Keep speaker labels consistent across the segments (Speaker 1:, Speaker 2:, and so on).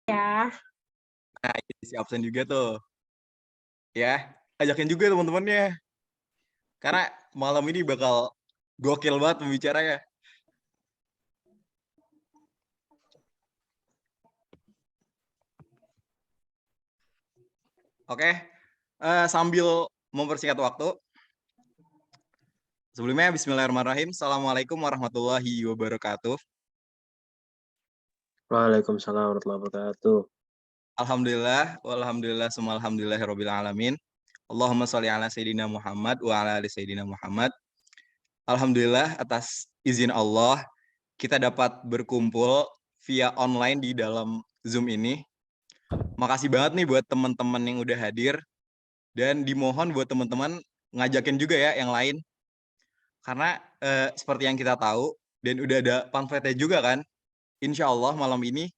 Speaker 1: Ya,
Speaker 2: Nah, isi absen juga tuh, ya. Ajakin juga teman-temannya. Karena malam ini bakal gokil banget pembicaranya. Oke, sambil mempersingkat waktu, sebelumnya bismillahirrahmanirrahim. Assalamualaikum warahmatullahi wabarakatuh.
Speaker 3: Waalaikumsalam warahmatullahi wabarakatuh.
Speaker 2: Alhamdulillah, walhamdulillah, summa alhamdulillahirabbil alamin. Allahumma sholli ala sayyidina Muhammad wa ala ali sayyidina Muhammad. Alhamdulillah atas izin Allah kita dapat berkumpul via online di dalam Zoom ini. Makasih banget nih buat teman-teman yang udah hadir dan dimohon buat teman-teman ngajakin juga ya yang lain. Karena seperti yang kita tahu dan udah ada pamfletnya juga kan, insya Allah malam ini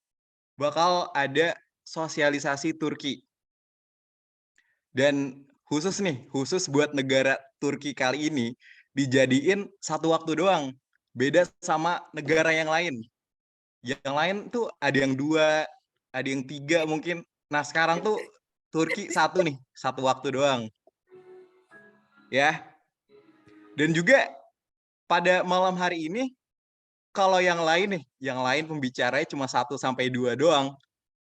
Speaker 2: bakal ada sosialisasi Turki. Dan khusus buat negara Turki kali ini dijadiin satu waktu doang. Beda sama negara yang lain. Yang lain tuh ada yang 2, ada yang 3 mungkin. Nah sekarang tuh Turki satu nih, satu waktu doang. Ya. Dan juga pada malam hari ini, kalau yang lain nih, yang lain pembicaranya cuma 1 sampai 2 doang.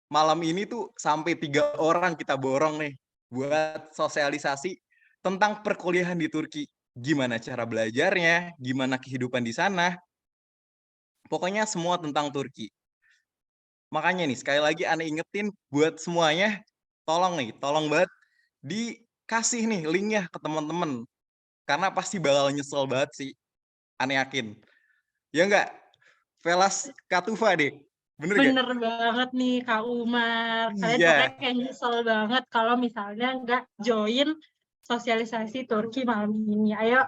Speaker 2: Malam ini tuh sampai 3 orang kita borong nih buat sosialisasi tentang perkuliahan di Turki. Gimana cara belajarnya, gimana kehidupan di sana. Pokoknya semua tentang Turki. Makanya nih sekali lagi Ane ingetin buat semuanya, tolong banget dikasih nih linknya ke teman-teman. Karena pasti bakal nyesel banget sih, Ane yakin. Ya enggak? Velas Katufa deh. Bener gak?
Speaker 1: bener banget nih Kak Umar. Kalian pokoknya
Speaker 2: Iya.
Speaker 1: kayak nyesel banget kalau misalnya nggak join sosialisasi Turki malam ini. Ayo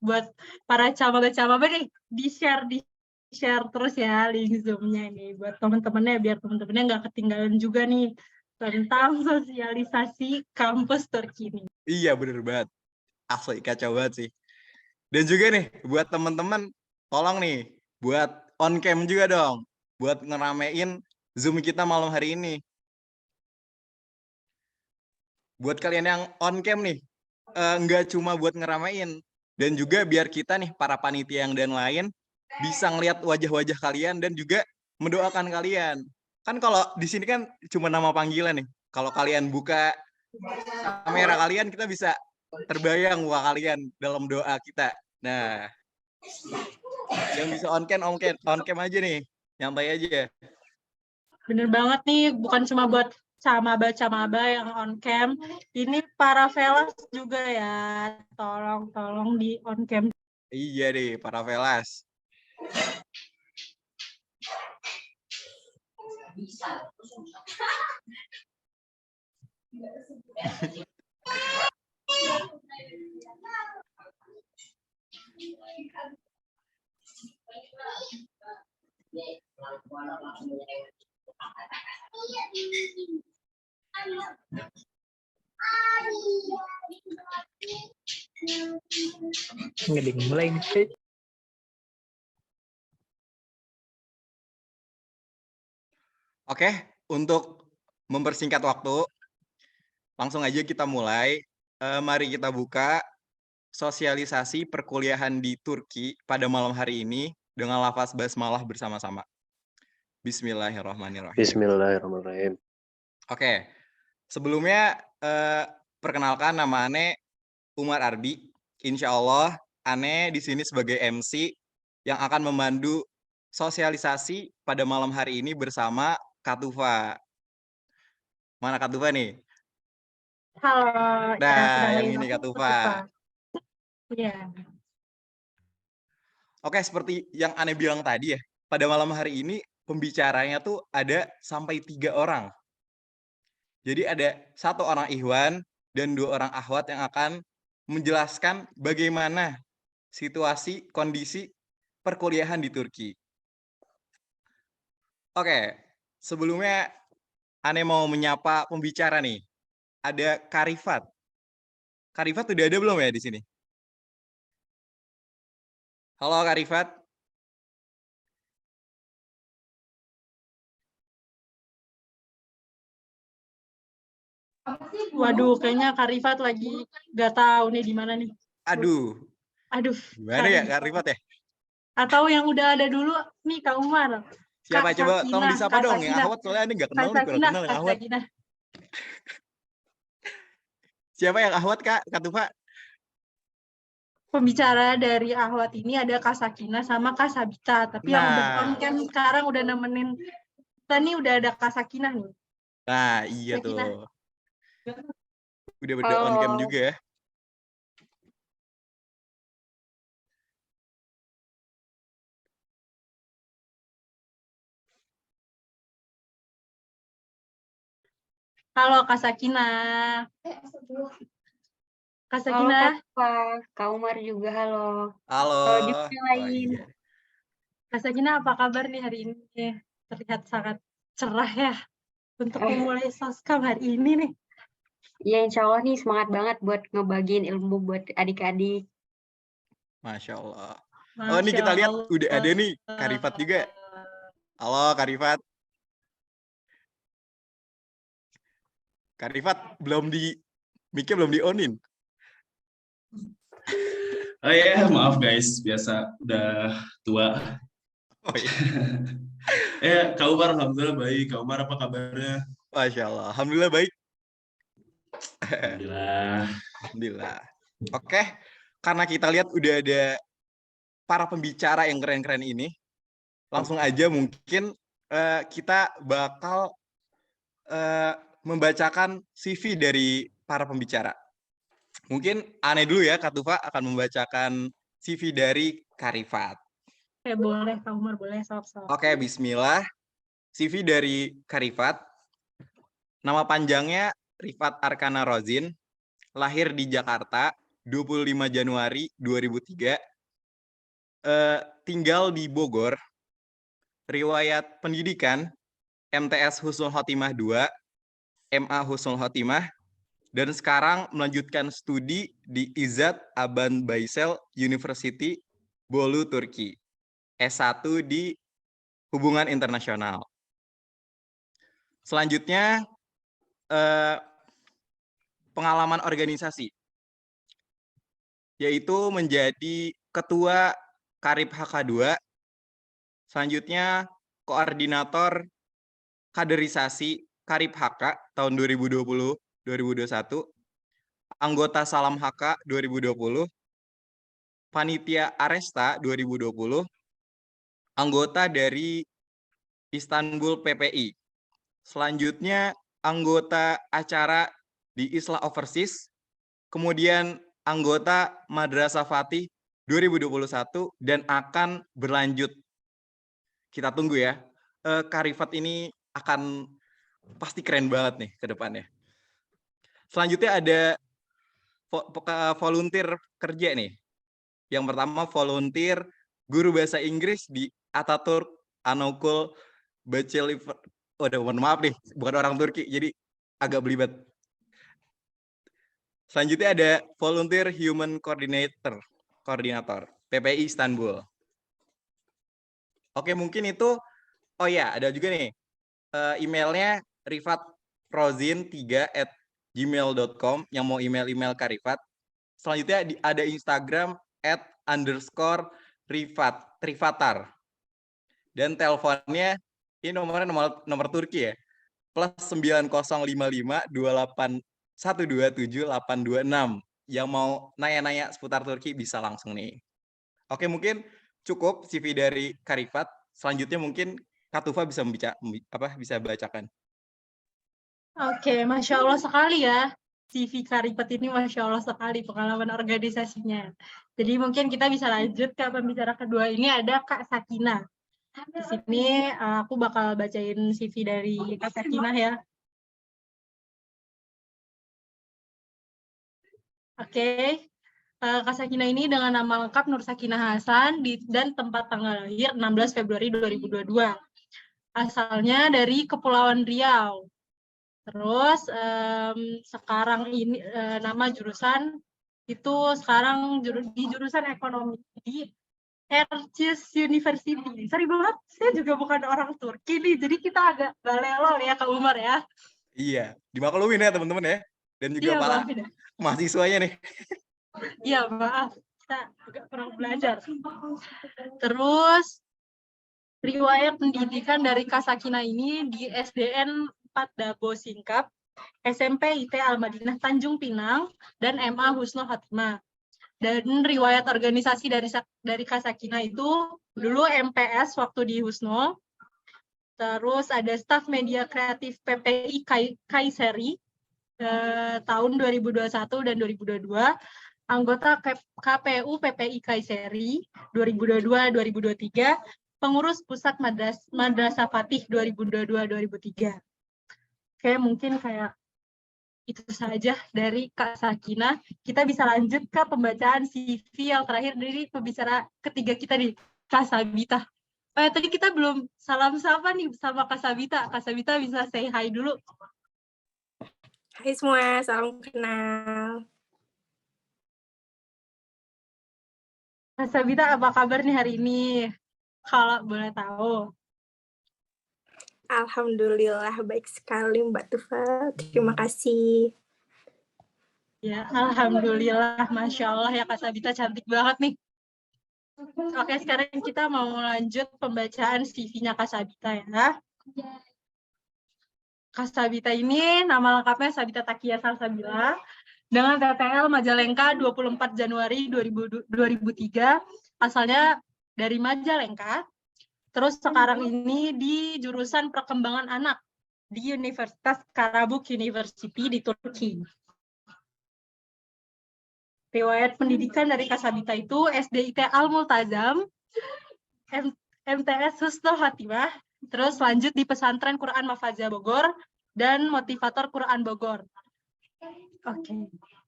Speaker 1: buat para camaba-camaba nih di-share terus ya link Zoom-nya nih buat teman-temannya biar teman-temannya nggak ketinggalan juga nih tentang sosialisasi kampus Turki ini.
Speaker 2: Iya bener banget. Asli kacau banget sih. Dan juga nih buat teman-teman tolong nih buat on cam juga dong. Buat ngeramein Zoom kita malam hari ini. Buat kalian yang on cam nih, nggak cuma buat ngeramein. Dan juga biar kita nih para panitia yang dan lain bisa ngelihat wajah-wajah kalian dan juga mendoakan kalian. Kan kalau di sini kan cuma nama panggilan nih. Kalau kalian buka kamera kalian kita bisa terbayang muka kalian dalam doa kita. Nah, yang bisa on cam aja nih, nyantai aja.
Speaker 1: Bener banget nih, bukan cuma buat camaba-camaba yang on cam, ini para velas juga ya, tolong di on cam.
Speaker 2: Iya deh, para velas.
Speaker 3: Nggak dimulai nih.
Speaker 2: Oke, untuk mempersingkat waktu, langsung aja kita mulai. Mari kita buka sosialisasi perkuliahan di Turki pada malam hari ini dengan lafaz basmalah bersama-sama. Bismillahirrahmanirrahim.
Speaker 3: Bismillahirrahmanirrahim.
Speaker 2: Oke, sebelumnya perkenalkan nama Ane Umar Ardi. Insya Allah Ane di sini sebagai MC yang akan memandu sosialisasi pada malam hari ini bersama Katufa. Mana Katufa nih?
Speaker 1: Halo, ya
Speaker 2: Nah, yang
Speaker 1: kenalin
Speaker 2: ini
Speaker 1: aku Tufa.
Speaker 2: Katufa.
Speaker 1: Iya.
Speaker 2: Oke, seperti yang Ane bilang tadi ya, pada malam hari ini pembicaranya tuh ada sampai 3 orang. Jadi ada 1 orang Ikhwan dan 2 orang Akhwat yang akan menjelaskan bagaimana situasi, kondisi perkuliahan di Turki. Oke, sebelumnya Ane mau menyapa pembicara nih. Ada Karifat. Karifat udah ada belum ya di sini? Halo Karifat.
Speaker 1: Waduh, kayaknya Kak Rifat lagi nggak tahu nih di mana nih.
Speaker 2: Aduh,
Speaker 1: Aduh,
Speaker 2: gimana ya Kak Rifat ya?
Speaker 1: Atau yang udah ada dulu nih Kak Umar.
Speaker 2: Siapa
Speaker 1: Kak
Speaker 2: coba tolong
Speaker 1: Sakinah,
Speaker 2: disapa
Speaker 1: Kak
Speaker 2: dong yang
Speaker 1: Sakinah.
Speaker 2: Ahwat soalnya ini nggak
Speaker 1: Kak
Speaker 2: kenal nih, kurang
Speaker 1: Sakinah,
Speaker 2: kenal yang
Speaker 1: Kak
Speaker 2: Ahwat.
Speaker 1: Sakinah.
Speaker 2: Siapa yang Ahwat Kak Tufa?
Speaker 1: Pembicara dari Ahwat ini ada Kak Sakinah sama Kak Sabita. Tapi yang udah on
Speaker 2: Nah,
Speaker 1: cam sekarang udah nemenin kita nih udah ada Kak Sakinah nih.
Speaker 2: nah iya
Speaker 1: Sakinah.
Speaker 2: tuh. Udah on cam juga ya.
Speaker 1: Halo Kak Sakinah. Kak
Speaker 4: Halo
Speaker 1: Sakinah.
Speaker 4: Kak Tufa, Kak Umar juga halo.
Speaker 2: Halo.
Speaker 4: Halo juga yang
Speaker 2: Oh
Speaker 4: lain.
Speaker 2: iya.
Speaker 1: Kak Sakinah apa kabar nih hari ini? Terlihat sangat cerah ya untuk memulai soskam hari ini nih.
Speaker 4: Ya insya Allah nih semangat banget buat ngebagiin ilmu buat adik-adik.
Speaker 2: Masya Allah. Oh ini kita lihat udah ada nih Kak Rifat juga. Halo Kak Rifat. Kak Rifat mic-nya belum di onin.
Speaker 5: Oh iya, maaf guys, biasa udah tua.
Speaker 2: Oh iya.
Speaker 5: Kak Umar, alhamdulillah baik. Kak Umar apa kabarnya?
Speaker 2: Masya Allah. Alhamdulillah baik.
Speaker 5: Alhamdulillah.
Speaker 2: Alhamdulillah. Oke, karena kita lihat udah ada para pembicara yang keren-keren ini, langsung aja mungkin kita bakal membacakan CV dari para pembicara. Mungkin aneh dulu ya, Kak Tufa akan membacakan CV dari Kak Rifat.
Speaker 1: Boleh, Kak Umar, boleh.
Speaker 2: Oke, bismillah. CV dari Kak Rifat. Nama panjangnya Rifat Arkana Rozin. Lahir di Jakarta, 25 Januari 2003. Tinggal di Bogor. Riwayat pendidikan, MTS Husnul Khotimah 2, MA Husnul Khotimah, dan sekarang melanjutkan studi di İzzet Aban Baysal University, Bolu, Turki. S1 di Hubungan Internasional. Selanjutnya, pengalaman organisasi, yaitu menjadi Ketua Karib HK2, selanjutnya Koordinator Kaderisasi Karib HK tahun 2020-2021, anggota Salam HK 2020, Panitia Aresta 2020, anggota dari Istanbul PPI. Selanjutnya anggota acara di Islah Overseas, kemudian anggota Madrasah Fatih 2021 dan akan berlanjut. Kita tunggu ya. Kak Rifat ini akan pasti keren banget nih ke depannya. Selanjutnya ada volunteer kerja nih. Yang pertama volunteer guru bahasa Inggris di Ataturk Anaokul Baceliver. Mohon maaf nih, bukan orang Turki, jadi agak belibet. Selanjutnya ada volunteer human koordinator PPI Istanbul. Oke, mungkin itu. Oh ya, ada juga nih emailnya rifatrozin3@gmail.com yang mau email Kak Rifat. Selanjutnya ada Instagram @_rifatar. Dan teleponnya ini nomornya nomor Turki ya. +905528127826. Yang mau nanya-nanya seputar Turki bisa langsung nih. Oke, mungkin cukup CV dari Kak Rifat. Selanjutnya mungkin Kak Tufa bisa bacakan.
Speaker 1: Oke, Masya Allah sekali ya. CV Kak Rifat ini Masya Allah sekali pengalaman organisasinya. Jadi mungkin kita bisa lanjut ke pembicara kedua. Ini ada Kak Sakinah. Di sini aku bakal bacain CV dari Kak Sakinah ya. Oke. Kak Sakinah ini dengan nama lengkap Nur Sakinah Hasan dan tempat tanggal lahir 16 Februari 2022. Asalnya dari Kepulauan Riau. Terus sekarang ini nama jurusan itu sekarang di jurusan ekonomi di Erciyes University. Sorry banget, saya juga bukan orang Turki nih, jadi kita agak balelol ya Kak Umar ya.
Speaker 2: Iya, dimaklumin ya teman-teman ya. Dan juga
Speaker 1: Iya,
Speaker 2: para
Speaker 1: maafin ya.
Speaker 2: mahasiswanya nih.
Speaker 1: Iya, maaf. Kita agak kurang belajar. Terus, riwayat pendidikan dari Kasakina ini di SDN 4 Dabo Singkap, SMP IT Al-Madinah Tanjung Pinang, dan MA Husnul Khatimah. Dan riwayat organisasi dari Kasakina itu dulu MPS waktu di Husnul, terus ada staf media kreatif PPI Kaiseri tahun 2021 dan 2022, anggota KPU PPI Kaiseri 2022-2023, pengurus pusat Madrasah Fatih 2022-2003. Oke, mungkin kayak itu saja dari Kak Sakina. Kita bisa lanjut ke pembacaan CV yang terakhir dari pembicara ketiga kita nih, Kak Sabita. Tadi kita belum salam sapa nih sama Kak Sabita. Kak Sabita bisa say hi dulu.
Speaker 6: Hai semua, salam kenal.
Speaker 1: Kak Sabita, apa kabar nih hari ini? Kalau boleh tahu.
Speaker 6: Alhamdulillah baik sekali Mbak Tufa. Terima kasih.
Speaker 1: Ya, alhamdulillah, masya Allah ya Kak Sabita, cantik banget nih. Oke, sekarang kita mau lanjut pembacaan CV-nya Kak Sabita ya. Kak Sabita ini nama lengkapnya Sabita Takia Salsabila dengan TTL Majalengka 24 Januari 2003, asalnya dari Majalengka. Terus sekarang ini di jurusan perkembangan anak di Universitas Karabük University di Turki. Riwayat pendidikan dari Kak Sabita itu SDIT Al-Multazam, MTS Husnul Khatimah, terus lanjut di Pesantren Quran Mafazah Bogor, dan Motivator Quran Bogor. Oke,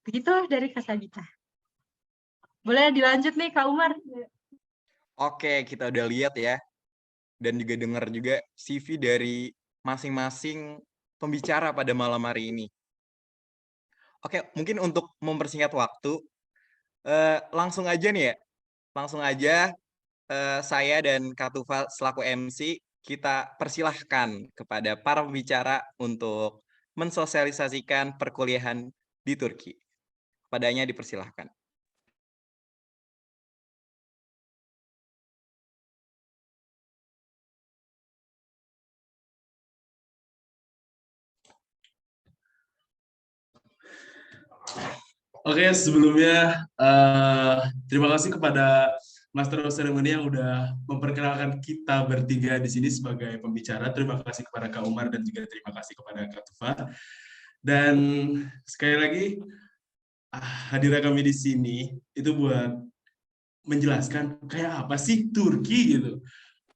Speaker 1: begitu dari Kak Sabita. Boleh dilanjut nih Kak Umar.
Speaker 2: Oke, kita udah lihat ya. Dan juga dengar juga CV dari masing-masing pembicara pada malam hari ini. Oke, mungkin untuk mempersingkat waktu, langsung aja nih ya. Langsung aja saya dan Kak Tufa selaku MC, kita persilahkan kepada para pembicara untuk mensosialisasikan perkuliahan di Turki. Padanya dipersilahkan.
Speaker 5: Oke, sebelumnya terima kasih kepada Master of Ceremony yang udah memperkenalkan kita bertiga di sini sebagai pembicara. Terima kasih kepada Kak Umar dan juga terima kasih kepada Kak Tufa. Dan sekali lagi, hadirnya kami di sini itu buat menjelaskan kayak apa sih Turki gitu.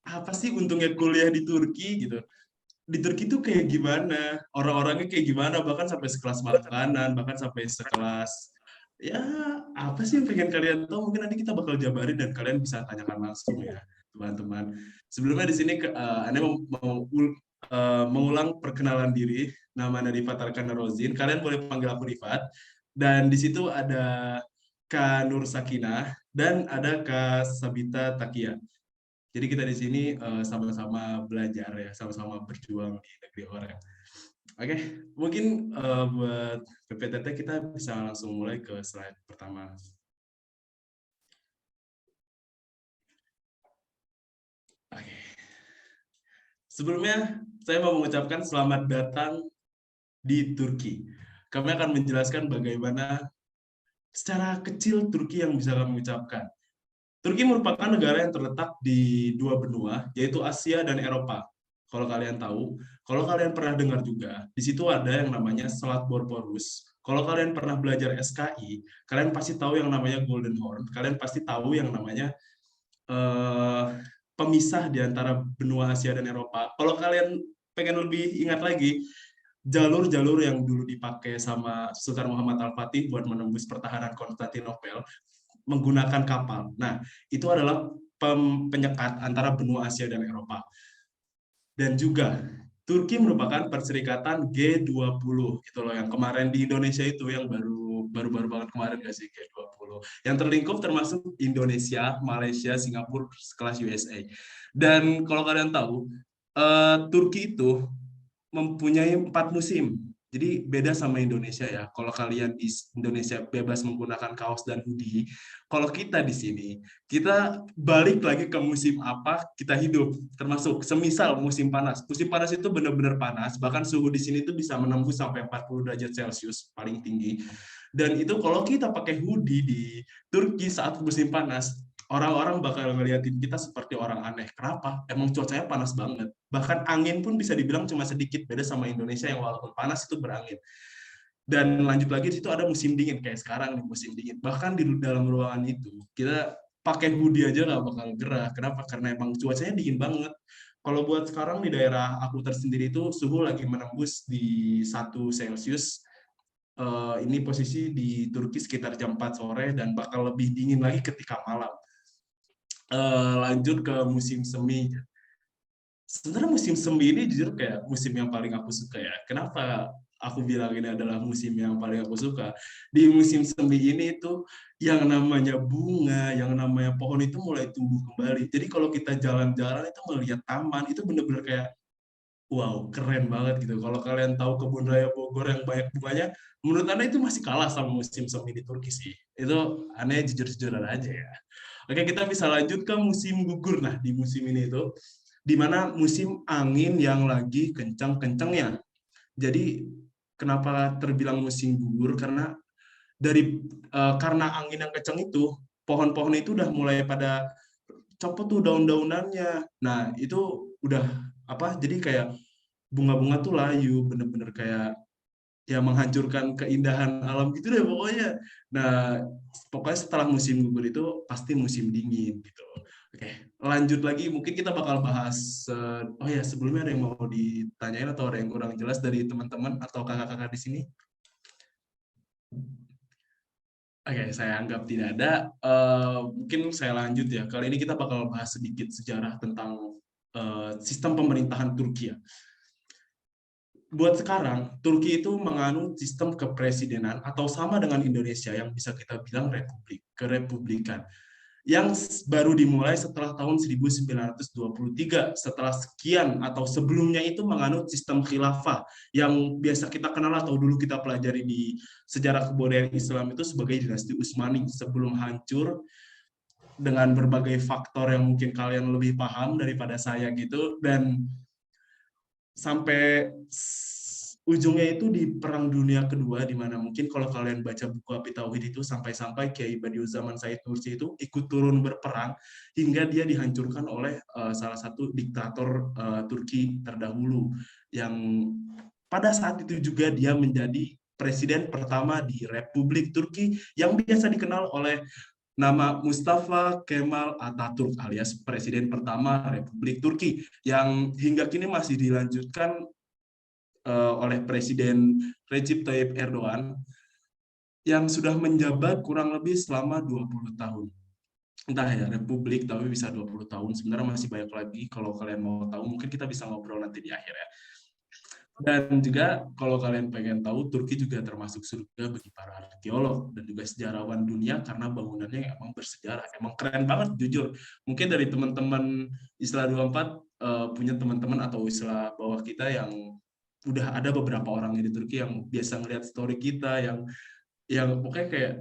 Speaker 5: Apa sih untungnya kuliah di Turki gitu. Di Turki itu kayak gimana, orang-orangnya kayak gimana, bahkan sampai sekelas makanan, bahkan sampai sekelas, ya apa sih yang pengen kalian tahu, mungkin nanti kita bakal jabarin dan kalian bisa tanyakan langsung ya, teman-teman. Sebelumnya di sini, Anda mau mengulang perkenalan diri, nama Rifat Arkana Rozin, kalian boleh panggil aku Rifat, dan di situ ada Kak Nur Sakinah, dan ada Kak Sabita Takia. Jadi kita di sini sama-sama belajar ya, sama-sama berjuang di negeri orang. Oke, mungkin buat PPTT kita bisa langsung mulai ke slide pertama. Oke. Sebelumnya saya mau mengucapkan selamat datang di Turki. Kami akan menjelaskan bagaimana secara kecil Turki yang bisa kami ucapkan. Turki merupakan negara yang terletak di dua benua, yaitu Asia dan Eropa. Kalau kalian tahu, kalau kalian pernah dengar juga, di situ ada yang namanya Selat Bosporus. Kalau kalian pernah belajar SKI, kalian pasti tahu yang namanya Golden Horn. Kalian pasti tahu yang namanya pemisah di antara benua Asia dan Eropa. Kalau kalian pengen lebih ingat lagi, jalur-jalur yang dulu dipakai sama Sultan Muhammad Al-Fatih buat menembus pertahanan Konstantinopel menggunakan kapal. Nah, itu adalah penyekat antara benua Asia dan Eropa. Dan juga Turki merupakan perserikatan G20 gitu loh, yang kemarin di Indonesia itu yang baru banget kemarin nggak sih, G20 yang terlingkup termasuk Indonesia, Malaysia, Singapura sekelas USA. Dan kalau kalian tahu, Turki itu mempunyai 4 musim. Jadi beda sama Indonesia ya. Kalau kalian di Indonesia bebas menggunakan kaos dan hoodie, kalau kita di sini, kita balik lagi ke musim apa kita hidup. Termasuk semisal musim panas. Musim panas itu benar-benar panas, bahkan suhu di sini itu bisa menembus sampai 40 derajat Celcius paling tinggi. Dan itu kalau kita pakai hoodie di Turki saat musim panas, orang-orang bakal ngeliatin kita seperti orang aneh. Kenapa? Emang cuacanya panas banget. Bahkan angin pun bisa dibilang cuma sedikit, beda sama Indonesia yang walaupun panas itu berangin. Dan lanjut lagi di situ ada musim dingin, kayak sekarang nih musim dingin. Bahkan di dalam ruangan itu, kita pakai hoodie aja nggak bakal gerah. Kenapa? Karena emang cuacanya dingin banget. Kalau buat sekarang di daerah aku tersendiri itu suhu lagi menembus di 1 Celcius. Ini posisi di Turki sekitar jam 4 sore dan bakal lebih dingin lagi ketika malam. Lanjut ke musim semi. Sebenarnya musim semi ini jujur kayak musim yang paling aku suka ya. Kenapa aku bilang ini adalah musim yang paling aku suka? Di musim semi ini itu yang namanya bunga, yang namanya pohon itu mulai tumbuh kembali. Jadi kalau kita jalan-jalan itu melihat taman itu benar-benar kayak wow, keren banget gitu. Kalau kalian tahu kebun raya Bogor yang banyak bunganya, menurut Anda itu masih kalah sama musim semi di Turki sih. Itu aneh jujur-jujuran aja ya. Oke, kita bisa lanjut ke musim gugur. Nah, di musim ini itu di mana musim angin yang lagi kencang-kencangnya. Jadi kenapa terbilang musim gugur? Karena karena angin yang kencang itu, pohon-pohon itu udah mulai pada copot tuh daun-daunannya. Nah, itu udah apa? Jadi kayak bunga-bunga tuh layu, bener-bener kayak ya menghancurkan keindahan alam gitu deh pokoknya. Nah, pokoknya setelah musim gugur itu pasti musim dingin gitu. Oke, lanjut lagi mungkin kita bakal bahas oh ya sebelumnya ada yang mau ditanyain atau ada yang kurang jelas dari teman-teman atau kakak-kakak di sini? Oke, saya anggap tidak ada. Mungkin saya lanjut ya. Kali ini kita bakal bahas sedikit sejarah tentang sistem pemerintahan Turki ya. Buat sekarang, Turki itu menganut sistem kepresidenan atau sama dengan Indonesia yang bisa kita bilang republik, kerepublikan. Yang baru dimulai setelah tahun 1923, setelah sekian atau sebelumnya itu menganut sistem khilafah yang biasa kita kenal atau dulu kita pelajari di sejarah kebudayaan Islam itu sebagai dinasti Utsmani sebelum hancur dengan berbagai faktor yang mungkin kalian lebih paham daripada saya gitu, dan sampai ujungnya itu di Perang Dunia Kedua, di mana mungkin kalau kalian baca buku Api Tauhid itu sampai-sampai Kiai Badiuzzamani Said Nursi itu ikut turun berperang hingga dia dihancurkan oleh salah satu diktator Turki terdahulu yang pada saat itu juga dia menjadi presiden pertama di Republik Turki yang biasa dikenal oleh nama Mustafa Kemal Atatürk alias presiden pertama Republik Turki yang hingga kini masih dilanjutkan oleh Presiden Recep Tayyip Erdogan yang sudah menjabat kurang lebih selama 20 tahun. Entah ya, Republik tapi bisa 20 tahun. Sebenarnya masih banyak lagi, kalau kalian mau tahu mungkin kita bisa ngobrol nanti di akhir ya. Dan juga kalau kalian pengen tahu, Turki juga termasuk surga bagi para arkeolog dan juga sejarawan dunia karena bangunannya emang bersejarah. Emang keren banget jujur. Mungkin dari teman-teman Isla 24 punya teman-teman atau Isla bawah kita yang udah ada beberapa orang di Turki yang biasa ngeliat story kita yang pokoknya kayak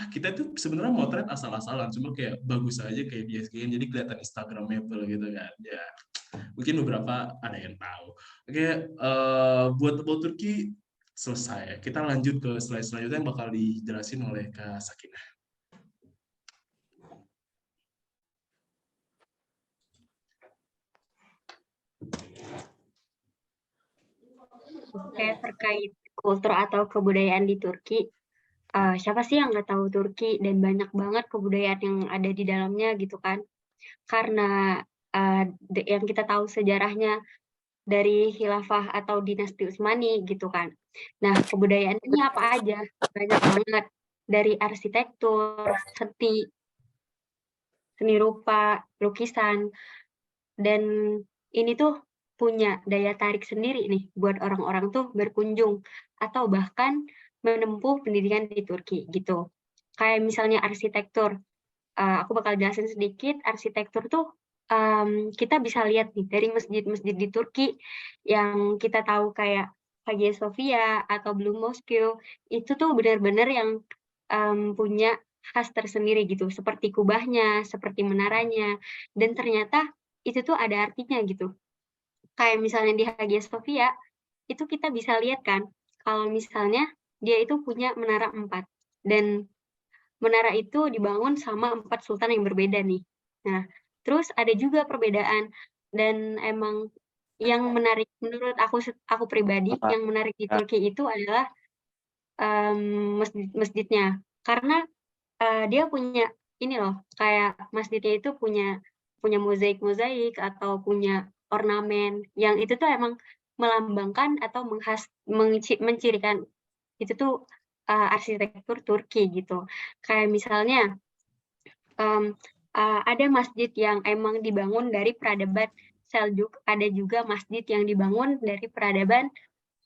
Speaker 5: kita tuh sebenarnya motret asal-asalan, cuma kayak bagus aja kayak di SG, jadi kelihatan Instagramable gitu kan ya. Mungkin beberapa ada yang tahu. Oke, buat Turki selesai. Kita lanjut ke slide selanjutnya yang bakal dijelasin oleh Kak Sakinah.
Speaker 4: Oke, terkait kultur atau kebudayaan di Turki, siapa sih yang nggak tahu Turki dan banyak banget kebudayaan yang ada di dalamnya gitu kan. Karena yang kita tahu sejarahnya dari khilafah atau dinasti Utsmani gitu kan. Nah, kebudayaan ini apa aja? Banyak banget. Dari arsitektur, seni rupa, lukisan, dan ini tuh punya daya tarik sendiri nih buat orang-orang tuh berkunjung atau bahkan menempuh pendidikan di Turki gitu. Kayak misalnya arsitektur, aku bakal jelasin sedikit. Arsitektur tuh kita bisa lihat nih dari masjid-masjid di Turki yang kita tahu kayak Hagia Sophia atau Blue Mosque, itu tuh benar-benar yang punya khas tersendiri gitu, seperti kubahnya, seperti menaranya, dan ternyata itu tuh ada artinya gitu. Kayak misalnya di Hagia Sophia, itu kita bisa lihat kan, kalau misalnya dia itu punya menara 4, dan menara itu dibangun sama 4 sultan yang berbeda nih. Nah, terus ada juga perbedaan, dan emang yang menarik menurut aku pribadi, yang menarik di Turki itu adalah masjidnya. Karena dia punya ini loh, kayak masjidnya itu punya mozaik-mozaik atau punya ornamen yang itu tuh emang melambangkan atau mencirikan itu tuh arsitektur Turki gitu. Kayak misalnya ada masjid yang emang dibangun dari peradaban Seljuk, ada juga masjid yang dibangun dari peradaban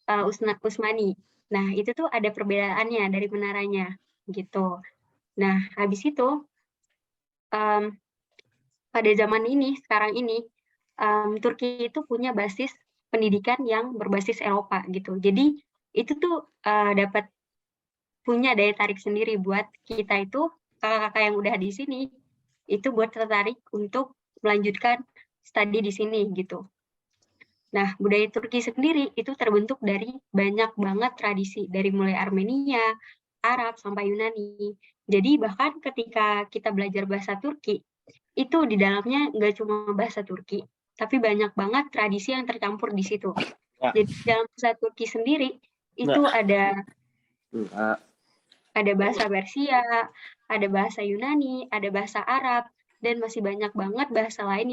Speaker 4: Utsmani. Nah, itu tuh ada perbedaannya dari menaranya gitu. Nah, habis itu pada zaman ini, sekarang ini, Turki itu punya basis pendidikan yang berbasis Eropa gitu. Jadi itu tuh dapat punya daya tarik sendiri buat kita itu, kakak-kakak yang udah di sini, itu buat tertarik untuk melanjutkan studi di sini gitu. Nah, budaya Turki sendiri itu terbentuk dari banyak banget tradisi, dari mulai Armenia, Arab, sampai Yunani. Jadi bahkan ketika kita belajar bahasa Turki, itu di dalamnya nggak cuma bahasa Turki, tapi banyak banget tradisi yang tercampur di situ. Jadi dalam bahasa Turki sendiri, itu ada bahasa Persia, ada bahasa Yunani, ada bahasa Arab, dan masih banyak banget bahasa lain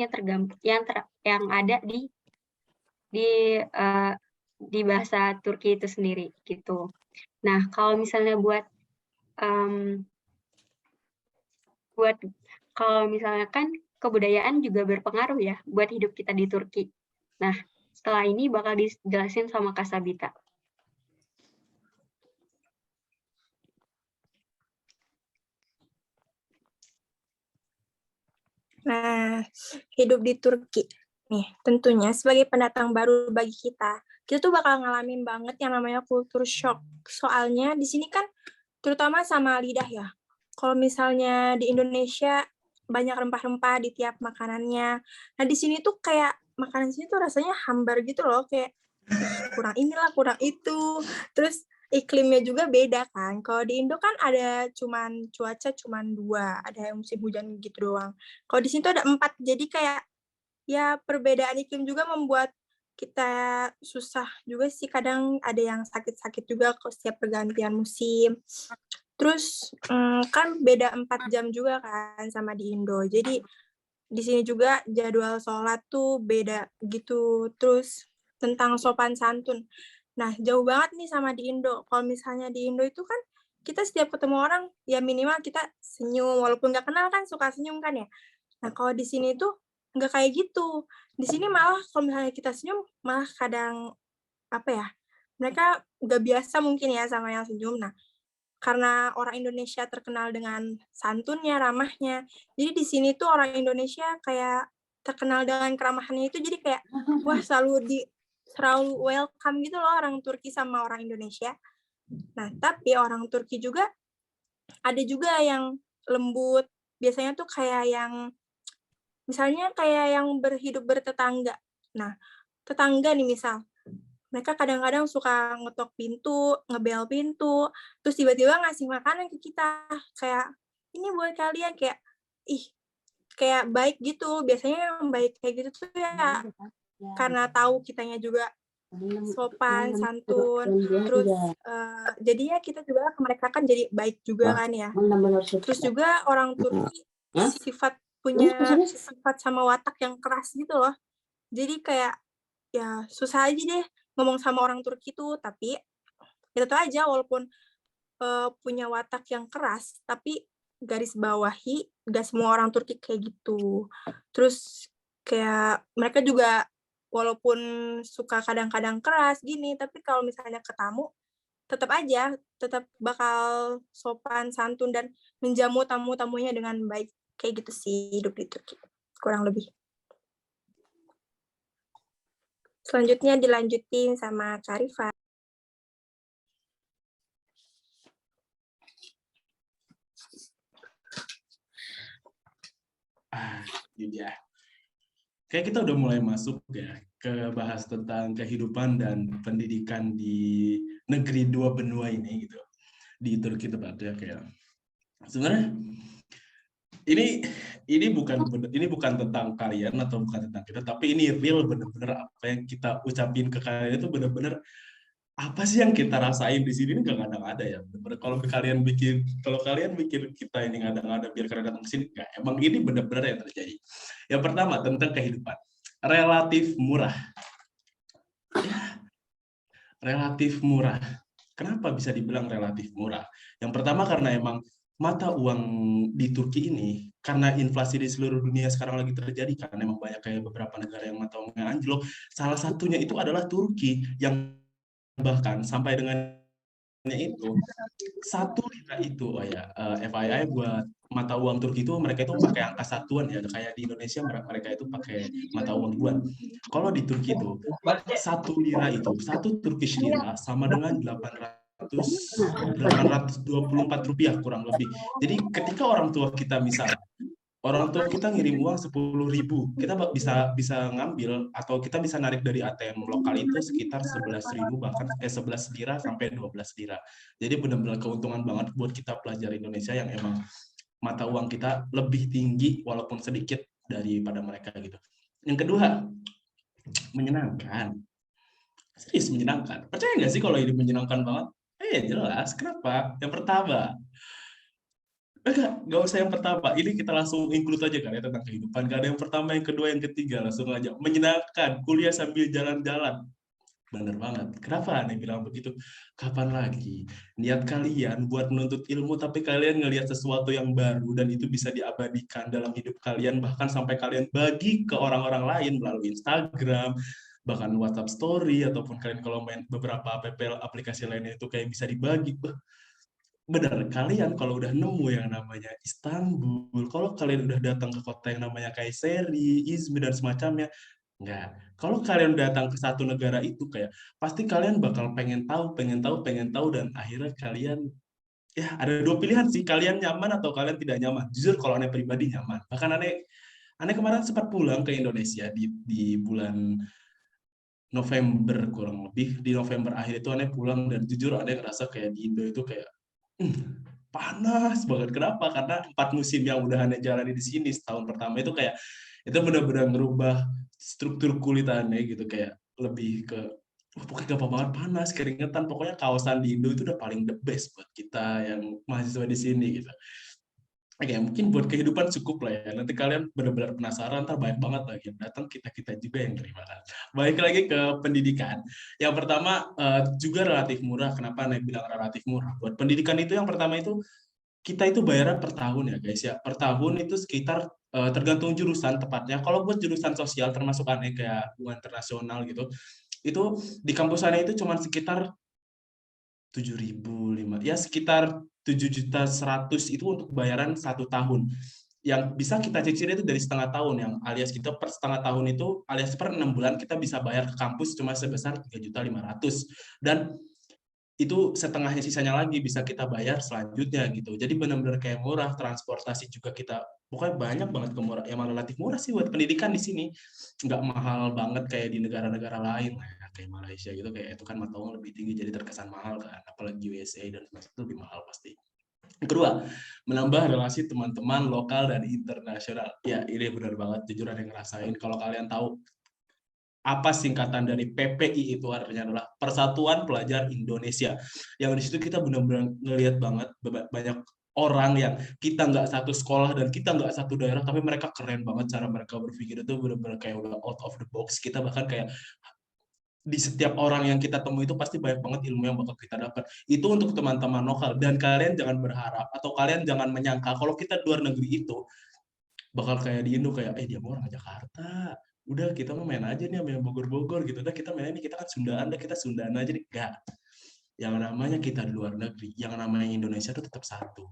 Speaker 4: yang ada di bahasa Turki itu sendiri gitu. Nah, kalau misalnya kalau misalnya kan kebudayaan juga berpengaruh ya buat hidup kita di Turki. Nah, setelah ini bakal dijelasin sama Kak Sabita.
Speaker 6: Nah, hidup di Turki. Nih, tentunya sebagai pendatang baru bagi kita tuh bakal ngalamin banget yang namanya kultur shock. Soalnya di sini kan terutama sama lidah ya. Kalau misalnya di Indonesia banyak rempah-rempah di tiap makanannya. Nah, di sini tuh kayak makanan sini tuh rasanya hambar gitu loh, kayak kurang inilah, kurang itu. Terus iklimnya juga beda kan. Kalau di Indo kan ada cuaca cuman 2, ada musim hujan gitu doang. Kalau di sini tuh ada 4, jadi kayak ya perbedaan iklim juga membuat kita susah juga sih, kadang ada yang sakit-sakit juga kok setiap pergantian musim. Terus kan beda 4 jam juga kan sama di Indo. Jadi di sini juga jadwal sholat tuh beda gitu. Terus tentang sopan santun. Nah, jauh banget nih sama di Indo. Kalau misalnya di Indo itu kan kita setiap ketemu orang ya minimal kita senyum, walaupun nggak kenal kan suka senyum kan ya. Nah, kalau di sini tuh nggak kayak gitu. Di sini malah kalau misalnya kita senyum, malah kadang apa ya, mereka nggak biasa mungkin ya sama yang senyum. Nah, karena orang Indonesia terkenal dengan santunnya, ramahnya, jadi di sini tuh orang Indonesia kayak terkenal dengan keramahannya itu, jadi kayak wah selalu welcome gitu loh orang Turki sama orang Indonesia. Nah, tapi orang Turki juga ada juga yang lembut, biasanya tuh kayak yang misalnya kayak yang hidup bertetangga. Nah, tetangga nih misal, mereka kadang-kadang suka ngetok pintu, ngebel pintu, terus tiba-tiba ngasih makanan ke kita. Kayak, ini buat kalian, kayak, kayak baik gitu. Biasanya yang baik kayak gitu tuh ya, karena tahu kitanya juga sopan, santun, terus jadinya kita juga ke mereka kan jadi baik juga kan ya. Terus juga orang Turki punya sifat sama watak yang keras gitu loh. Jadi kayak, ya susah aja deh ngomong sama orang Turki tuh, tapi itu aja walaupun punya watak yang keras, tapi garis bawahi gak semua orang Turki kayak gitu. Terus kayak mereka juga walaupun suka kadang-kadang keras gini, tapi kalau misalnya ke tamu, tetap bakal sopan, santun, dan menjamu tamu-tamunya dengan baik. Kayak gitu sih hidup di Turki, kurang lebih. Selanjutnya dilanjutin sama Karifa.
Speaker 5: Ini dia. Kayak kita udah mulai masuk ya ke bahas tentang kehidupan dan pendidikan di negeri dua benua ini gitu. Di Turki tepatnya kayak. Sebenarnya ini bukan tentang kalian atau bukan tentang kita, tapi ini real bener-bener apa yang kita ucapin ke kalian itu bener-bener apa sih yang kita rasain di sini nggak ngada-ngada ya. Bener-bener kalau kalian bikin kita ini ngada-ngada biar kalian datang ke sini, nggak, emang ini bener-bener yang terjadi. Yang pertama tentang kehidupan relatif murah. Ya, relatif murah. Kenapa bisa dibilang relatif murah? Yang pertama karena emang mata uang di Turki ini, karena inflasi di seluruh dunia sekarang lagi terjadi, karena emang banyak kayak beberapa negara yang mata uangnya anjlok, salah satunya itu adalah Turki, yang bahkan sampai dengan itu 1 lira itu, FYI buat mata uang Turki itu mereka itu pakai angka satuan ya, kayak di Indonesia mereka itu pakai mata uang ribuan. Kalau di Turki itu 1 lira itu 1 Turkish lira sama dengan 824 rupiah kurang lebih. Jadi ketika orang tua kita ngirim uang 10.000, kita bisa ngambil atau kita bisa narik dari ATM lokal itu sekitar 11.000 bahkan 11 lira sampai 12 lira. Jadi benar-benar keuntungan banget buat kita pelajar Indonesia yang emang mata uang kita lebih tinggi walaupun sedikit daripada mereka gitu. Yang kedua, menyenangkan. Serius menyenangkan. Percaya nggak sih kalau ini menyenangkan banget? Jelas. Kenapa? Yang pertama, nggak usah yang pertama. Ini kita langsung include aja kan ya tentang kehidupan. Gak ada yang pertama, yang kedua, yang ketiga. Langsung aja. Menyenangkan. Kuliah sambil jalan-jalan. Bener banget. Kenapa aneh bilang begitu? Kapan lagi niat kalian buat menuntut ilmu, tapi kalian ngelihat sesuatu yang baru dan itu bisa diabadikan dalam hidup kalian, bahkan sampai kalian bagi ke orang-orang lain melalui Instagram, bahkan WhatsApp Story, ataupun kalian kalau main beberapa aplikasi lainnya itu kayak bisa dibagi. Benar, kalian kalau udah nemu yang namanya Istanbul, kalau kalian udah datang ke kota yang namanya Kayseri, Izmir, dan semacamnya, enggak. Kalau kalian datang ke satu negara itu, kayak pasti kalian bakal pengen tahu, dan akhirnya kalian, ya ada 2 pilihan sih, kalian nyaman atau kalian tidak nyaman. Jujur kalau aneh pribadi nyaman. Bahkan aneh kemarin sempat pulang ke Indonesia di bulan November kurang lebih, di November akhir itu aneh pulang, dan jujur aneh ngerasa kayak di Indo itu kayak panas banget. Kenapa? Karena 4 musim yang udah aneh jalani di sini setahun pertama itu kayak itu benar-benar ngerubah struktur kulit aneh gitu, kayak lebih ke pokoknya gampang banget panas, keringetan, pokoknya kawasan di Indo itu udah paling the best buat kita yang mahasiswa di sini gitu. Oke, mungkin buat kehidupan cukup lah ya. Nanti kalian benar-benar penasaran, ntar banyak banget lagi yang datang, kita juga yang terima. Balik lagi ke pendidikan. Yang pertama juga relatif murah. Kenapa Nek bilang relatif murah? Buat pendidikan itu yang pertama itu kita itu bayarnya per tahun ya guys ya. Per tahun itu sekitar tergantung jurusan tepatnya. Kalau buat jurusan sosial termasuk aneh kayak hubungan internasional gitu, itu di kampus aneh itu cuma sekitar 7.500, ya sekitar 7.100.000 itu untuk bayaran 1 tahun. Yang bisa kita cicil itu dari setengah tahun, yang alias kita per setengah tahun itu alias per 6 bulan kita bisa bayar ke kampus cuma sebesar 3.500.000, dan itu setengahnya sisanya lagi bisa kita bayar selanjutnya gitu. Jadi benar-benar kayak murah, transportasi juga kita pokoknya banyak banget kemurah. Emang relatif murah sih buat pendidikan di sini, nggak mahal banget kayak di negara-negara lain kayak Malaysia gitu, kayak itu kan mata uang lebih tinggi jadi terkesan mahal kan, apalagi USA dan itu lebih mahal pasti. Yang kedua, menambah relasi teman-teman lokal dan internasional. Ya ini benar banget, jujur ada yang ngerasain. Kalau kalian tahu apa singkatan dari PPI itu, artinya adalah Persatuan Pelajar Indonesia. Yang di situ kita benar-benar ngelihat banget banyak orang yang kita nggak satu sekolah dan kita nggak satu daerah, tapi mereka keren banget cara mereka berpikir itu benar-benar kayak udah out of the box. Kita bahkan kayak di setiap orang yang kita temui itu pasti banyak banget ilmu yang bakal kita dapat. Itu untuk teman-teman lokal, dan kalian jangan berharap atau kalian jangan menyangka kalau kita di luar negeri itu bakal kayak di Indo kayak dia mau orang Jakarta, udah kita mau main aja nih sama yang Bogor-Bogor gitu, udah kita main ini, kita kan Sundaan, kita Sundaan aja nih. Enggak. Yang namanya kita di luar negeri, yang namanya Indonesia itu tetap satu.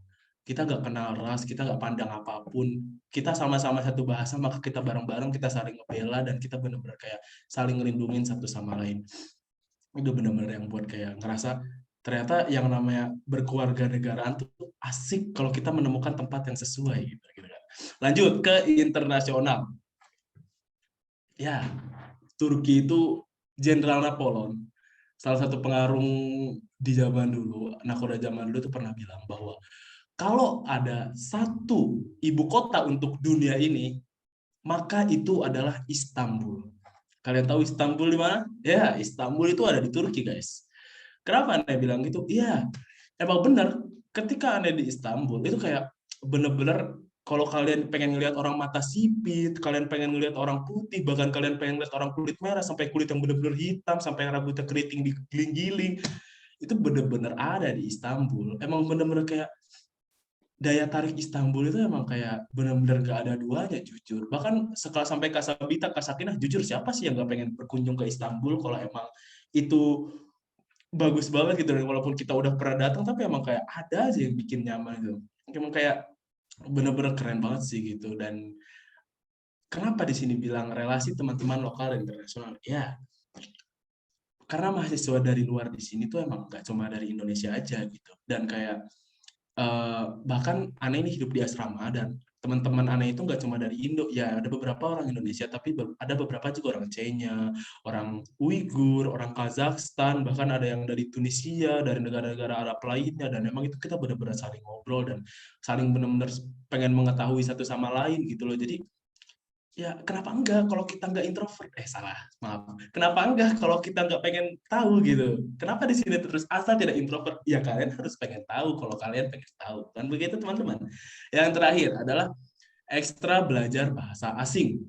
Speaker 5: kita nggak kenal ras, kita nggak pandang apapun, kita sama-sama satu bahasa, maka kita bareng-bareng, kita saling ngebela, dan kita benar-benar kayak saling ngelindungin satu sama lain. Itu benar-benar yang buat kayak ngerasa ternyata yang namanya berkeluarga negaraan tuh asik kalau kita menemukan tempat yang sesuai gitu kan. Lanjut ke internasional. Ya, Turki itu Jenderal Napoleon, salah satu pengarung di zaman dulu, nakoda zaman dulu itu pernah bilang bahwa kalau ada satu ibu kota untuk dunia ini, maka itu adalah Istanbul. Kalian tahu Istanbul di mana? Ya, Istanbul itu ada di Turki, guys. Kenapa Anda bilang gitu? Iya, emang benar. Ketika Anda di Istanbul, itu kayak bener-bener kalau kalian pengen ngelihat orang mata sipit, kalian pengen ngelihat orang putih, bahkan kalian pengen ngelihat orang kulit merah, sampai kulit yang bener-bener hitam, sampai rambutnya keriting digiling-giling, itu bener-bener ada di Istanbul. Emang bener-bener kayak daya tarik Istanbul itu emang kayak benar-benar gak ada duanya, jujur. Bahkan sekelas sampai Kasabita, Kasakinah, jujur siapa sih yang gak pengen berkunjung ke Istanbul kalau emang itu bagus banget gitu. Dan walaupun kita udah pernah datang, tapi emang kayak ada aja yang bikin nyaman gitu. Emang kayak benar-benar keren banget sih gitu. Dan kenapa di sini bilang relasi teman-teman lokal dan internasional? Ya, karena mahasiswa dari luar di sini tuh emang gak cuma dari Indonesia aja gitu. Dan kayak bahkan Ane ini hidup di asrama, dan teman-teman Ane itu nggak cuma dari Indo, ya ada beberapa orang Indonesia, tapi ada beberapa juga orang China, orang Uighur, orang Kazakhstan, bahkan ada yang dari Tunisia, dari negara-negara Arab lainnya, dan memang itu kita benar-benar saling ngobrol dan saling benar-benar pengen mengetahui satu sama lain gitu loh. Jadi ya kenapa enggak kalau kita nggak introvert? Salah, maaf. Kenapa enggak kalau kita nggak pengen tahu gitu? Kenapa di sini terus asal tidak introvert? Ya kalian harus pengen tahu kalau kalian pengen tahu. Kan begitu teman-teman. Yang terakhir adalah ekstra belajar bahasa asing.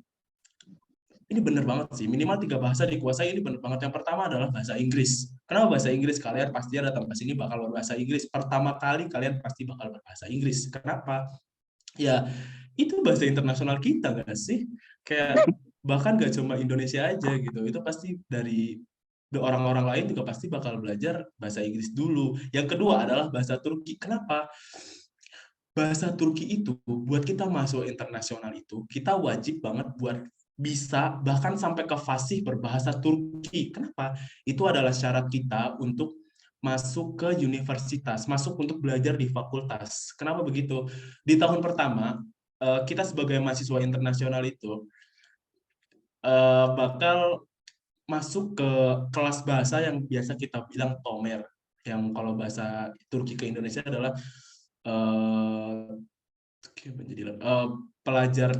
Speaker 5: Ini bener banget sih, minimal 3 bahasa dikuasai, ini bener banget. Yang pertama adalah bahasa Inggris. Kenapa bahasa Inggris? Kalian pasti datang ke sini bakal berbahasa Inggris. Pertama kali kalian pasti bakal berbahasa Inggris. Kenapa? Ya, itu bahasa internasional kita nggak sih? Kayak bahkan nggak cuma Indonesia aja gitu. Itu pasti dari orang-orang lain juga pasti bakal belajar bahasa Inggris dulu. Yang kedua adalah bahasa Turki. Kenapa? Bahasa Turki itu buat kita masuk internasional itu, kita wajib banget buat bisa bahkan sampai ke fasih berbahasa Turki. Kenapa? Itu adalah syarat kita untuk masuk ke universitas, masuk untuk belajar di fakultas. Kenapa begitu? Di tahun pertama, kita sebagai mahasiswa internasional itu bakal masuk ke kelas bahasa yang biasa kita bilang Tomer, yang kalau bahasa Turki ke Indonesia adalah pelajar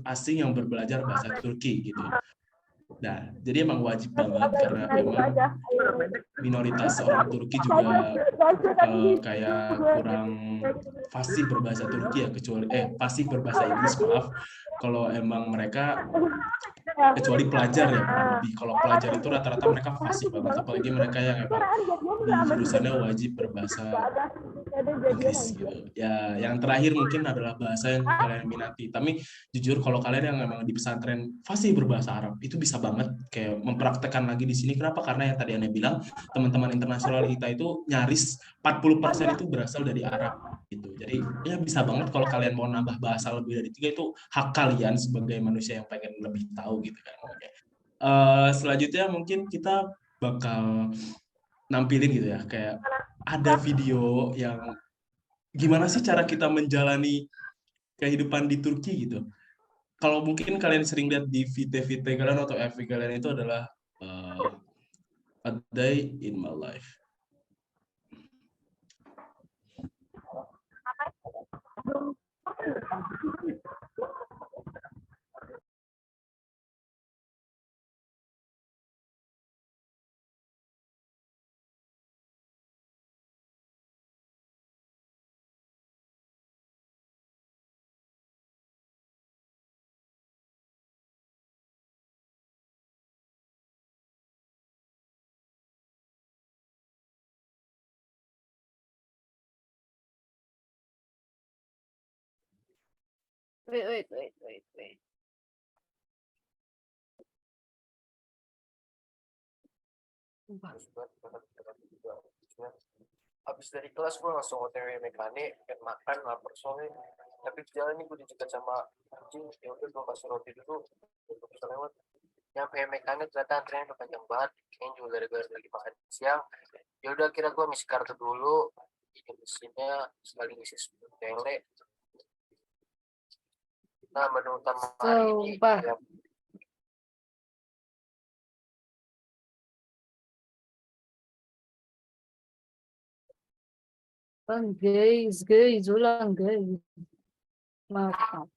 Speaker 5: asing yang berbelajar bahasa Turki gitu. Nah, jadi emang wajib banget karena memang minoritas orang Turki juga kayak kurang fasih berbahasa Turki ya, kecuali fasih berbahasa Inggris, maaf. Kalau emang mereka kecuali pelajar ya, kurang lebih. Kalau pelajar itu rata-rata mereka fasih banget, apalagi mereka yang emang di jurusannya wajib berbahasa Inggris gitu. Ya, yang terakhir mungkin adalah bahasa yang kalian minati. Tapi jujur kalau kalian yang memang di pesantren fasih berbahasa Arab, itu bisa banget kayak mempraktekkan lagi di sini. Kenapa? Karena yang tadi Anda bilang, teman-teman internasional kita itu nyaris 40% itu berasal dari Arab gitu. Jadi ya bisa banget kalau kalian mau nambah bahasa lebih dari 3, itu hak kalian sebagai manusia yang pengen lebih tahu gitu kan. Oke. Selanjutnya mungkin kita bakal nampilin gitu ya, kayak ada video yang gimana sih cara kita menjalani kehidupan di Turki gitu. Kalau mungkin kalian sering lihat di VT kalian atau FV kalian, itu adalah A Day in My Life.
Speaker 7: Wait.
Speaker 8: Habis dari kelas gue langsung OTW mekanik, pengen makan, lapar soalnya. Tapi di jalan nih gue dicegat sama anjing, ya udah gue kasih roti dulu, untuk bisa lewat. Nyampe mekanik ternyata antriannya udah panjang banget, kayaknya juga gara-gara lagi makan siang. Ya udah kira gue ngisi kartu dulu, bikin mesinnya sekali ngisi tele. Nah, menu utama hari ini
Speaker 7: Sumpah.
Speaker 8: ya,
Speaker 7: Bang, guys, ulang guys. Maaf.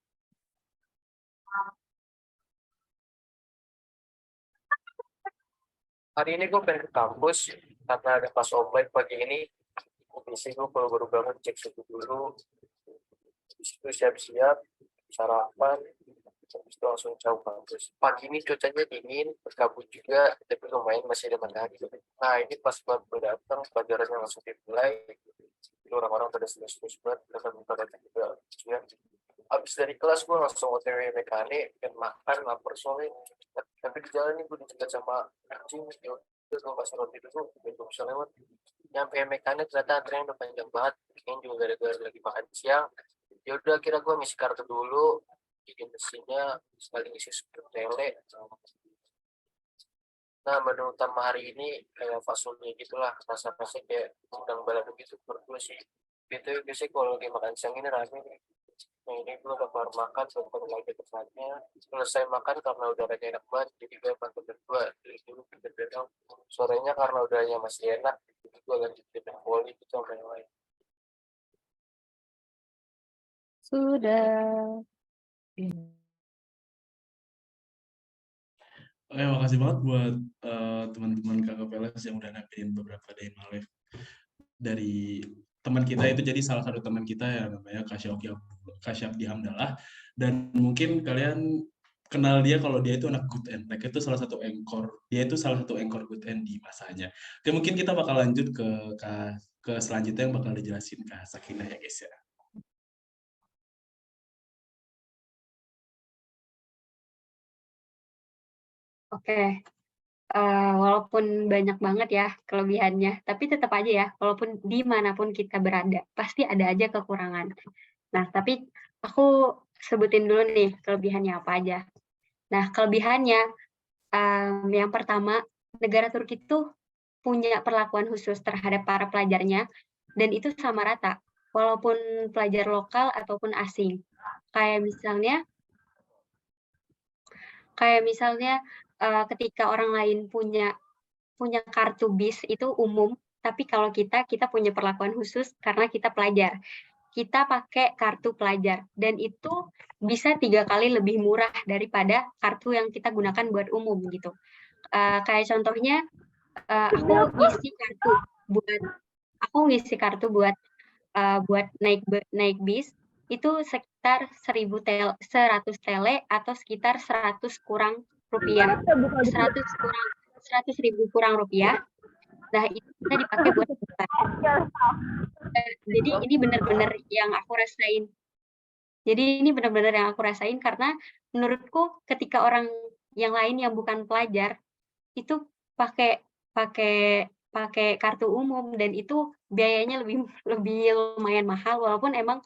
Speaker 8: hari ini gue pengen ke kampus karena ada kelas online pagi ini. Biasanya gue kalau baru bangun cek suhu dulu, habis itu siap-siap sarapan, habis itu langsung jauh kampus. Pagi ini cuacanya dingin, berkabut juga, tapi lumayan masih ada matahari. Nah ini pas buat gue datang, pelajarannya langsung dimulai. Itu orang-orang pada serius-serius banget, karena bentar lagi juga ujian. Habis dari kelas gue langsung OTW mekanik, pengen makan, lapar soalnya. Tapi di jalan ini gue dicegat sama anjing, ya udah gue kasih roti dulu, biar gue bisa lewat. Nyampe mekanik ternyata antriannya udah panjang banget, kayaknya juga gara-gara lagi makan siang. Ya udah kira gue ngisi kartu dulu, bikin mesinnya sekali ngisi tele. Nah menu utama hari ini kayak fasulnya gitulah, rasa-rasanya kayak udang balado gitu menurut gue sih. Itu biasanya kalau lagi makan siang ini rame nih. Nah ini gue udah keluar makan, sampai lagi tempatnya. Selesai makan karena udaranya enak banget, jadi gue bantu berdua dari dulu begadang. Sorenya karena udaranya masih enak, jadi gue lanjutin voli gitu sama yang lain.
Speaker 7: Sudah.
Speaker 5: Oke, makasih banget buat teman-teman KKPLS yang udah nampilin beberapa Dayma Live dari teman kita itu. Jadi salah satu teman kita yang namanya Kasyafdi Hamdalah, dan mungkin kalian kenal dia kalau dia itu anak Good and Tech, itu salah satu anchor, dia itu salah satu anchor Good and di masanya. Oke, mungkin kita bakal lanjut ke selanjutnya yang bakal dijelasin Kak Sakinah ya guys ya.
Speaker 4: Oke, walaupun banyak banget ya kelebihannya, tapi tetap aja ya, walaupun dimanapun kita berada, pasti ada aja kekurangan. Nah, tapi aku sebutin dulu nih kelebihannya apa aja. Nah, kelebihannya yang pertama, negara Turki itu punya perlakuan khusus terhadap para pelajarnya, dan itu sama rata, walaupun pelajar lokal ataupun asing. Kayak misalnya ketika orang lain punya kartu bis itu umum, tapi kalau kita punya perlakuan khusus karena kita pelajar. Kita pakai kartu pelajar, dan itu bisa 3 kali lebih murah daripada kartu yang kita gunakan buat umum gitu. Kayak contohnya, aku ngisi kartu buat naik bis itu sekitar 100 tele atau sekitar 100 kurang rupiah. 100.000 kurang rupiah. Nah, itu bisa dipakai buat apa? Jadi ini benar-benar yang aku rasain. Karena menurutku ketika orang yang lain yang bukan pelajar itu pakai kartu umum, dan itu biayanya lebih lumayan mahal, walaupun emang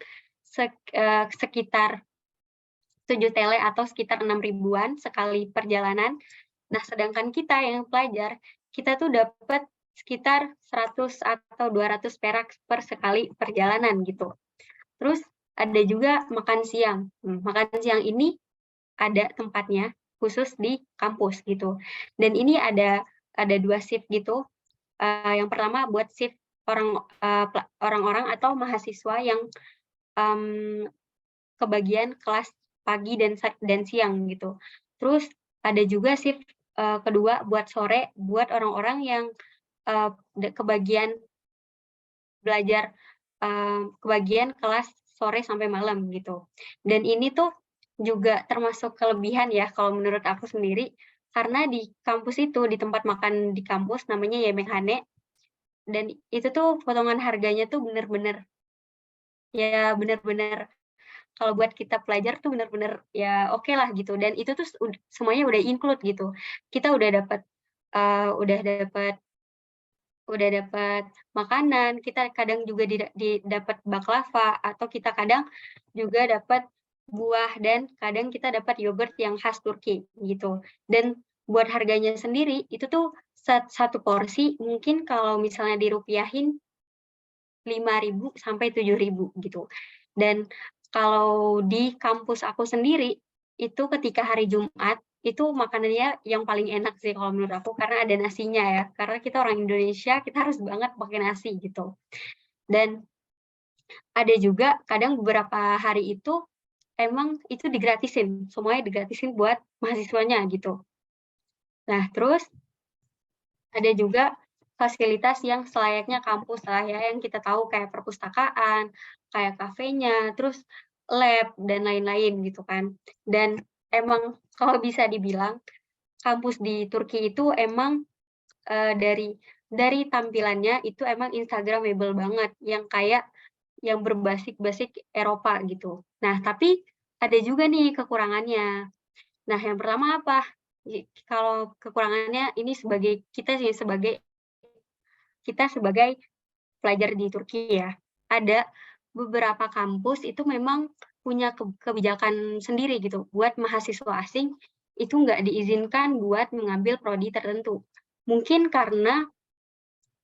Speaker 4: sekitar 7 tele atau sekitar 6 ribuan sekali perjalanan. Nah, sedangkan kita yang pelajar, kita tuh dapat sekitar 100 atau 200 perak per sekali perjalanan gitu. Terus ada juga makan siang. Makan siang ini ada tempatnya khusus di kampus gitu. Dan ini ada 2 shift gitu. Yang pertama buat shift orang-orang atau mahasiswa yang kebagian kelas pagi dan siang gitu. Terus ada juga shift kedua buat sore, buat orang-orang yang kebagian belajar kebagian kelas sore sampai malam gitu. Dan ini tuh juga termasuk kelebihan ya kalau menurut aku sendiri, karena di kampus itu, di tempat makan di kampus namanya Yemekhane, dan itu tuh potongan harganya tuh bener-bener kalau buat kita pelajar tuh bener-bener ya oke lah gitu, dan itu tuh semuanya udah include gitu. Kita udah dapat udah dapat makanan, kita kadang juga dapat baklava, atau kita kadang juga dapat buah, dan kadang kita dapat yogurt yang khas Turki gitu. Dan buat harganya sendiri itu tuh satu porsi mungkin kalau misalnya dirupiahin 5.000 sampai 7.000 gitu. Dan kalau di kampus aku sendiri itu ketika hari Jumat itu makanannya yang paling enak sih kalau menurut aku, karena ada nasinya ya. Karena kita orang Indonesia, kita harus banget pakai nasi gitu. Dan ada juga kadang beberapa hari itu emang itu digratisin, semuanya digratisin buat mahasiswanya gitu. Nah, terus ada juga fasilitas yang selayaknya kampus lah ya, yang kita tahu kayak perpustakaan, kayak kafenya, terus lab, dan lain-lain gitu kan. Dan emang kalau bisa dibilang, kampus di Turki itu emang dari tampilannya itu emang Instagramable banget, yang kayak yang berbasis Eropa gitu. Nah, tapi ada juga nih kekurangannya. Nah, yang pertama apa? Kalau kekurangannya ini kita sebagai pelajar di Turki ya, ada beberapa kampus itu memang punya kebijakan sendiri gitu, buat mahasiswa asing itu nggak diizinkan buat mengambil prodi tertentu. Mungkin karena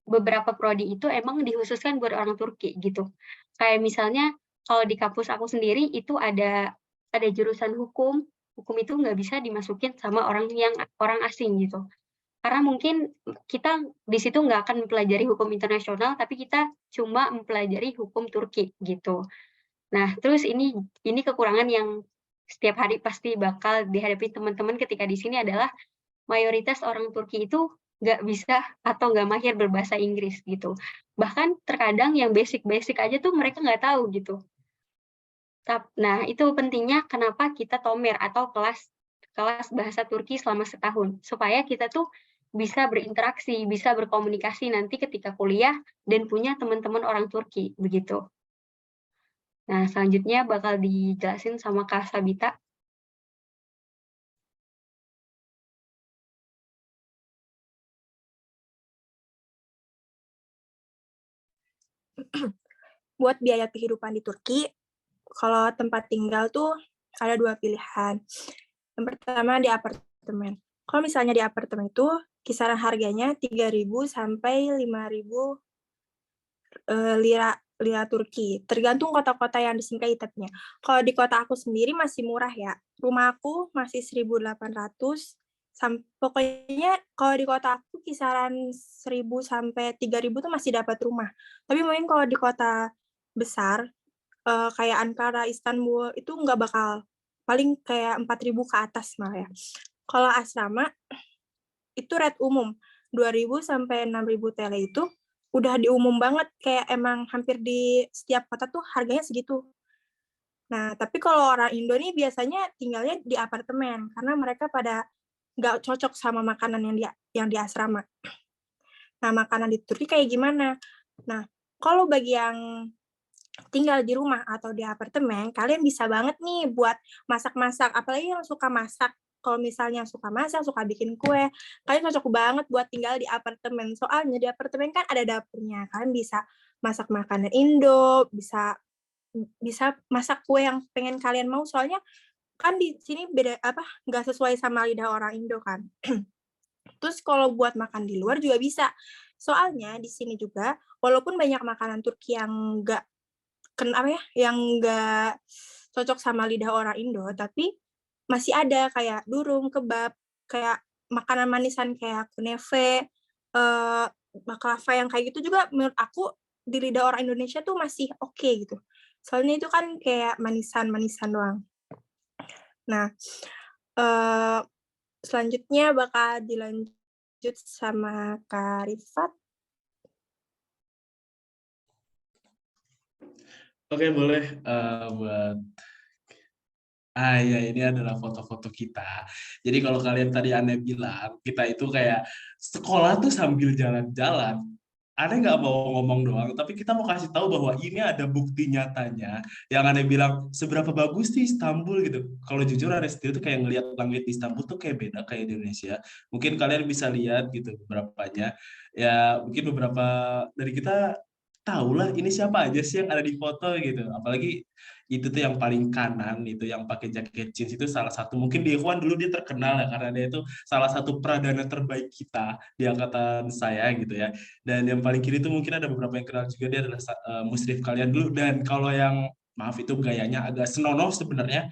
Speaker 4: beberapa prodi itu emang dikhususkan buat orang Turki gitu. Kayak misalnya kalau di kampus aku sendiri itu ada jurusan hukum itu nggak bisa dimasukin sama orang asing gitu. Karena mungkin kita di situ nggak akan mempelajari hukum internasional, tapi kita cuma mempelajari hukum Turki gitu. Nah, terus ini kekurangan yang setiap hari pasti bakal dihadapi teman-teman ketika di sini adalah mayoritas orang Turki itu nggak bisa atau nggak mahir berbahasa Inggris gitu. Bahkan terkadang yang basic-basic aja tuh mereka nggak tahu gitu. Nah, itu pentingnya kenapa kita tomer atau kelas bahasa Turki selama setahun, supaya kita tuh bisa berinteraksi, bisa berkomunikasi nanti ketika kuliah dan punya teman-teman orang Turki, begitu. Nah, selanjutnya bakal dijelasin sama Kak Sabita.
Speaker 6: Buat biaya kehidupan di Turki, kalau tempat tinggal tuh ada 2 pilihan. Yang pertama di apartemen. Kalau misalnya di apartemen itu kisaran harganya 3.000 sampai 5.000 lira Turki. Tergantung kota-kota yang disinggahi tapi. Kalau di kota aku sendiri masih murah ya. Rumah aku masih 1.800. Pokoknya kalau di kota aku kisaran 1.000 sampai 3.000 tuh masih dapat rumah. Tapi mungkin kalau di kota besar kayak Ankara, Istanbul itu nggak bakal, paling kayak 4.000 ke atas malah ya. Kalau asrama itu rate umum 2.000 sampai 6.000 TL itu udah diumum banget, kayak emang hampir di setiap kota tuh harganya segitu. Nah, tapi kalau orang Indo nih biasanya tinggalnya di apartemen karena mereka pada nggak cocok sama makanan yang di asrama. Nah, makanan di Turki kayak gimana? Nah, kalau bagi yang tinggal di rumah atau di apartemen, kalian bisa banget nih buat masak-masak, apalagi yang suka masak. Kalau misalnya suka masak, suka bikin kue, kalian cocok banget buat tinggal di apartemen. Soalnya di apartemen kan ada dapurnya, kalian bisa masak makanan Indo, bisa masak kue yang pengen kalian mau. Soalnya kan di sini beda nggak sesuai sama lidah orang Indo kan. Terus kalau buat makan di luar juga bisa. Soalnya di sini juga, walaupun banyak makanan Turki yang nggak yang nggak cocok sama lidah orang Indo, tapi masih ada kayak durum, kebab, kayak makanan manisan kayak kunefe, baklava yang kayak gitu juga menurut aku di lidah orang Indonesia tuh masih oke gitu. Soalnya itu kan kayak manisan-manisan doang. Nah, selanjutnya bakal dilanjut sama Kak Rifat.
Speaker 5: Oke, boleh buat ya ini adalah foto-foto kita. Jadi kalau kalian tadi aneh bilang kita itu kayak sekolah tuh sambil jalan-jalan, Aneh nggak mau ngomong doang, tapi kita mau kasih tahu bahwa ini ada bukti nyatanya. Yang Aneh bilang, seberapa bagus sih Istanbul gitu. Kalau jujur Aneh sendiri tuh kayak ngelihat langit di Istanbul tuh kayak beda kayak di Indonesia. Mungkin kalian bisa lihat gitu beberapanya. Ya mungkin beberapa dari kita tahu lah ini siapa aja sih yang ada di foto gitu. Apalagi itu tuh yang paling kanan itu yang pakai jaket jeans itu salah satu, mungkin di Ikhwan dulu dia terkenal ya karena dia itu salah satu pradana terbaik kita di angkatan saya gitu ya. Dan yang paling kiri itu mungkin ada beberapa yang kenal juga, dia adalah musrif kalian dulu. Dan kalau yang maaf itu gayanya agak senonoh sebenarnya.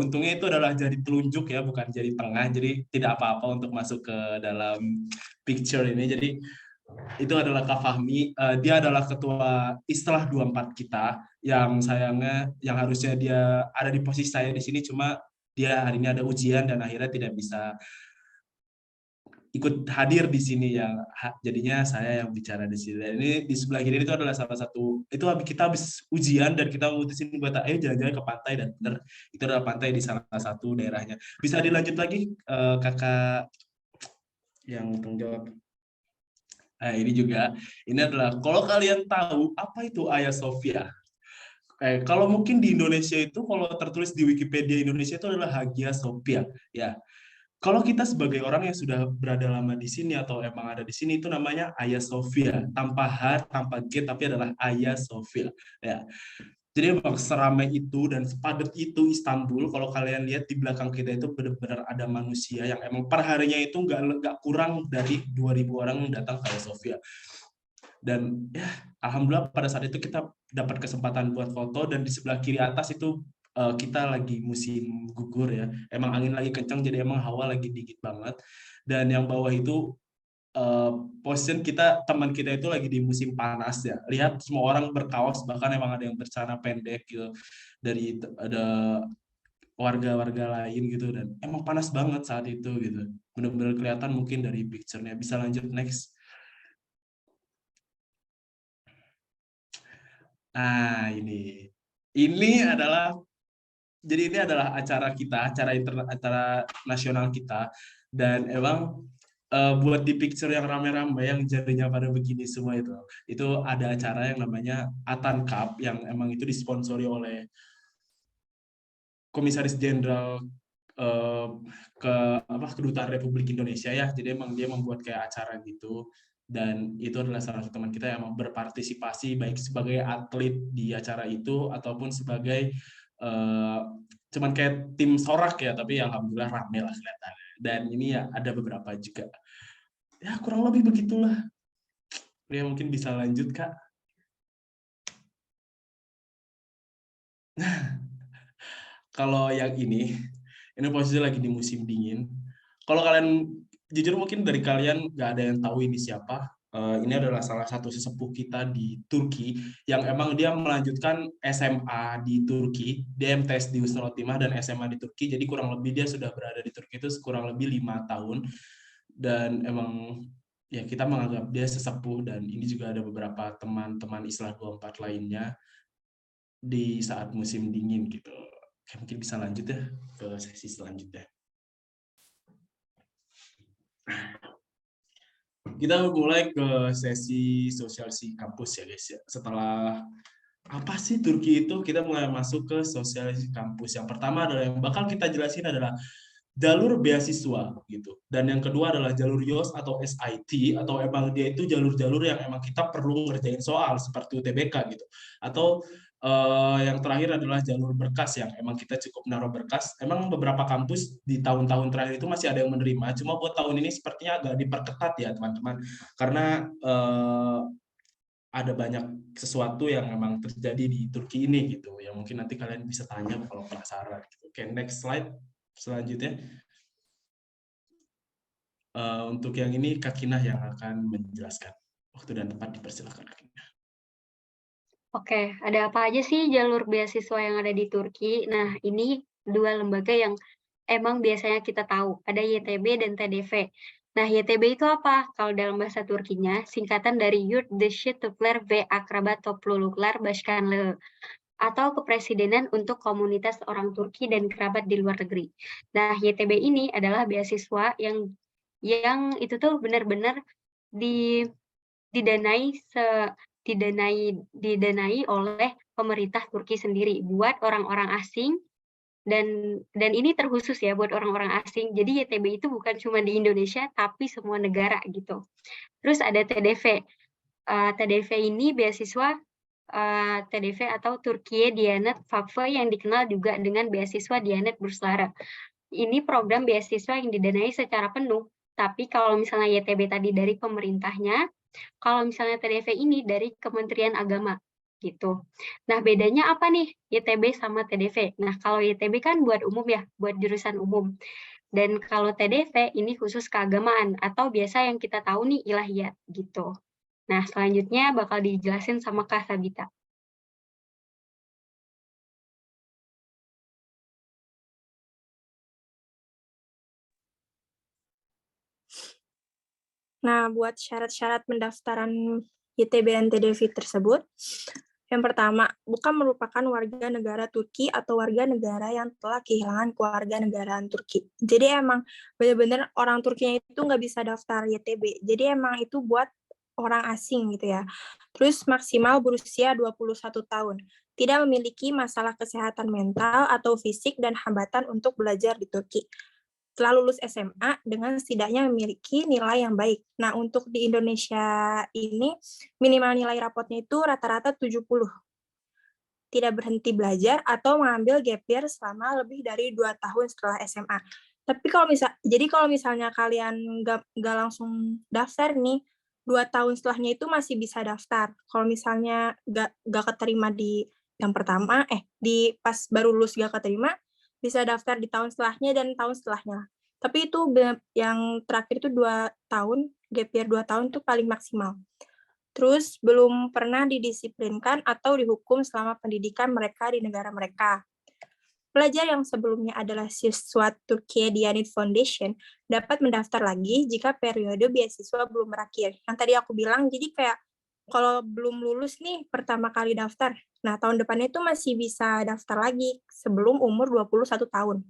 Speaker 5: Untungnya itu adalah jari telunjuk ya, bukan jari tengah. Jadi tidak apa-apa untuk masuk ke dalam picture ini. Jadi itu adalah Kak Fahmi. Dia adalah ketua Islah 24 kita. Yang sayangnya, yang harusnya dia ada di posisi saya di sini, cuma dia hari ini ada ujian dan akhirnya tidak bisa ikut hadir di sini ya, jadinya saya yang bicara di sini. Dan ini di sebelah kiri itu adalah salah satu, itu kita habis ujian dan kita mutusin buat ayo jalan-jalan ke pantai, dan benar itu adalah pantai di salah satu daerahnya. Bisa dilanjut lagi kakak yang tanggung jawab. Ini juga, ini adalah kalau kalian tahu apa itu Hagia Sophia. Kalau mungkin di Indonesia itu kalau tertulis di Wikipedia Indonesia itu adalah Hagia Sophia ya. Kalau kita sebagai orang yang sudah berada lama di sini atau emang ada di sini, itu namanya Hagia Sophia, tanpa H, tanpa G, tapi adalah Hagia Sophia. Ya. Jadi memang seramai itu dan sepadat itu Istanbul. Kalau kalian lihat di belakang kita itu benar-benar ada manusia yang emang perharinya itu nggak kurang dari 2.000 orang yang datang ke Hagia Sophia. Dan ya, alhamdulillah pada saat itu kita dapat kesempatan buat foto, dan di sebelah kiri atas itu kita lagi musim gugur ya, emang angin lagi kencang, jadi emang hawa lagi dingin banget. Dan yang bawah itu position kita, teman kita itu lagi di musim panas ya. Lihat semua orang berkaos, bahkan emang ada yang bercelana pendek gitu, dari ada warga-warga lain gitu, dan emang panas banget saat itu gitu. Benar-benar kelihatan mungkin dari picture-nya. Bisa lanjut next. Nah ini adalah, jadi ini adalah acara kita, acara nasional kita, dan emang buat di picture yang rame-rame yang jadinya pada begini semua itu ada acara yang namanya Atan Cup yang emang itu disponsori oleh Komisaris Jenderal Kedutaan Republik Indonesia ya. Jadi emang dia membuat kayak acara gitu, dan itu adalah salah satu teman kita yang emang berpartisipasi baik sebagai atlet di acara itu ataupun sebagai cuman kayak tim sorak ya, tapi alhamdulillah rame lah kelihatannya. Dan ini ya ada beberapa juga. Ya kurang lebih begitulah. Ya mungkin bisa lanjut Kak. Kalau yang ini posisi lagi di musim dingin. Kalau kalian jujur mungkin dari kalian nggak ada yang tahu ini siapa. Ini adalah salah satu sesepuh kita di Turki yang emang dia melanjutkan SMA di Turki, dia MTS di Husnul Khotimah dan SMA di Turki. Jadi kurang lebih dia sudah berada di Turki itu kurang lebih 5 tahun. Dan emang ya kita menganggap dia sesepuh, dan ini juga ada beberapa teman-teman Islah 24 lainnya di saat musim dingin gitu. Mungkin bisa lanjut ya ke sesi selanjutnya. Kita mulai ke sesi sosialisasi kampus ya guys ya. Setelah apa sih Turki itu, kita mulai masuk ke sosialisasi kampus. Yang pertama adalah yang bakal kita jelasin adalah jalur beasiswa gitu. Dan yang kedua adalah jalur YOS atau SIT, atau emang dia itu jalur-jalur yang emang kita perlu ngerjain soal seperti UTBK gitu. Atau yang terakhir adalah jalur berkas yang emang kita cukup naruh berkas. Emang beberapa kampus di tahun-tahun terakhir itu masih ada yang menerima, cuma buat tahun ini sepertinya agak diperketat ya teman-teman, karena ada banyak sesuatu yang emang terjadi di Turki ini gitu, yang mungkin nanti kalian bisa tanya kalau penasaran gitu. Oke, next slide selanjutnya. Untuk yang ini Kak Kinah yang akan menjelaskan. Waktu dan tempat dipersilakan Kak Kinah.
Speaker 4: Oke, ada apa aja sih jalur beasiswa yang ada di Turki? Nah, ini 2 lembaga yang emang biasanya kita tahu, ada YTB dan TDV. Nah, YTB itu apa? Kalau dalam bahasa Turkinya, singkatan dari Yurt Dışı Türkler ve Akraba Topluluklar Başkanlığı, atau Kepresidenan untuk Komunitas Orang Turki dan Kerabat di Luar Negeri. Nah, YTB ini adalah beasiswa yang itu tuh benar-benar didanai oleh pemerintah Turki sendiri buat orang-orang asing, dan ini terkhusus ya buat orang-orang asing. Jadi YTB itu bukan cuma di Indonesia tapi semua negara gitu. Terus ada TDV. TDV ini beasiswa TDV atau Türkiye Diyanet Vakfı yang dikenal juga dengan beasiswa Diyanet Burslara. Ini program beasiswa yang didanai secara penuh. Tapi kalau misalnya YTB tadi dari pemerintahnya, kalau misalnya TDV ini dari Kementerian Agama gitu. Nah, bedanya apa nih YTB sama TDV? Nah, kalau YTB kan buat umum ya, buat jurusan umum. Dan kalau TDV ini khusus keagamaan atau biasa yang kita tahu nih ilahiyat gitu. Nah, selanjutnya bakal dijelasin sama Kak Sabita.
Speaker 6: Nah, buat syarat-syarat pendaftaran YTB dan TDV tersebut, yang pertama, bukan merupakan warga negara Turki atau warga negara yang telah kehilangan keluarga negaraan Turki. Jadi emang benar-benar orang Turkinya itu nggak bisa daftar YTB. Jadi emang itu buat orang asing gitu ya. Terus maksimal berusia 21 tahun. Tidak memiliki masalah kesehatan mental atau fisik dan hambatan untuk belajar di Turki. Telah lulus SMA dengan setidaknya memiliki nilai yang baik. Nah, untuk di Indonesia ini, minimal nilai rapotnya itu rata-rata 70. Tidak berhenti belajar atau mengambil gap year selama lebih dari 2 tahun setelah SMA. Tapi kalau misalnya kalian nggak langsung daftar nih, 2 tahun setelahnya itu masih bisa daftar. Kalau misalnya nggak keterima di yang pertama, pas baru lulus nggak keterima, bisa daftar di tahun setelahnya dan tahun setelahnya. Tapi itu yang terakhir itu 2 tahun, gap year 2 tahun itu paling maksimal. Terus belum pernah didisiplinkan atau dihukum selama pendidikan mereka di negara mereka. Pelajar yang sebelumnya adalah siswa Türkiye Diyanet Foundation dapat mendaftar lagi jika periode beasiswa belum berakhir. Yang tadi aku bilang, jadi kayak kalau belum lulus nih pertama kali daftar, nah tahun depannya itu masih bisa daftar lagi sebelum umur 21 tahun.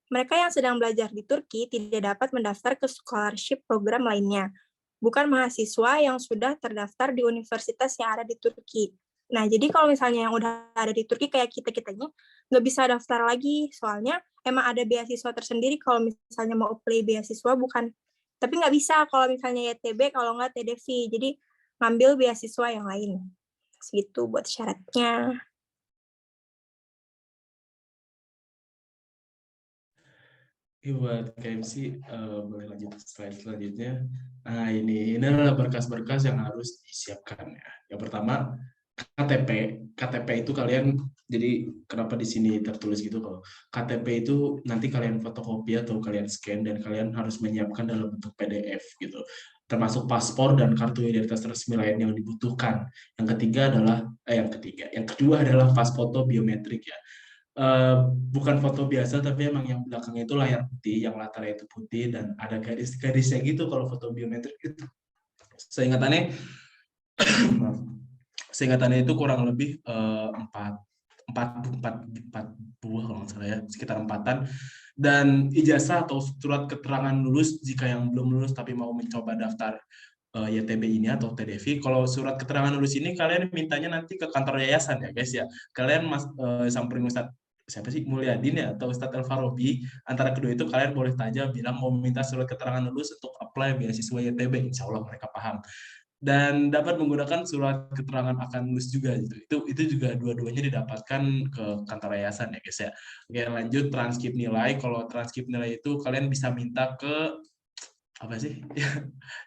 Speaker 6: Mereka yang sedang belajar di Turki tidak dapat mendaftar ke scholarship program lainnya, bukan mahasiswa yang sudah terdaftar di universitas yang ada di Turki. Nah, jadi kalau misalnya yang udah ada di Turki kayak kita-kitanya, nggak bisa daftar lagi, soalnya emang ada beasiswa tersendiri kalau misalnya mau apply beasiswa, bukan. Tapi nggak bisa kalau misalnya YTB, kalau nggak TDV, jadi ngambil beasiswa yang lain. Segitu buat syaratnya.
Speaker 5: Buat KMC, boleh lanjut slide selanjutnya. Nah, ini adalah berkas-berkas yang harus disiapkan ya. Yang pertama, KTP itu kalian, jadi kenapa di sini tertulis gitu, kalau KTP itu nanti kalian fotokopi atau kalian scan dan kalian harus menyiapkan dalam bentuk PDF gitu, termasuk paspor dan kartu identitas resmi lain yang dibutuhkan. Yang kedua adalah pas foto biometrik ya. Bukan foto biasa, tapi emang yang belakangnya itu layar putih, yang latarnya itu putih dan ada garis-garisnya gitu kalau foto biometrik itu. Seingatannya itu kurang lebih 4 buah kalau nggak salah ya, sekitar 4-an. Dan ijazah atau surat keterangan lulus jika yang belum lulus tapi mau mencoba daftar YTB ini atau TDV. Kalau surat keterangan lulus ini kalian mintanya nanti ke kantor yayasan ya guys ya. Kalian samperin Ustadz siapa sih, Mulyadin ya atau Ustadz El-Farabi, antara kedua itu kalian boleh tanya, bilang mau minta surat keterangan lulus untuk apply beasiswa YTB, insya Allah mereka paham. Dan dapat menggunakan surat keterangan akan lulus juga gitu. Itu juga dua-duanya didapatkan ke kantor yayasan ya guys ya. Oke, lanjut transkrip nilai. Kalau transkrip nilai itu kalian bisa minta ke apa sih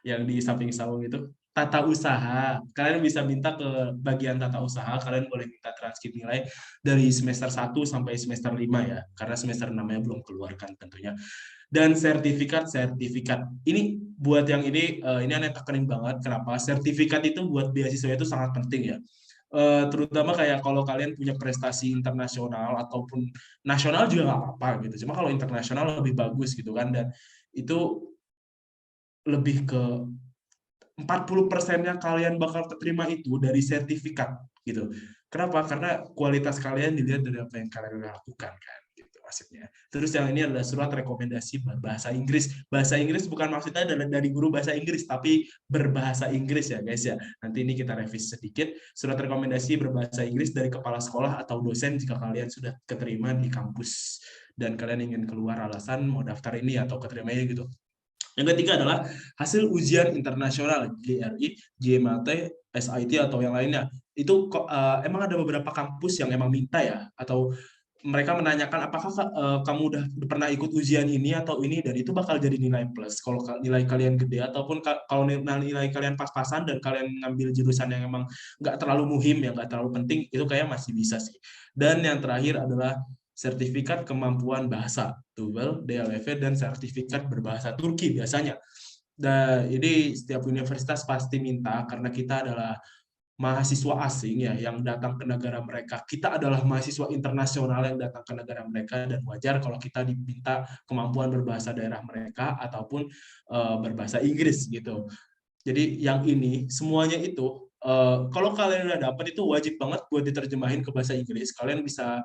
Speaker 5: yang di samping-samping itu, tata usaha. Kalian bisa minta ke bagian tata usaha, kalian boleh minta transkrip nilai dari semester 1 sampai semester 5 ya, karena semester 6-nya belum keluarkan tentunya. Dan sertifikat. Ini buat yang ini aneh tekenin banget, kenapa? Sertifikat itu buat beasiswa itu sangat penting ya. Terutama kayak kalau kalian punya prestasi internasional ataupun nasional juga nggak apa-apa gitu. Cuma kalau internasional lebih bagus gitu kan, dan itu lebih ke 40%-nya kalian bakal terima itu dari sertifikat gitu. Kenapa? Karena kualitas kalian dilihat dari apa yang kalian lakukan kan gitu. maksudnya. Terus yang ini adalah surat rekomendasi bahasa Inggris. Bahasa Inggris bukan maksudnya adalah dari guru bahasa Inggris, tapi berbahasa Inggris ya guys ya. Nanti ini kita revisi sedikit. Surat rekomendasi berbahasa Inggris dari kepala sekolah atau dosen jika kalian sudah keterima di kampus dan kalian ingin keluar alasan mau daftar ini atau keterimanya gitu. Yang ketiga adalah hasil ujian internasional GRE, GMAT, SIT atau yang lainnya. Itu emang ada beberapa kampus yang emang minta ya, atau mereka menanyakan apakah kamu udah pernah ikut ujian ini atau ini, dan itu bakal jadi nilai plus kalau nilai kalian gede, ataupun kalau nilai kalian pas-pasan dan kalian ngambil jurusan yang emang nggak terlalu muhim, yang nggak terlalu penting, itu kayak masih bisa sih. Dan yang terakhir adalah sertifikat kemampuan bahasa, TOEFL, DLF, dan sertifikat berbahasa Turki biasanya. Dan ini setiap universitas pasti minta karena kita adalah mahasiswa asing ya yang datang ke negara mereka. Kita adalah mahasiswa internasional yang datang ke negara mereka, dan wajar kalau kita diminta kemampuan berbahasa daerah mereka ataupun berbahasa Inggris gitu. Jadi yang ini semuanya itu kalau kalian udah dapat itu wajib banget buat diterjemahin ke bahasa Inggris. Kalian bisa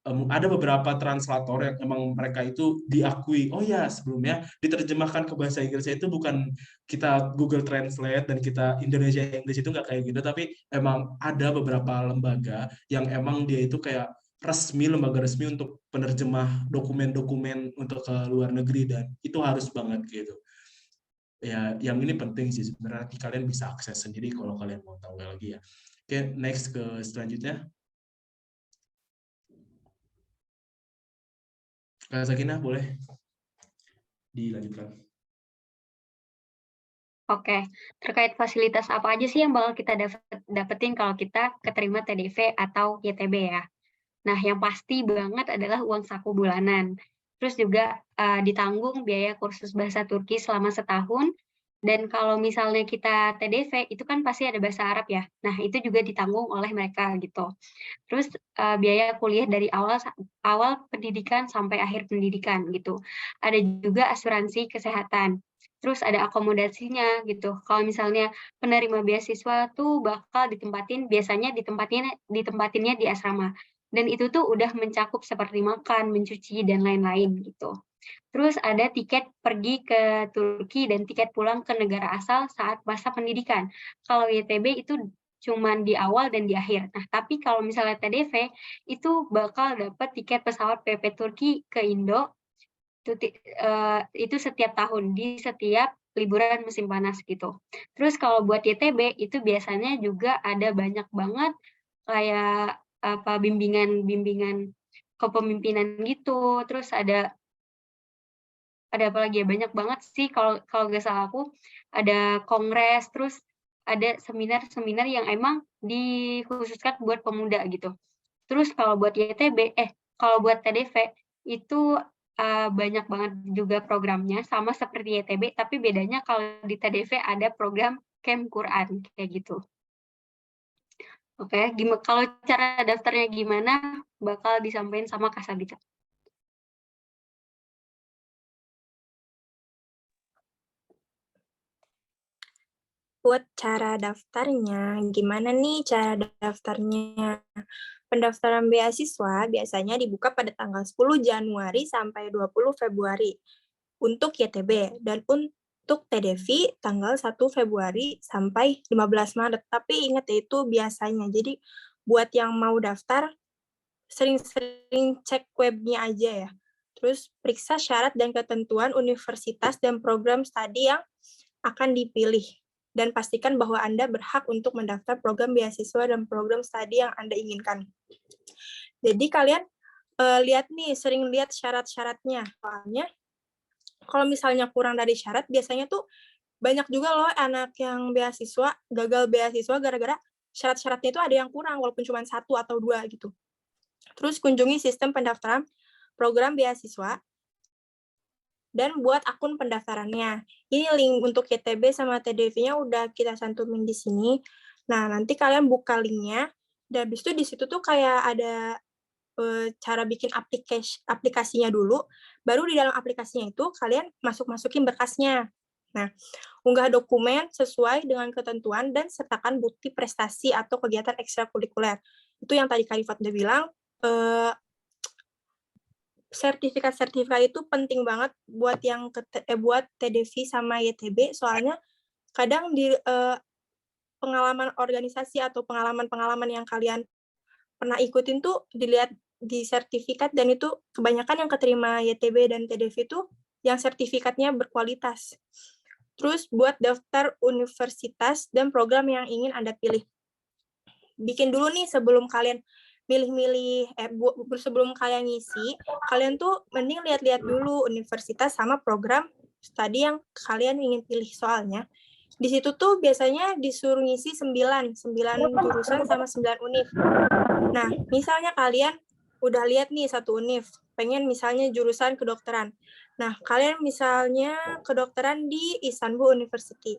Speaker 5: ada beberapa translator yang emang mereka itu diakui, oh ya sebelumnya diterjemahkan ke bahasa Inggris itu bukan kita Google Translate dan kita Indonesia English, itu nggak kayak gitu, tapi emang ada beberapa lembaga yang emang dia itu kayak resmi, lembaga resmi untuk penerjemah dokumen-dokumen untuk ke luar negeri, dan itu harus banget gitu. Ya, yang ini penting sih sebenarnya, nanti kalian bisa akses sendiri kalau kalian mau tahu lagi ya. Oke, next ke selanjutnya. Kak Sakinah, boleh dilanjutkan.
Speaker 4: Oke, terkait fasilitas apa aja sih yang bakal kita dapetin kalau kita keterima TDV atau YTB ya? Nah, yang pasti banget adalah uang saku bulanan. Terus juga ditanggung biaya kursus bahasa Turki selama setahun. Dan kalau misalnya kita TDV, itu kan pasti ada bahasa Arab ya. Nah, itu juga ditanggung oleh mereka gitu. Terus biaya kuliah dari awal pendidikan sampai akhir pendidikan gitu. Ada juga asuransi kesehatan. Terus ada akomodasinya gitu. Kalau misalnya penerima beasiswa tuh bakal biasanya ditempatinnya di asrama. Dan itu tuh udah mencakup seperti makan, mencuci, dan lain-lain gitu. Terus ada tiket pergi ke Turki dan tiket pulang ke negara asal saat masa pendidikan. Kalau YTB itu cuman di awal dan di akhir. Nah, tapi kalau misalnya TDV itu bakal dapat tiket pesawat PP Turki ke Indo itu setiap tahun di setiap liburan musim panas gitu. Terus kalau buat YTB itu biasanya juga ada banyak banget kayak bimbingan kepemimpinan gitu. Terus ada apa lagi ya, banyak banget sih kalau nggak salah aku, ada kongres, terus ada seminar-seminar yang emang dikhususkan buat pemuda gitu. Terus kalau buat kalau buat TDV itu banyak banget juga programnya, sama seperti YTB, tapi bedanya kalau di TDV ada program Camp Quran kayak gitu. Oke, kalau cara daftarnya gimana bakal disampaikan sama Kak Sabita.
Speaker 6: Buat cara daftarnya, gimana nih cara daftarnya? Pendaftaran beasiswa biasanya dibuka pada tanggal 10 Januari sampai 20 Februari untuk YTB, dan untuk TDV tanggal 1 Februari sampai 15 Maret. Tapi ingat itu biasanya, jadi buat yang mau daftar, sering-sering cek webnya aja ya. Terus periksa syarat dan ketentuan universitas dan program studi yang akan dipilih. Dan pastikan bahwa Anda berhak untuk mendaftar program beasiswa dan program studi yang Anda inginkan. Jadi kalian sering lihat syarat-syaratnya. Soalnya kalau misalnya kurang dari syarat, biasanya tuh banyak juga loh anak yang gagal beasiswa gara-gara syarat-syaratnya itu ada yang kurang, walaupun cuma 1 atau 2 gitu. Terus kunjungi sistem pendaftaran program beasiswa dan buat akun pendaftarannya. Ini link untuk YTB sama TDV-nya udah kita cantumin di sini. Nah, nanti kalian buka linknya, dan habis itu di situ tuh kayak ada cara bikin aplikasinya dulu, baru di dalam aplikasinya itu kalian masukin berkasnya. Nah, unggah dokumen sesuai dengan ketentuan dan sertakan bukti prestasi atau kegiatan ekstrakurikuler. Itu yang tadi Kak Rifat udah bilang, sertifikat-sertifikat itu penting banget buat buat TDV sama YTB, soalnya kadang di pengalaman organisasi atau pengalaman-pengalaman yang kalian pernah ikutin tuh dilihat di sertifikat, dan itu kebanyakan yang keterima YTB dan TDV itu yang sertifikatnya berkualitas. Terus buat daftar universitas dan program yang ingin Anda pilih. Bikin dulu nih sebelum kalian milih-milih, sebelum kalian ngisi, kalian tuh mending lihat-lihat dulu universitas sama program studi yang kalian ingin pilih. Soalnya di situ tuh biasanya disuruh ngisi 9 jurusan sama 9 univ. Nah, misalnya kalian udah lihat nih satu univ, pengen misalnya jurusan kedokteran. Nah, kalian misalnya kedokteran di Istanbul University.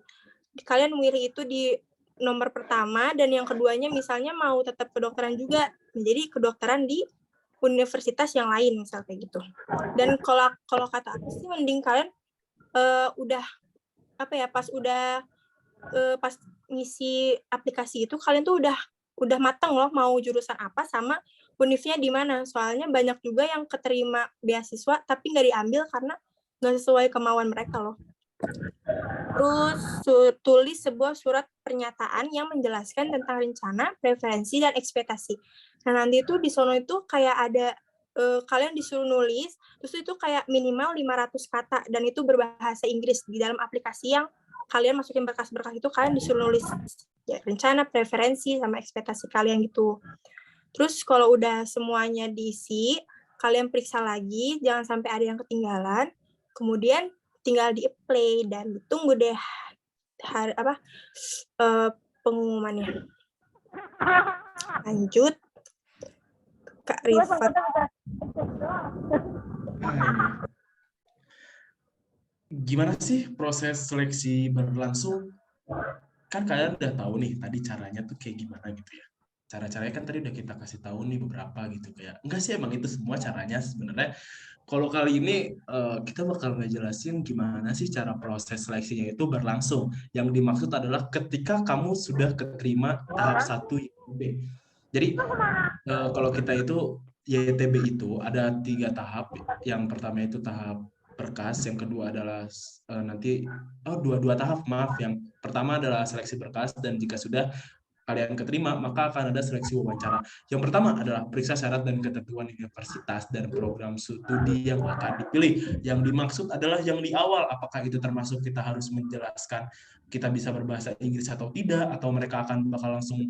Speaker 6: Kalian milih itu di nomor pertama, dan yang keduanya misalnya mau tetap kedokteran juga, menjadi kedokteran di universitas yang lain, misal kayak gitu. Dan kalau kata aku sih mending kalian udah pas ngisi aplikasi itu kalian tuh udah mateng loh mau jurusan apa sama univnya di mana. Soalnya banyak juga yang keterima beasiswa tapi nggak diambil karena nggak sesuai kemauan mereka loh. Terus tulis sebuah surat pernyataan yang menjelaskan tentang rencana, preferensi, dan ekspektasi. Nah, nanti itu di sono itu kayak ada kalian disuruh nulis, terus itu kayak minimal 500 kata, dan itu berbahasa Inggris. Di dalam aplikasi yang kalian masukin berkas-berkas itu, kalian disuruh nulis ya, rencana, preferensi, sama ekspektasi kalian gitu. Terus kalau udah semuanya diisi, kalian periksa lagi, jangan sampai ada yang ketinggalan. Kemudian tinggal di-apply dan ditunggu deh pengumumannya. Lanjut, Kak Rifat.
Speaker 5: Gimana sih proses seleksi berlangsung? Kan kalian udah tahu nih tadi caranya tuh kayak gimana gitu ya. Cara-caranya kan tadi udah kita kasih tahu nih beberapa gitu, kayak enggak sih emang itu semua caranya sebenarnya. Kalau kali ini kita bakal ngejelasin gimana sih cara proses seleksinya itu berlangsung. Yang dimaksud adalah ketika kamu sudah keterima tahap 1 YTB. Jadi kalau kita itu YTB itu ada 3 tahap. Yang pertama itu tahap berkas, yang kedua adalah dua tahap, maaf. Yang pertama adalah seleksi berkas, dan jika sudah kalian keterima, maka akan ada seleksi wawancara. Yang pertama adalah periksa syarat dan ketentuan universitas dan program studi yang akan dipilih. Yang dimaksud adalah yang di awal, apakah itu termasuk kita harus menjelaskan kita bisa berbahasa Inggris atau tidak, atau mereka akan bakal langsung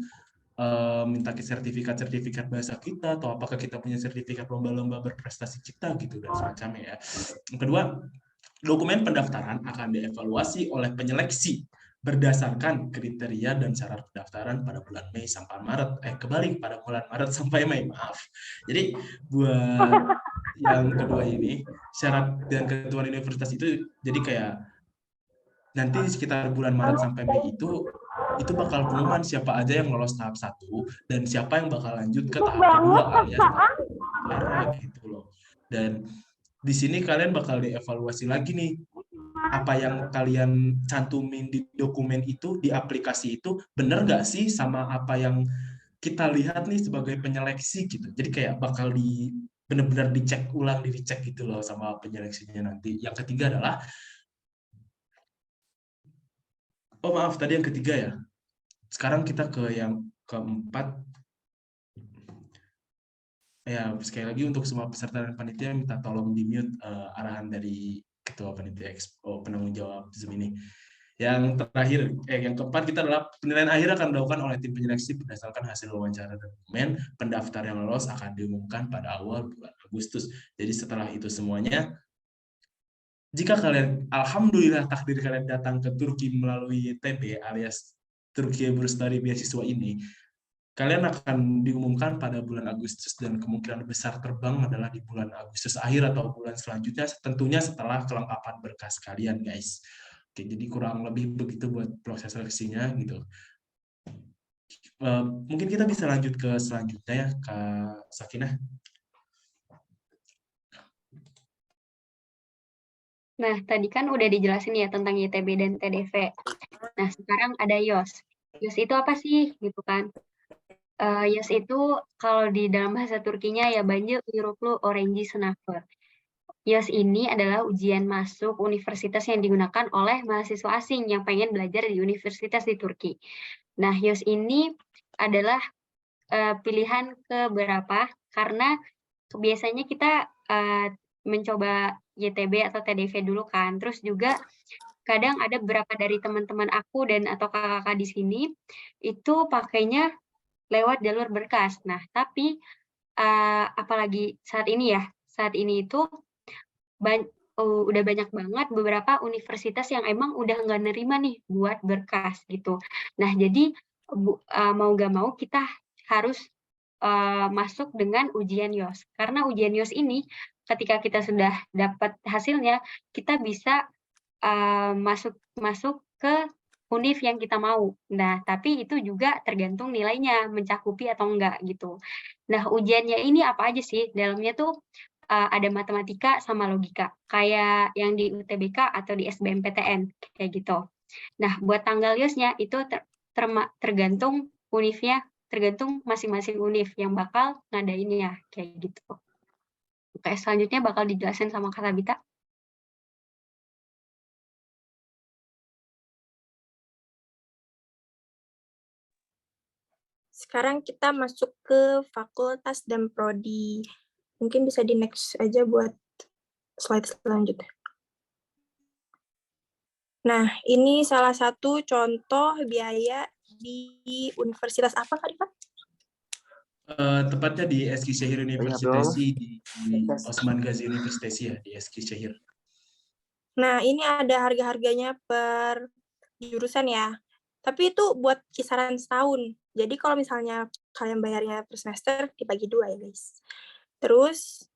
Speaker 5: minta sertifikat bahasa kita, atau apakah kita punya sertifikat lomba-lomba berprestasi kita gitu, dan semacamnya ya. Yang kedua, dokumen pendaftaran akan dievaluasi oleh penyeleksi berdasarkan kriteria dan syarat pendaftaran pada bulan Mei sampai Maret. Pada bulan Maret sampai Mei, maaf. Jadi buat yang kedua ini, syarat dan ketentuan universitas itu jadi kayak nanti di sekitar bulan Maret sampai Mei itu bakal pengumuman siapa aja yang lolos tahap 1 dan siapa yang bakal lanjut ke tahap 2 alias gitu loh. Dan di sini kalian bakal dievaluasi lagi nih, apa yang kalian cantumin di dokumen itu, di aplikasi itu, bener nggak sih sama apa yang kita lihat nih sebagai penyeleksi gitu. Jadi kayak bakal bener-bener dicek ulang, dicek gitu loh sama penyeleksinya nanti. Yang ketiga adalah, tadi yang ketiga ya. Sekarang kita ke yang keempat. Ya, sekali lagi untuk semua peserta dan panitia minta tolong di-mute arahan dari Ketua Panitia Expo penanggung jawab Zoom ini. Yang terakhir, yang keempat kita adalah penilaian akhir akan dilakukan oleh tim penyeleksi berdasarkan hasil wawancara dan dokumen. Pendaftar yang lolos akan diumumkan pada awal bulan Agustus. Jadi setelah itu semuanya, jika kalian, alhamdulillah takdir kalian datang ke Turki melalui YTB alias Turki Bursary beasiswa ini, kalian akan diumumkan pada bulan Agustus, dan kemungkinan besar terbang adalah di bulan Agustus akhir atau bulan selanjutnya, tentunya setelah kelengkapan berkas kalian, guys. Oke, jadi kurang lebih begitu buat proses seleksinya gitu. Mungkin kita bisa lanjut ke selanjutnya ya, Kak Sakinah.
Speaker 4: Nah, tadi kan udah dijelasin ya tentang YTB dan TDV. Nah, sekarang ada YOS. YOS itu apa sih, gitu kan? YOS itu kalau di dalam bahasa Turkinya ya Bence Uyruklu Öğrenci Sınavı. YOS ini adalah ujian masuk universitas yang digunakan oleh mahasiswa asing yang pengen belajar di universitas di Turki. Nah, YOS ini adalah pilihan keberapa karena biasanya kita mencoba YTB atau TDV dulu kan. Terus juga kadang ada beberapa dari teman-teman aku dan atau kakak-kakak di sini itu pakainya lewat jalur berkas. Nah, tapi apalagi saat ini itu udah banyak banget beberapa universitas yang emang udah nggak nerima nih buat berkas gitu. Nah, jadi mau nggak mau kita harus masuk dengan ujian YOS. Karena ujian YOS ini ketika kita sudah dapat hasilnya, kita bisa masuk ke univ yang kita mau. Nah, tapi itu juga tergantung nilainya, mencakupi atau enggak gitu. Nah, ujiannya ini apa aja sih? Dalamnya tuh ada matematika sama logika, kayak yang di UTBK atau di SBMPTN, kayak gitu. Nah, buat tanggal YOS-nya itu tergantung univnya, tergantung masing-masing univ yang bakal ngadainnya, kayak gitu. Oke, selanjutnya bakal dijelasin sama Kak Tabita.
Speaker 6: Sekarang kita masuk ke fakultas dan prodi. Mungkin bisa di next aja buat slide selanjutnya. Nah, ini salah satu contoh biaya di universitas apa, Kak Rifat?
Speaker 5: Tepatnya di Eskişehir Universitesi, di Osman Gazi Universitesi ya, di Eskişehir.
Speaker 6: Nah, ini ada harga-harganya per jurusan ya. Tapi itu buat kisaran setahun. Jadi kalau misalnya kalian bayarnya per semester, dibagi 2 ya, guys. Terus,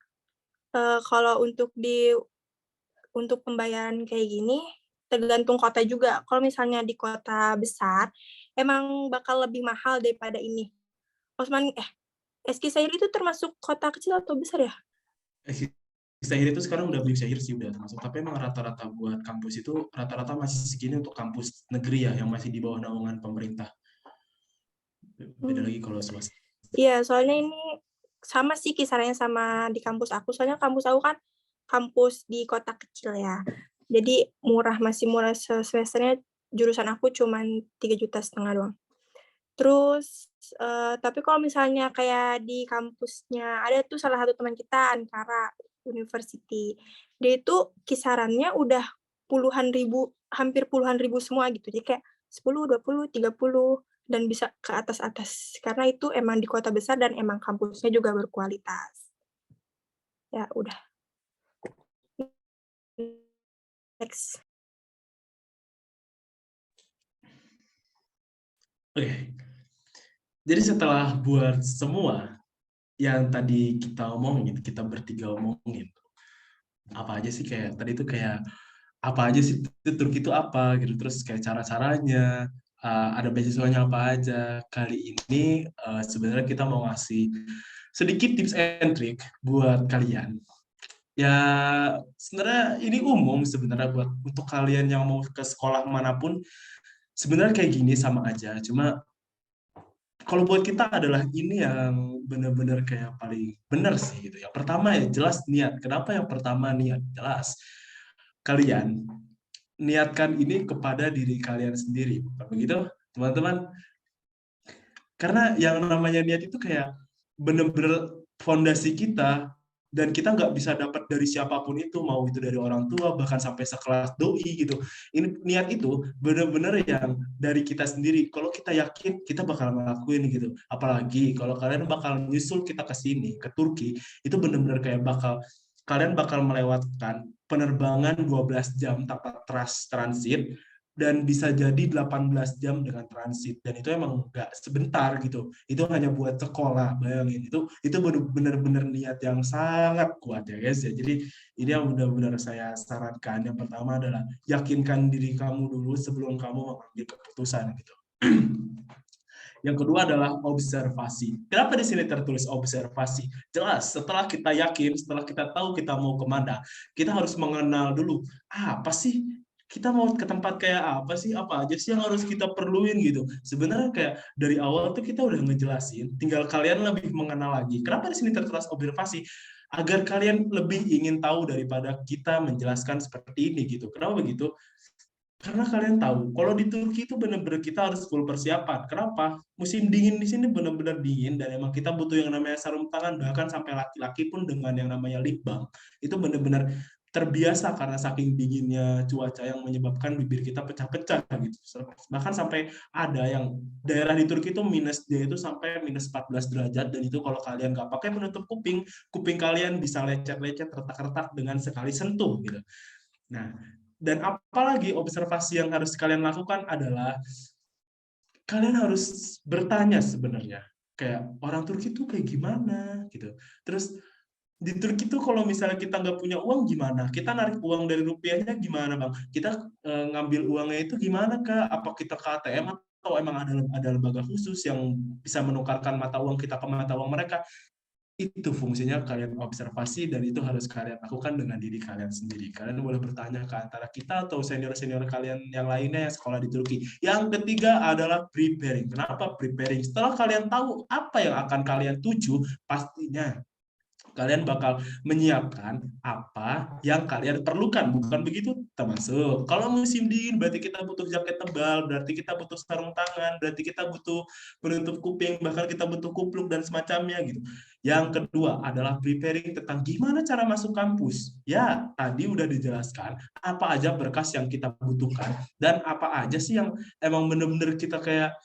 Speaker 6: kalau untuk pembayaran kayak gini, tergantung kota juga. Kalau misalnya di kota besar, emang bakal lebih mahal daripada ini. Eskişehir itu termasuk kota kecil atau besar ya?
Speaker 5: Eskişehir itu sekarang udah Büyükşehir sih udah termasuk. Tapi emang rata-rata buat kampus itu rata-rata masih segini untuk kampus negeri ya, yang masih di bawah naungan pemerintah. Beda lagi kalau swasta.
Speaker 6: Iya, soalnya ini sama sih kisarannya sama di kampus aku. Soalnya kampus aku kan kampus di kota kecil ya. Jadi masih murah semesternya jurusan aku cuma 3,5 juta doang. Terus, tapi kalau misalnya kayak di kampusnya, ada tuh salah satu teman kita, Ankara University. Dia itu kisarannya udah hampir puluhan ribu semua gitu. Jadi kayak 10, 20, 30, dan bisa ke atas-atas. Karena itu emang di kota besar dan emang kampusnya juga berkualitas. Ya, udah. Next.
Speaker 5: Oke. Jadi setelah buat semua yang tadi kita omongin, kita bertiga omongin, apa aja sih kayak tadi itu kayak apa aja sih Turki itu apa gitu, terus kayak cara-caranya, ada beasiswanya apa aja. Kali ini sebenarnya kita mau ngasih sedikit tips and trick buat kalian. Ya sebenarnya ini umum sebenarnya buat untuk kalian yang mau ke sekolah manapun sebenarnya kayak gini sama aja. Cuma kalau buat kita adalah ini yang benar-benar kayak paling benar sih gitu. Yang pertama ya jelas niat. Kenapa yang pertama niat? Jelas. Kalian niatkan ini kepada diri kalian sendiri. Bukan begitu, teman-teman? Karena yang namanya niat itu kayak benar-benar fondasi kita, dan kita nggak bisa dapat dari siapapun itu, mau itu dari orang tua, bahkan sampai sekelas doi gitu. Ini niat itu benar-benar yang dari kita sendiri. Kalau kita yakin, kita bakal ngelakuin gitu. Apalagi kalau kalian bakal nyusul kita ke sini, ke Turki, itu benar-benar kayak kalian bakal melewatkan penerbangan 12 jam tanpa transit, dan bisa jadi 18 jam dengan transit, dan itu emang nggak sebentar gitu. Itu hanya buat sekolah, bayangin. Itu benar-benar niat yang sangat kuat ya guys ya. Jadi ini yang benar-benar saya sarankan. Yang pertama adalah yakinkan diri kamu dulu sebelum kamu mengambil keputusan gitu. Yang kedua adalah observasi. Kenapa di sini tertulis observasi? Jelas, setelah kita yakin, setelah kita tahu kita mau kemana, kita harus mengenal dulu, apa sih kita mau ke tempat kayak apa sih, apa aja sih yang harus kita perluin gitu. Sebenarnya kayak dari awal tuh kita udah ngejelasin, tinggal kalian lebih mengenal lagi. Kenapa di sini tertulis observasi? agar kalian lebih ingin tahu daripada kita menjelaskan seperti ini gitu. Kenapa begitu? Karena kalian tahu, kalau di Turki itu benar-benar kita harus full persiapan. Kenapa? Musim dingin di sini benar-benar dingin, dan emang kita butuh yang namanya sarung tangan, bahkan sampai laki-laki pun dengan yang namanya lip balm. Itu benar-benar terbiasa karena saking dinginnya cuaca yang menyebabkan bibir kita pecah-pecah gitu. Bahkan sampai ada yang daerah di Turki itu dia itu sampai minus 14 derajat, dan itu kalau kalian nggak pakai penutup kuping, kuping kalian bisa lecet-lecet, retak-retak dengan sekali sentuh gitu. Nah, dan apalagi observasi yang harus kalian lakukan adalah kalian harus bertanya sebenarnya, kayak orang Turki tuh kayak gimana gitu. Terus di Turki tuh kalau misalnya kita nggak punya uang gimana? Kita narik uang dari rupiahnya gimana, Bang? Kita ngambil uangnya itu gimana, Kak? Apa kita ke ATM atau emang ada lembaga khusus yang bisa menukarkan mata uang kita ke mata uang mereka? Itu fungsinya kalian observasi, dan itu harus kalian lakukan dengan diri kalian sendiri. Kalian boleh bertanya ke antara kita atau senior-senior kalian yang lainnya yang sekolah di Turki. Yang ketiga adalah preparing. Kenapa preparing? Setelah kalian tahu apa yang akan kalian tuju, pastinya kalian bakal menyiapkan apa yang kalian perlukan, bukan begitu? Termasuk kalau musim dingin berarti kita butuh jaket tebal, berarti kita butuh sarung tangan, berarti kita butuh penutup kuping, bahkan kita butuh kupluk dan semacamnya gitu. Yang kedua adalah preparing tentang gimana cara masuk kampus. Ya, tadi udah dijelaskan apa aja berkas yang kita butuhkan dan apa aja sih yang emang bener-bener kita kayak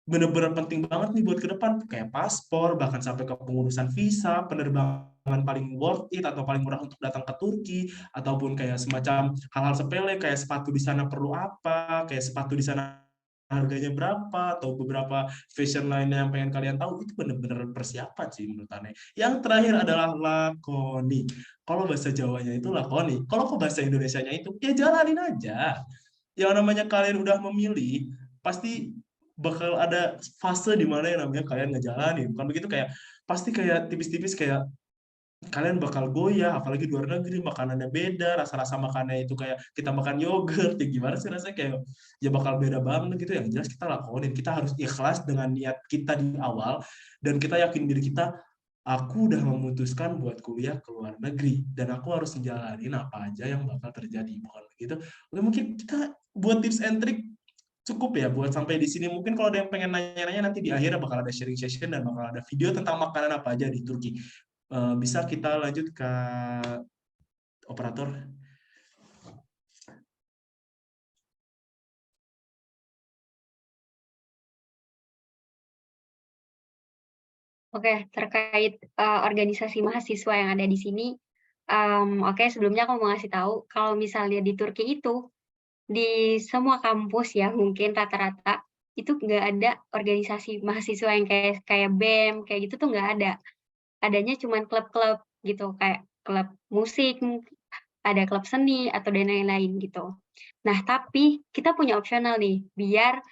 Speaker 5: benar-benar penting banget nih buat ke depan, kayak paspor, bahkan sampai ke pengurusan visa, penerbangan paling worth it atau paling murah untuk datang ke Turki, ataupun kayak semacam hal-hal sepele kayak sepatu di sana perlu apa, kayak sepatu di sana harganya berapa, atau beberapa fashion lainnya yang pengen kalian tahu. Itu benar-benar persiapan sih menurut Ane. Yang terakhir adalah lakoni. Kalau bahasa Jawanya itu lakoni, kalau ke bahasa Indonesianya itu ya jalanin aja. Yang namanya kalian udah memilih, pasti bakal ada fase di mana yang namanya kalian ngejalanin. Bukan begitu, kayak pasti kayak tipis-tipis kayak kalian bakal goyah, apalagi di luar negeri makanannya beda, rasa-rasa makanannya itu kayak kita makan yogurt, ya gimana sih rasanya, kayak ya bakal beda banget gitu. Yang jelas kita lakonin, kita harus ikhlas dengan niat kita di awal, dan kita yakin diri kita, aku udah memutuskan buat kuliah ke luar negeri, dan aku harus menjalani apa aja yang bakal terjadi. Bukan begitu. Oke, mungkin kita buat tips and trick cukup ya buat sampai di sini. Mungkin kalau ada yang pengen nanya-nanya, nanti di akhir bakal ada sharing session dan bakal ada video tentang makanan apa aja di Turki. Bisa kita lanjut ke operator?
Speaker 4: Oke, terkait organisasi mahasiswa yang ada di sini, oke, sebelumnya aku mau ngasih tahu kalau misalnya di Turki itu di semua kampus ya mungkin rata-rata itu nggak ada organisasi mahasiswa yang kayak BEM kayak gitu tuh nggak ada. Adanya cuma klub-klub gitu kayak klub musik, ada klub seni atau dan lain-lain gitu. Nah tapi kita punya opsional nih biar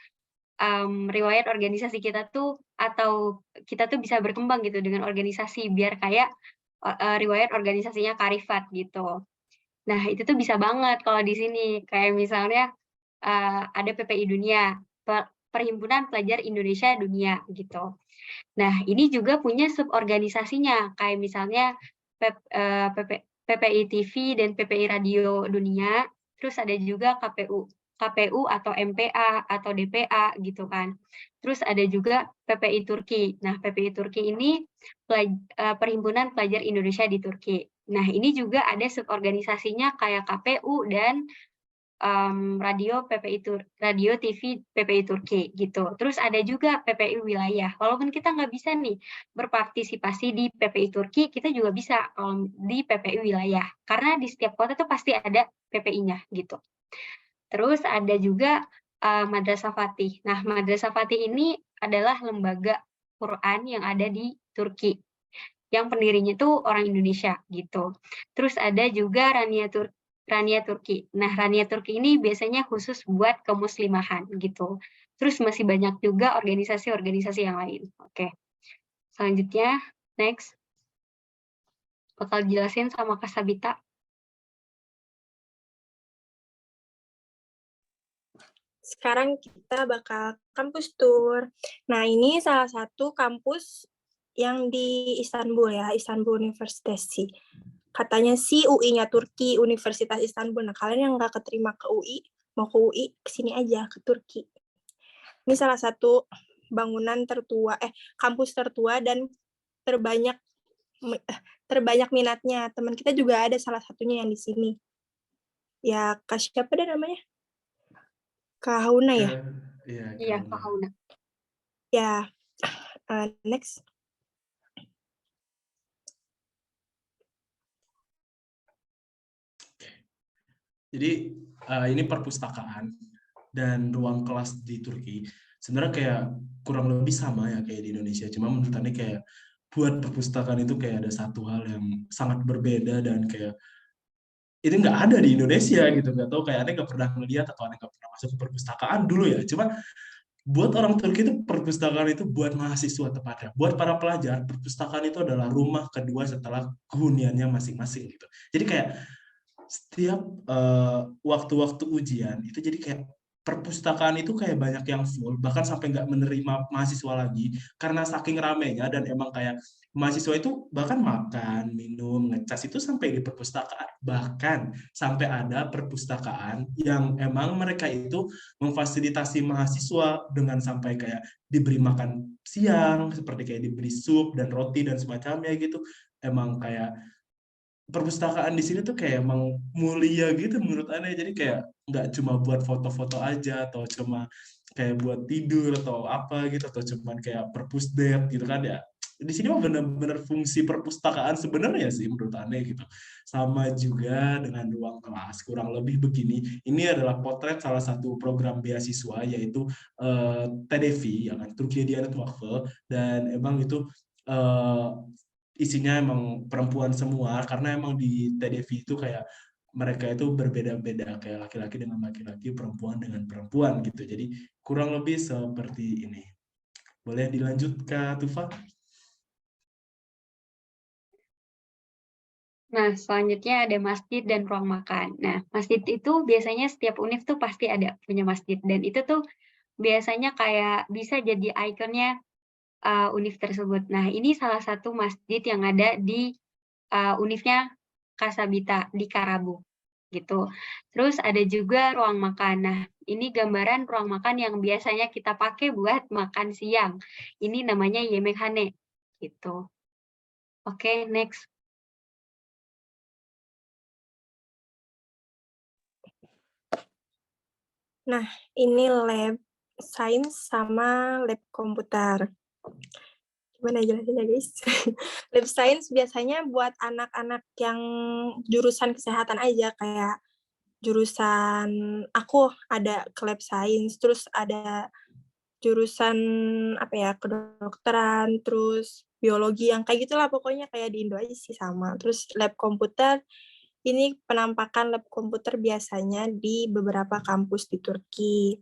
Speaker 4: riwayat organisasi kita tuh atau kita tuh bisa berkembang gitu dengan organisasi biar kayak riwayat organisasinya Karifat gitu. Nah, itu tuh bisa banget kalau di sini. Kayak misalnya ada PPI Dunia, Perhimpunan Pelajar Indonesia Dunia gitu. Nah, ini juga punya suborganisasinya, kayak misalnya PPI TV dan PPI Radio Dunia, terus ada juga KPU atau MPA atau DPA gitu kan. Terus ada juga PPI Turki. Nah, PPI Turki ini Perhimpunan Pelajar Indonesia di Turki. Nah, ini juga ada suborganisasinya kayak KPU dan radio TV PPI Turki gitu. Terus ada juga PPI wilayah. Walaupun kita nggak bisa nih berpartisipasi di PPI Turki, kita juga bisa di PPI wilayah. Karena di setiap kota tuh pasti ada PPI-nya gitu. Terus ada juga Madrasah Fatih. Nah, Madrasah Fatih ini adalah lembaga Quran yang ada di Turki. Yang pendirinya tuh orang Indonesia gitu. Terus ada juga Rania Turki. Nah, Rania Turki ini biasanya khusus buat kemuslimahan gitu. Terus masih banyak juga organisasi-organisasi yang lain. Oke. Selanjutnya, next. Bakal jelasin sama Kak Sabita.
Speaker 6: Sekarang kita bakal kampus tour. Nah, ini salah satu kampus yang di Istanbul ya, Istanbul University. Katanya sih UI-nya Turki, Universitas Istanbul. Nah, kalian yang nggak keterima ke UI, mau ke UI, kesini aja, ke Turki. Ini salah satu bangunan tertua, kampus tertua dan terbanyak minatnya. Teman kita juga ada salah satunya yang di sini. Ya, Kak siapa deh namanya? Kak Hauna ya?
Speaker 4: Iya, Kak Hauna.
Speaker 6: Ya, next.
Speaker 5: Jadi ini perpustakaan dan ruang kelas di Turki sebenarnya kayak kurang lebih sama ya kayak di Indonesia. Cuma menurut Ane kayak buat perpustakaan itu kayak ada satu hal yang sangat berbeda dan kayak ini nggak ada di Indonesia gitu. Nggak tahu kayak Ane nggak pernah ngeliat atau Ane nggak pernah masuk ke perpustakaan dulu ya. Cuma buat orang Turki itu perpustakaan itu buat mahasiswa tepatnya. Buat para pelajar, perpustakaan itu adalah rumah kedua setelah kehuniannya masing-masing gitu. Jadi kayak setiap waktu-waktu ujian itu jadi kayak perpustakaan itu kayak banyak yang full, bahkan sampai nggak menerima mahasiswa lagi karena saking ramenya. Dan emang kayak mahasiswa itu bahkan makan, minum, ngecas itu sampai di perpustakaan. Bahkan sampai ada perpustakaan yang emang mereka itu memfasilitasi mahasiswa dengan sampai kayak diberi makan siang, seperti kayak diberi sup dan roti dan semacamnya gitu. Emang kayak perpustakaan di sini tuh kayak emang mulia gitu menurut Ane. Jadi kayak nggak cuma buat foto-foto aja atau cuma kayak buat tidur atau apa gitu atau cuman kayak perpusdet gitu kan ya. Di sini mah bener-bener fungsi perpustakaan sebenarnya sih menurut Ane gitu. Sama juga dengan ruang kelas kurang lebih begini. Ini adalah potret salah satu program beasiswa yaitu TDV ya kan, Turkiye Diyanet Vakfı, dan emang itu isinya emang perempuan semua karena emang di TDV itu kayak mereka itu berbeda-beda kayak laki-laki dengan laki-laki, perempuan dengan perempuan gitu. Jadi kurang lebih seperti ini. Boleh dilanjut Kak Tufa?
Speaker 4: Nah, selanjutnya ada masjid dan ruang makan. Nah, masjid itu biasanya setiap univ tuh pasti ada punya masjid. Dan itu tuh biasanya kayak bisa jadi ikonnya univ tersebut. Nah, ini salah satu masjid yang ada di univnya Kasabita di Karabu gitu. Terus ada juga ruang makan. Nah, ini gambaran ruang makan yang biasanya kita pakai buat makan siang. Ini namanya yemekhane gitu. Oke, next.
Speaker 6: Nah, ini lab sains sama lab komputer. Gimana jelasinnya guys? Lab sains biasanya buat anak-anak yang jurusan kesehatan aja, kayak jurusan aku ada ke lab sains, terus ada jurusan apa ya, kedokteran, terus biologi, yang kayak gitulah pokoknya kayak di Indo aja sih sama. Terus lab komputer, ini penampakan lab komputer biasanya di beberapa kampus di Turki.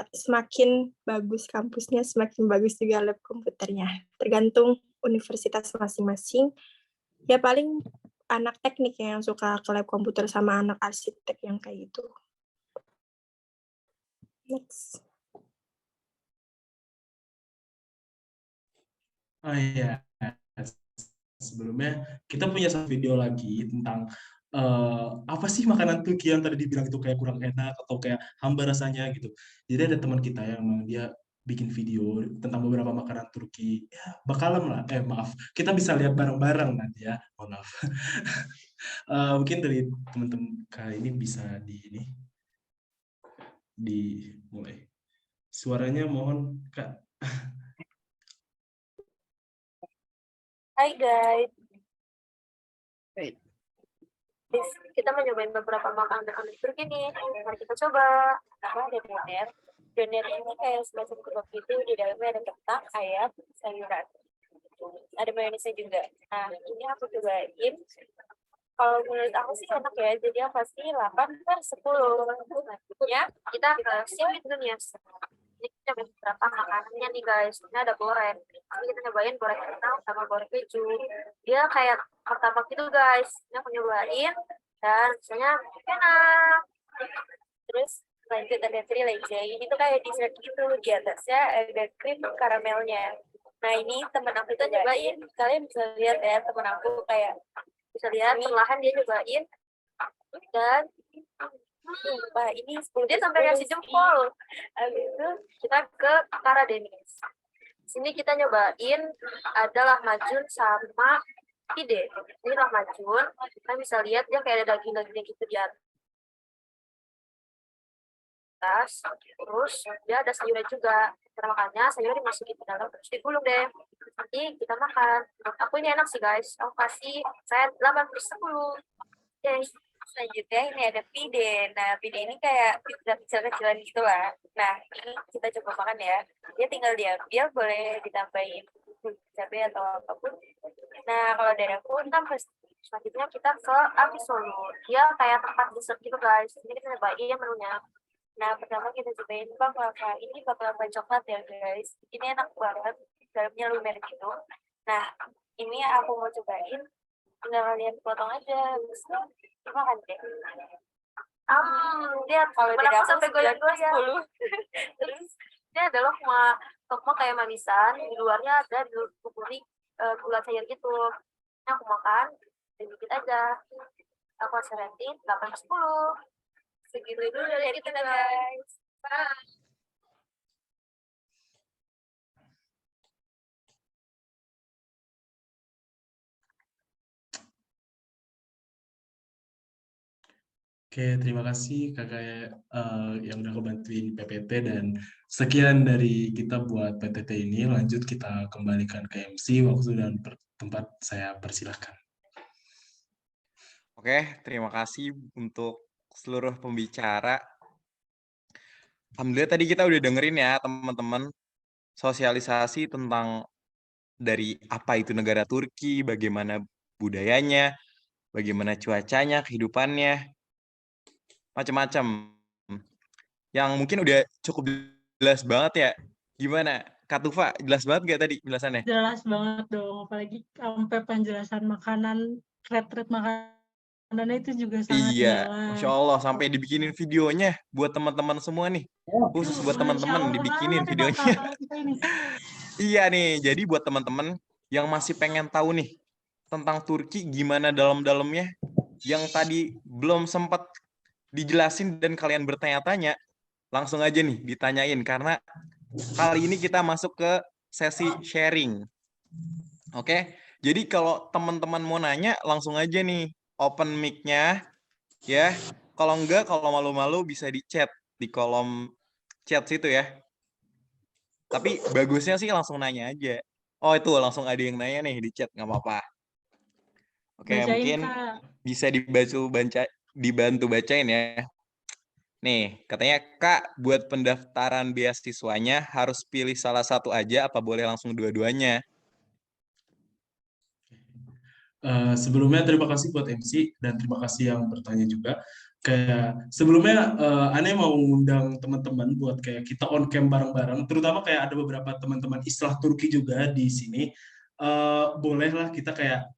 Speaker 6: Semakin bagus kampusnya, semakin bagus juga lab komputernya. Tergantung universitas masing-masing. Ya paling anak teknik yang suka ke lab komputer sama anak arsitek yang kayak gitu. Next.
Speaker 5: Oh iya, sebelumnya kita punya satu video lagi tentang apa sih makanan Turki yang tadi dibilang itu kayak kurang enak atau kayak hambar rasanya gitu. Jadi ada teman kita yang emang dia bikin video tentang beberapa makanan Turki. Ya, bakalan lah. Maaf, kita bisa lihat bareng-bareng nanti ya. Mohon maaf. Mungkin dari teman-teman kali ini bisa dimulai. Suaranya mohon Kak.
Speaker 9: Hai guys. Kita mau nyobain beberapa makanan Turki nih. Mari kita coba. Pertama ada doner. Doner ini kayak semacam kebab gitu. Di dalamnya ada kentang, ayam, sayuran. Ada mayonesnya juga. Nah, ini aku cobain. Kalau menurut aku sih enak ya. Jadi yang pasti 8/10. Ya, kita simit dulu ya. Ini kita coba beberapa makanannya nih guys. Ini ada goreng. Ini kita nyobain goreng kentang sama goreng keju. Dia kayak martabak gitu guys. Ini aku nyobain dan rasanya enak. Terus lanjut ada trilege. Ini tuh kayak dessert gitu. Di atasnya ada krim karamelnya. Nah ini temen aku tuh nyobain, kalian bisa lihat ya temen aku kayak bisa lihat perlahan dia nyobain dan wah ini dia sampai kasih jempol. Habis itu kita ke Karadenis. Sini kita nyobain ada lahmacun sama pide. Ini lahmacun, kita bisa lihat dia kayak ada daging-dagingnya gitu di atas. Terus dia ada sayurnya juga. Kita makannya sayurnya dimasukin ke dalam terus digulung deh. Nanti kita makan. Menurut aku ini enak sih guys. Aku kasih saya 8/10. Oke. Selanjutnya ini ada pide. Nah, pide ini kayak pizza kecil-kecilan gitu lah. Nah, ini kita coba makan ya. Dia tinggal diambil, boleh ditambahin cabai atau apapun. Nah, kalau dari aku, selanjutnya kita ke Apisolo. Dia kayak tempat dessert gitu guys. Ini kita cobain menunya. Nah, pertama kita cobain baklava. Ini baklava coklat ya guys. Ini enak banget. Dalamnya lumer gitu. Nah, ini aku mau cobain. Tinggal kalian potong aja. Terus makan deh. Dia kalau dari aku sampai goyang-goyang. Terus dia adalah tokmo kayak manisan. Di luarnya ada diluburi gula cair gitu. Ini aku makan sedikit aja. Aku kasih rating 8/10. Segitu dulu dari kita guys. Bye.
Speaker 5: Oke, terima kasih kakak yang udah ngebantuin PPT dan sekian dari kita buat PTT ini. Lanjut kita kembalikan ke MC, waktu dan tempat saya persilahkan.
Speaker 2: Oke, terima kasih untuk seluruh pembicara. Alhamdulillah tadi kita udah dengerin ya teman-teman sosialisasi tentang dari apa itu negara Turki, bagaimana budayanya, bagaimana cuacanya, kehidupannya, macam-macam. Yang mungkin udah cukup jelas banget ya. Gimana? Kak Tufa, jelas banget gak tadi penjelasannya?
Speaker 1: Jelas banget dong, apalagi sampai penjelasan makanan, red makanannya itu juga sangat
Speaker 2: Iya,
Speaker 1: jelas.
Speaker 2: Masya Allah, sampai dibikinin videonya buat teman-teman semua nih. Khusus buat
Speaker 1: Masya
Speaker 2: teman-teman
Speaker 1: Allah
Speaker 2: dibikinin
Speaker 1: banget ya
Speaker 2: videonya.
Speaker 1: kakak kita ini.
Speaker 2: Iya nih, jadi buat teman-teman yang masih pengen tahu nih tentang Turki gimana dalam-dalamnya, yang tadi belum sempat dijelasin dan kalian bertanya-tanya, langsung aja nih ditanyain karena kali ini kita masuk ke sesi sharing. Oke, jadi kalau teman-teman mau nanya langsung aja nih open mic-nya ya. Kalau enggak, kalau malu-malu bisa di chat di kolom chat situ ya. Tapi bagusnya sih langsung nanya aja. Oh itu langsung ada yang nanya nih di chat, nggak apa-apa. Oke,
Speaker 1: Bacain,
Speaker 2: mungkin
Speaker 1: Kak.
Speaker 2: bisa dibantu bacain ya. Nih, katanya Kak, buat pendaftaran beasiswanya harus pilih salah satu aja apa boleh langsung dua-duanya?
Speaker 5: Sebelumnya terima kasih buat MC dan terima kasih yang bertanya juga. Kayak sebelumnya Ane mau undang teman-teman buat kayak kita on cam bareng-bareng, terutama kayak ada beberapa teman-teman Islah Turki juga di sini. Bolehlah kita kayak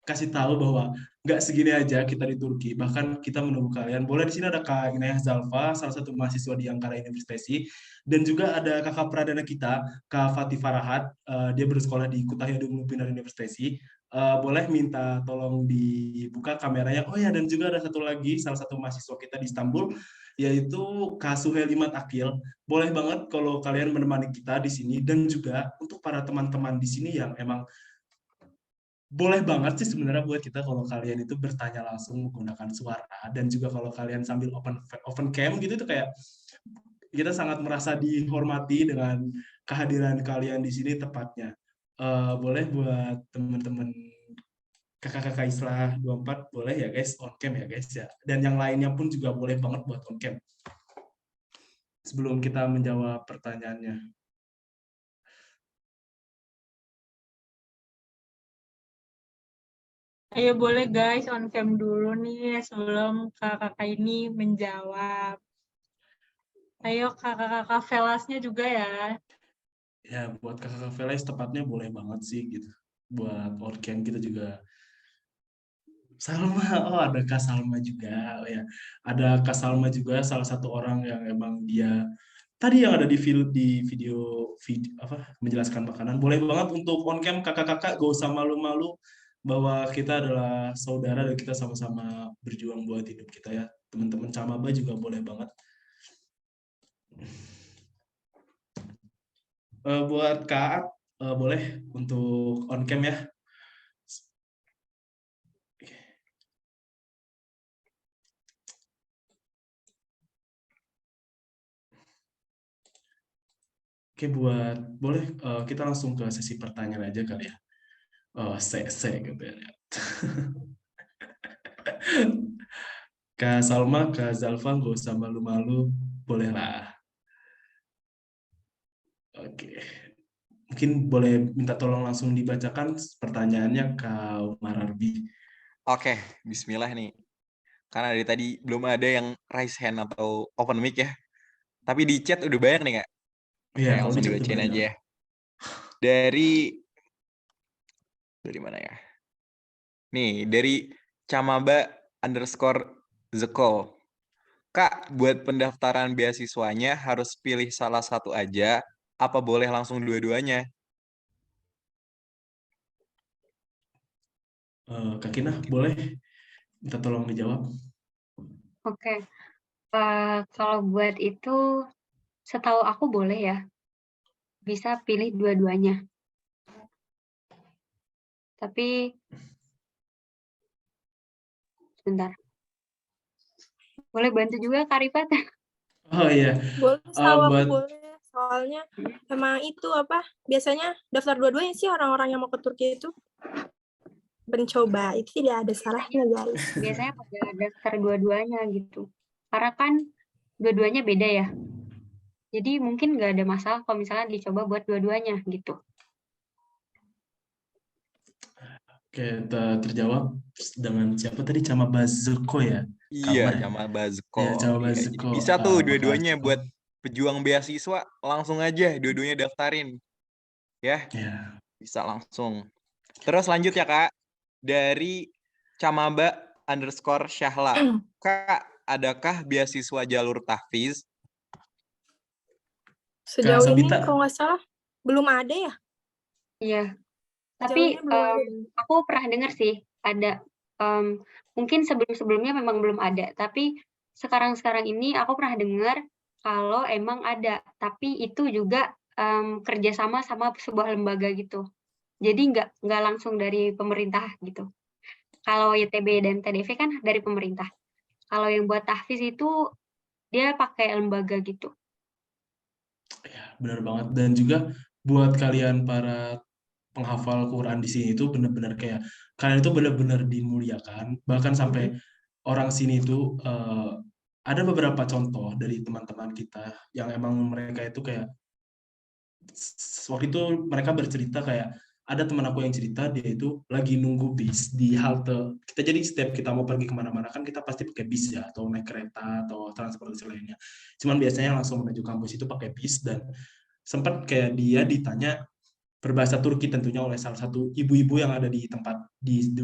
Speaker 5: kasih tahu bahwa nggak segini aja kita di Turki, bahkan kita menunggu kalian. Boleh di sini ada Kak Inayah Zalfa, salah satu mahasiswa di Ankara University, dan juga ada kakak pradana kita, Kak Fatih Farahat, dia bersekolah di Kütahya Dumlupınar University. Boleh minta tolong dibuka kameranya. Oh ya, dan juga ada satu lagi, salah satu mahasiswa kita di Istanbul, yaitu Kak Suhel Imat Akil. Boleh banget kalau kalian menemani kita di sini, dan juga untuk para teman-teman di sini yang emang boleh banget sih sebenarnya buat kita kalau kalian itu bertanya langsung menggunakan suara, dan juga kalau kalian sambil open cam gitu tuh kayak kita sangat merasa dihormati dengan kehadiran kalian di sini tepatnya. Boleh buat teman-teman kakak-kakak Islah 24 boleh ya guys on cam ya guys ya, dan yang lainnya pun juga boleh banget buat on cam sebelum kita menjawab pertanyaannya.
Speaker 1: Ayo boleh guys on cam dulu nih sebelum kakak ini menjawab. Ayo kakak-kakak Velasnya juga ya.
Speaker 5: Ya buat kakak Velas tepatnya boleh banget sih gitu. Buat on cam kita juga. Salma, oh ada Kak Salma juga, oh ya ada Kak Salma juga, salah satu orang yang emang dia tadi yang ada di video apa menjelaskan makanan, boleh banget untuk on cam kakak-kakak, gak usah malu-malu bahwa kita adalah saudara dan kita sama-sama berjuang buat hidup kita ya. Teman-teman Camaba juga boleh banget. Buat Kak, boleh untuk on cam ya. Oke, boleh kita langsung ke sesi pertanyaan aja kali ya. Gitu ya. Kak Salma, Kak Zalfa, nggak usah malu-malu, bolehlah. Oke, mungkin boleh minta tolong langsung dibacakan pertanyaannya Kak Umar Arbi.
Speaker 2: Oke, bismillah nih. Karena dari tadi belum ada yang raise hand atau open mic ya. Tapi di chat udah banyak nih, Kak.
Speaker 5: Iya,
Speaker 2: Oke,
Speaker 5: kalau
Speaker 2: langsung
Speaker 5: di chat
Speaker 2: dibacain
Speaker 5: banyak.
Speaker 2: aja ya. Dari mana ya? Nih, dari Camaba_Zeko. Kak, buat pendaftaran beasiswanya harus pilih salah satu aja, apa boleh langsung dua-duanya?
Speaker 5: Kak Kina, boleh minta tolong dijawab.
Speaker 4: Oke. Kalau buat itu, setahu aku boleh ya. Bisa pilih dua-duanya. Tapi, sebentar. Boleh bantu juga Kak Rifat?
Speaker 5: Oh iya.
Speaker 6: Boleh, setahu aku
Speaker 5: buat
Speaker 6: boleh. Soalnya emang itu apa, biasanya daftar dua-duanya sih orang-orang yang mau ke Turki itu. Mencoba, itu tidak ada salahnya guys.
Speaker 4: Biasanya pada daftar dua-duanya gitu. Karena kan dua-duanya beda ya. Jadi mungkin nggak ada masalah kalau misalnya dicoba buat dua-duanya gitu.
Speaker 5: Oke, terjawab dengan siapa tadi? Camaba_Zeko ya?
Speaker 2: Iya,
Speaker 5: Kamar ya?
Speaker 2: Camaba_Zeko.
Speaker 5: Ya,
Speaker 2: Iya,
Speaker 5: Camaba_Zeko.
Speaker 2: bisa tuh
Speaker 5: apakah
Speaker 2: dua-duanya
Speaker 5: cukup?
Speaker 2: buat pejuang beasiswa, langsung aja dua-duanya daftarin. Ya,
Speaker 5: Ya.
Speaker 2: bisa langsung. Terus lanjut ya, Kak. Dari Camaba_Shahla. Kak, adakah beasiswa jalur tahfiz?
Speaker 6: Sejauh
Speaker 5: Kak
Speaker 6: ini
Speaker 5: Sabita.
Speaker 6: kalau nggak salah belum ada ya.
Speaker 4: Iya.
Speaker 6: Sejauh
Speaker 4: Tapi
Speaker 6: ini belum ada.
Speaker 4: aku pernah dengar sih ada. Mungkin sebelum-sebelumnya memang belum ada. Tapi sekarang-sekarang ini aku pernah dengar kalau emang ada. Tapi itu juga kerjasama sama sebuah lembaga gitu. Jadi nggak langsung dari pemerintah gitu. Kalau YTB dan TDV kan dari pemerintah. Kalau yang buat tahfiz itu dia pakai lembaga gitu.
Speaker 5: Ya, benar banget. Dan juga buat kalian para penghafal Quran di sini itu benar-benar kayak kalian itu benar-benar dimuliakan. Bahkan sampai orang sini itu ada beberapa contoh dari teman-teman kita yang emang mereka itu kayak waktu itu mereka bercerita kayak ada teman aku yang cerita dia itu lagi nunggu bis di halte. Kita jadi setiap kita mau pergi kemana-mana kan kita pasti pakai bis ya atau naik kereta atau transportasi lainnya. Cuman biasanya langsung menuju kampus itu pakai bis dan sempat kayak dia ditanya berbahasa Turki tentunya oleh salah satu ibu-ibu yang ada di tempat di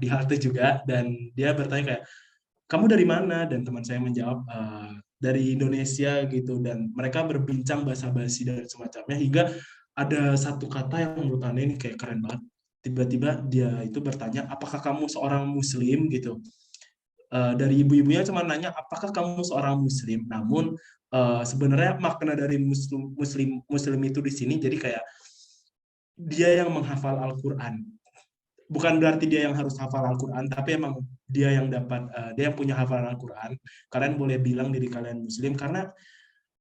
Speaker 5: halte juga dan dia bertanya kayak kamu dari mana dan teman saya menjawab dari Indonesia gitu dan mereka berbincang basa-basi dan semacamnya hingga ada satu kata yang menurut aneh ini kayak keren banget tiba-tiba dia itu bertanya apakah kamu seorang muslim gitu dari ibu-ibunya cuma nanya apakah kamu seorang muslim namun sebenarnya makna dari muslim itu di sini jadi kayak dia yang menghafal Al-Quran. Bukan berarti dia yang harus hafal Al-Quran, tapi emang dia yang dapat, dia yang punya hafalan Al-Quran. Kalian boleh bilang diri kalian Muslim, karena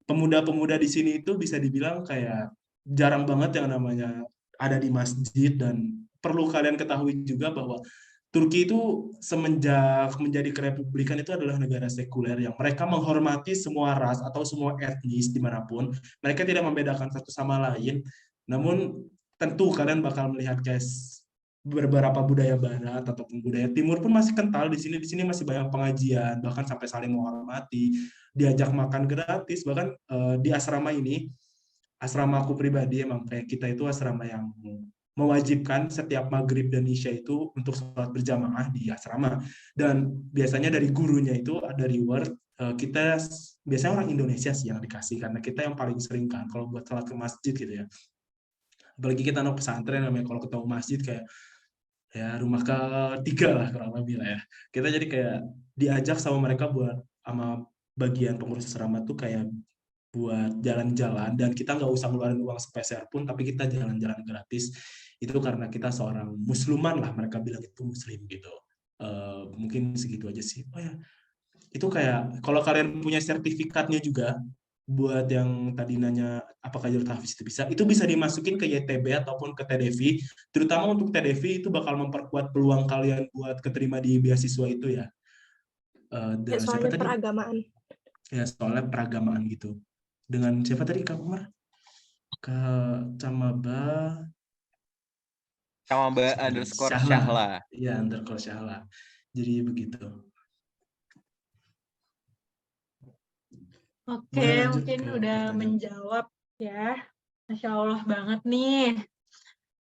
Speaker 5: pemuda-pemuda di sini itu bisa dibilang kayak jarang banget yang namanya ada di masjid, dan perlu kalian ketahui juga bahwa Turki itu semenjak menjadi kerepublikan itu adalah negara sekuler yang mereka menghormati semua ras atau semua etnis dimanapun. Mereka tidak membedakan satu sama lain. Namun tentu kalian bakal melihat guys beberapa budaya barat ataupun budaya timur pun masih kental di sini. Di sini masih banyak pengajian, bahkan sampai saling menghormati, diajak makan gratis. Bahkan di asrama ini, asrama aku pribadi emang kayak kita itu asrama yang mewajibkan setiap maghrib dan isya itu untuk sholat berjamaah di asrama. Dan biasanya dari gurunya itu ada reward kita biasanya orang Indonesia sih yang dikasih, karena kita yang paling sering kan kalau buat sholat ke masjid gitu ya. Apalagi kita anak pesantren, namanya kalau ketemu masjid kayak ya rumah ketiga lah kurang lebih lah ya. Kita jadi kayak diajak sama mereka buat sama bagian pengurus asrama tuh kayak buat jalan-jalan, dan kita nggak usah ngeluarin uang sepeser pun, tapi kita jalan-jalan gratis. Itu karena kita seorang musliman lah, mereka bilang itu muslim gitu. Mungkin segitu aja sih. Oh ya, itu kayak kalau kalian punya sertifikatnya juga, buat yang tadi nanya apakah jalur tahfiz itu bisa dimasukin ke YTB ataupun ke TDV. Terutama untuk TDV itu bakal memperkuat peluang kalian buat keterima di beasiswa itu ya.
Speaker 6: Ya,
Speaker 5: Siapa
Speaker 6: soalnya
Speaker 5: tadi?
Speaker 6: peragamaan.
Speaker 5: Ya, soalnya peragamaan gitu. Dengan siapa tadi, Kak Umar? Camaba
Speaker 2: _ Syahla.
Speaker 5: Iya, _Syahla. Jadi begitu.
Speaker 1: Oke,
Speaker 5: Boleh lanjut
Speaker 1: mungkin
Speaker 5: ke
Speaker 1: udah
Speaker 5: pertanyaan.
Speaker 1: menjawab ya. Masya Allah banget nih.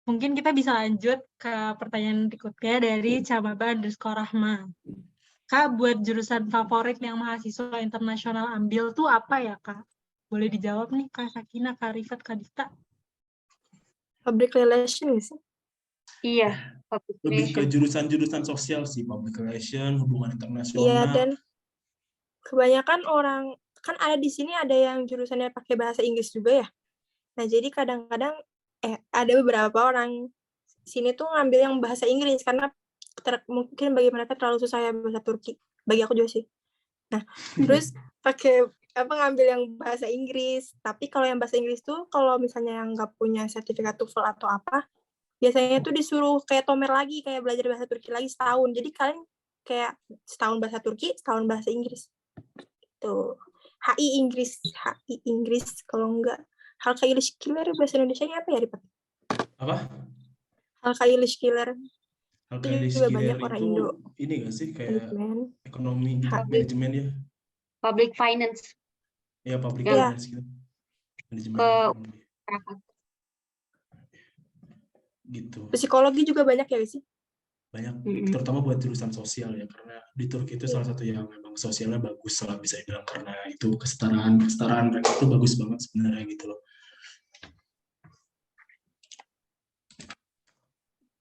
Speaker 1: Mungkin kita bisa lanjut ke pertanyaan berikutnya dari Camaba_Rahma. Kak, buat jurusan favorit yang mahasiswa internasional ambil tuh apa ya, Kak? Boleh dijawab nih, Kak Sakina, Kak Rifat, Kak Dita.
Speaker 6: Public relation nggak sih?
Speaker 4: Iya, public
Speaker 5: Lebih ke
Speaker 4: relation.
Speaker 5: jurusan-jurusan sosial sih, public relation, hubungan internasional.
Speaker 6: Iya, dan kebanyakan orang, kan ada di sini ada yang jurusannya pakai bahasa Inggris juga ya. Nah, jadi kadang-kadang ada beberapa orang sini tuh ngambil yang bahasa Inggris karena mungkin bagi mereka terlalu susah ya bahasa Turki. Bagi aku juga sih. Nah, terus pakai ngambil yang bahasa Inggris. Tapi kalau yang bahasa Inggris tuh kalau misalnya yang nggak punya sertifikat TOEFL atau apa, biasanya tuh disuruh kayak tomer lagi, kayak belajar bahasa Turki lagi setahun. Jadi kalian kayak setahun bahasa Turki, setahun bahasa Inggris. Tuh. HI Inggris kalau enggak. Halka ilişkiler bahasa Indonesianya apa ya, Rifat?
Speaker 5: Apa?
Speaker 6: Halka ilişkiler.
Speaker 5: Halka
Speaker 6: Itu juga
Speaker 5: ilişkiler
Speaker 6: banyak orang
Speaker 5: itu
Speaker 6: Indo.
Speaker 5: ini nggak sih kayak
Speaker 6: Manajemen.
Speaker 5: ekonomi gitu,
Speaker 6: HI.
Speaker 5: manajemen ya?
Speaker 4: Public finance.
Speaker 5: Ya, public
Speaker 6: Iya.
Speaker 5: finance gitu. Manajemen
Speaker 4: Ke
Speaker 5: ekonomi.
Speaker 4: masyarakat.
Speaker 5: Gitu.
Speaker 6: Psikologi juga banyak ya sih?
Speaker 5: Banyak,
Speaker 4: Mm-mm.
Speaker 5: terutama buat jurusan sosial ya, karena di Turki itu salah satu yang memang sosialnya bagus lah bisa dibilang, karena itu kesetaraan mereka itu bagus banget sebenarnya gitu loh.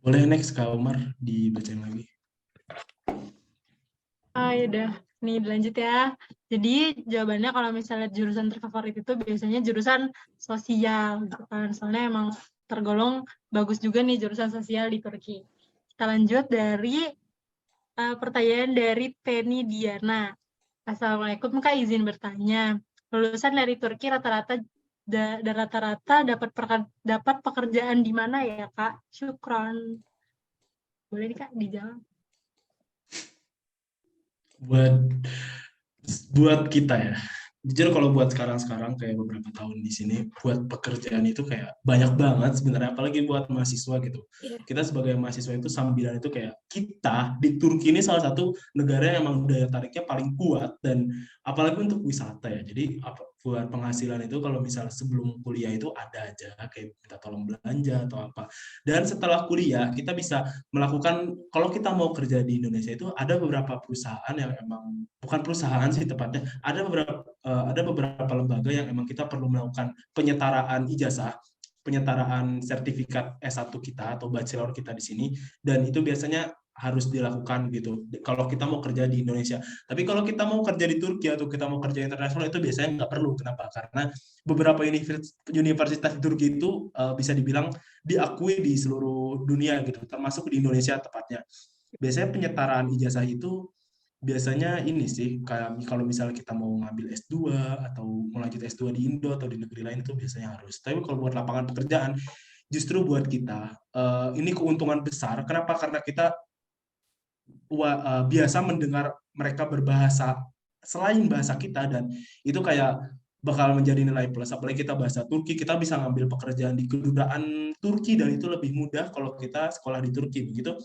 Speaker 5: Boleh next Kak Umar dibacain lagi.
Speaker 1: Ya udah, nih lanjut ya. Jadi jawabannya kalau misalnya jurusan terfavorit itu biasanya jurusan sosial gitu kan. Soalnya emang tergolong bagus juga nih jurusan sosial di Turki. Kita lanjut dari pertanyaan dari Penny Diana. Assalamualaikum Kak, izin bertanya. Lulusan dari Turki rata-rata dapat pekerjaan di mana ya Kak? Syukron. Boleh nih Kak dijawab.
Speaker 5: Buat kita ya, jujur kalau buat sekarang kayak beberapa tahun di sini, buat pekerjaan itu kayak banyak banget sebenarnya, apalagi buat mahasiswa gitu. Kita sebagai mahasiswa itu sambilan itu kayak kita di Turki ini salah satu negara yang emang daya tariknya paling kuat, dan apalagi untuk wisata ya. Jadi buat penghasilan itu kalau misalnya sebelum kuliah itu ada aja kayak minta tolong belanja atau apa. Dan setelah kuliah kita bisa melakukan, kalau kita mau kerja di Indonesia itu ada beberapa perusahaan yang emang bukan perusahaan sih tepatnya, ada beberapa lembaga yang emang kita perlu melakukan penyetaraan ijazah, penyetaraan sertifikat S1 kita atau bachelor kita di sini, dan itu biasanya harus dilakukan gitu kalau kita mau kerja di Indonesia. Tapi kalau kita mau kerja di Turki atau kita mau kerja internasional itu biasanya nggak perlu. Kenapa? Karena beberapa universitas di Turki itu bisa dibilang diakui di seluruh dunia gitu, termasuk di Indonesia tepatnya. Biasanya penyetaraan ijazah itu biasanya ini sih, kayak kalau misalnya kita mau ngambil S2 atau mau lanjut S2 di Indo atau di negeri lain itu biasanya harus. Tapi kalau buat lapangan pekerjaan, justru buat kita ini keuntungan besar. Kenapa? Karena kita biasa mendengar mereka berbahasa selain bahasa kita, dan itu kayak bakal menjadi nilai plus. Apalagi kita bahasa Turki, kita bisa ngambil pekerjaan di kedutaan Turki, dan itu lebih mudah kalau kita sekolah di Turki begitu.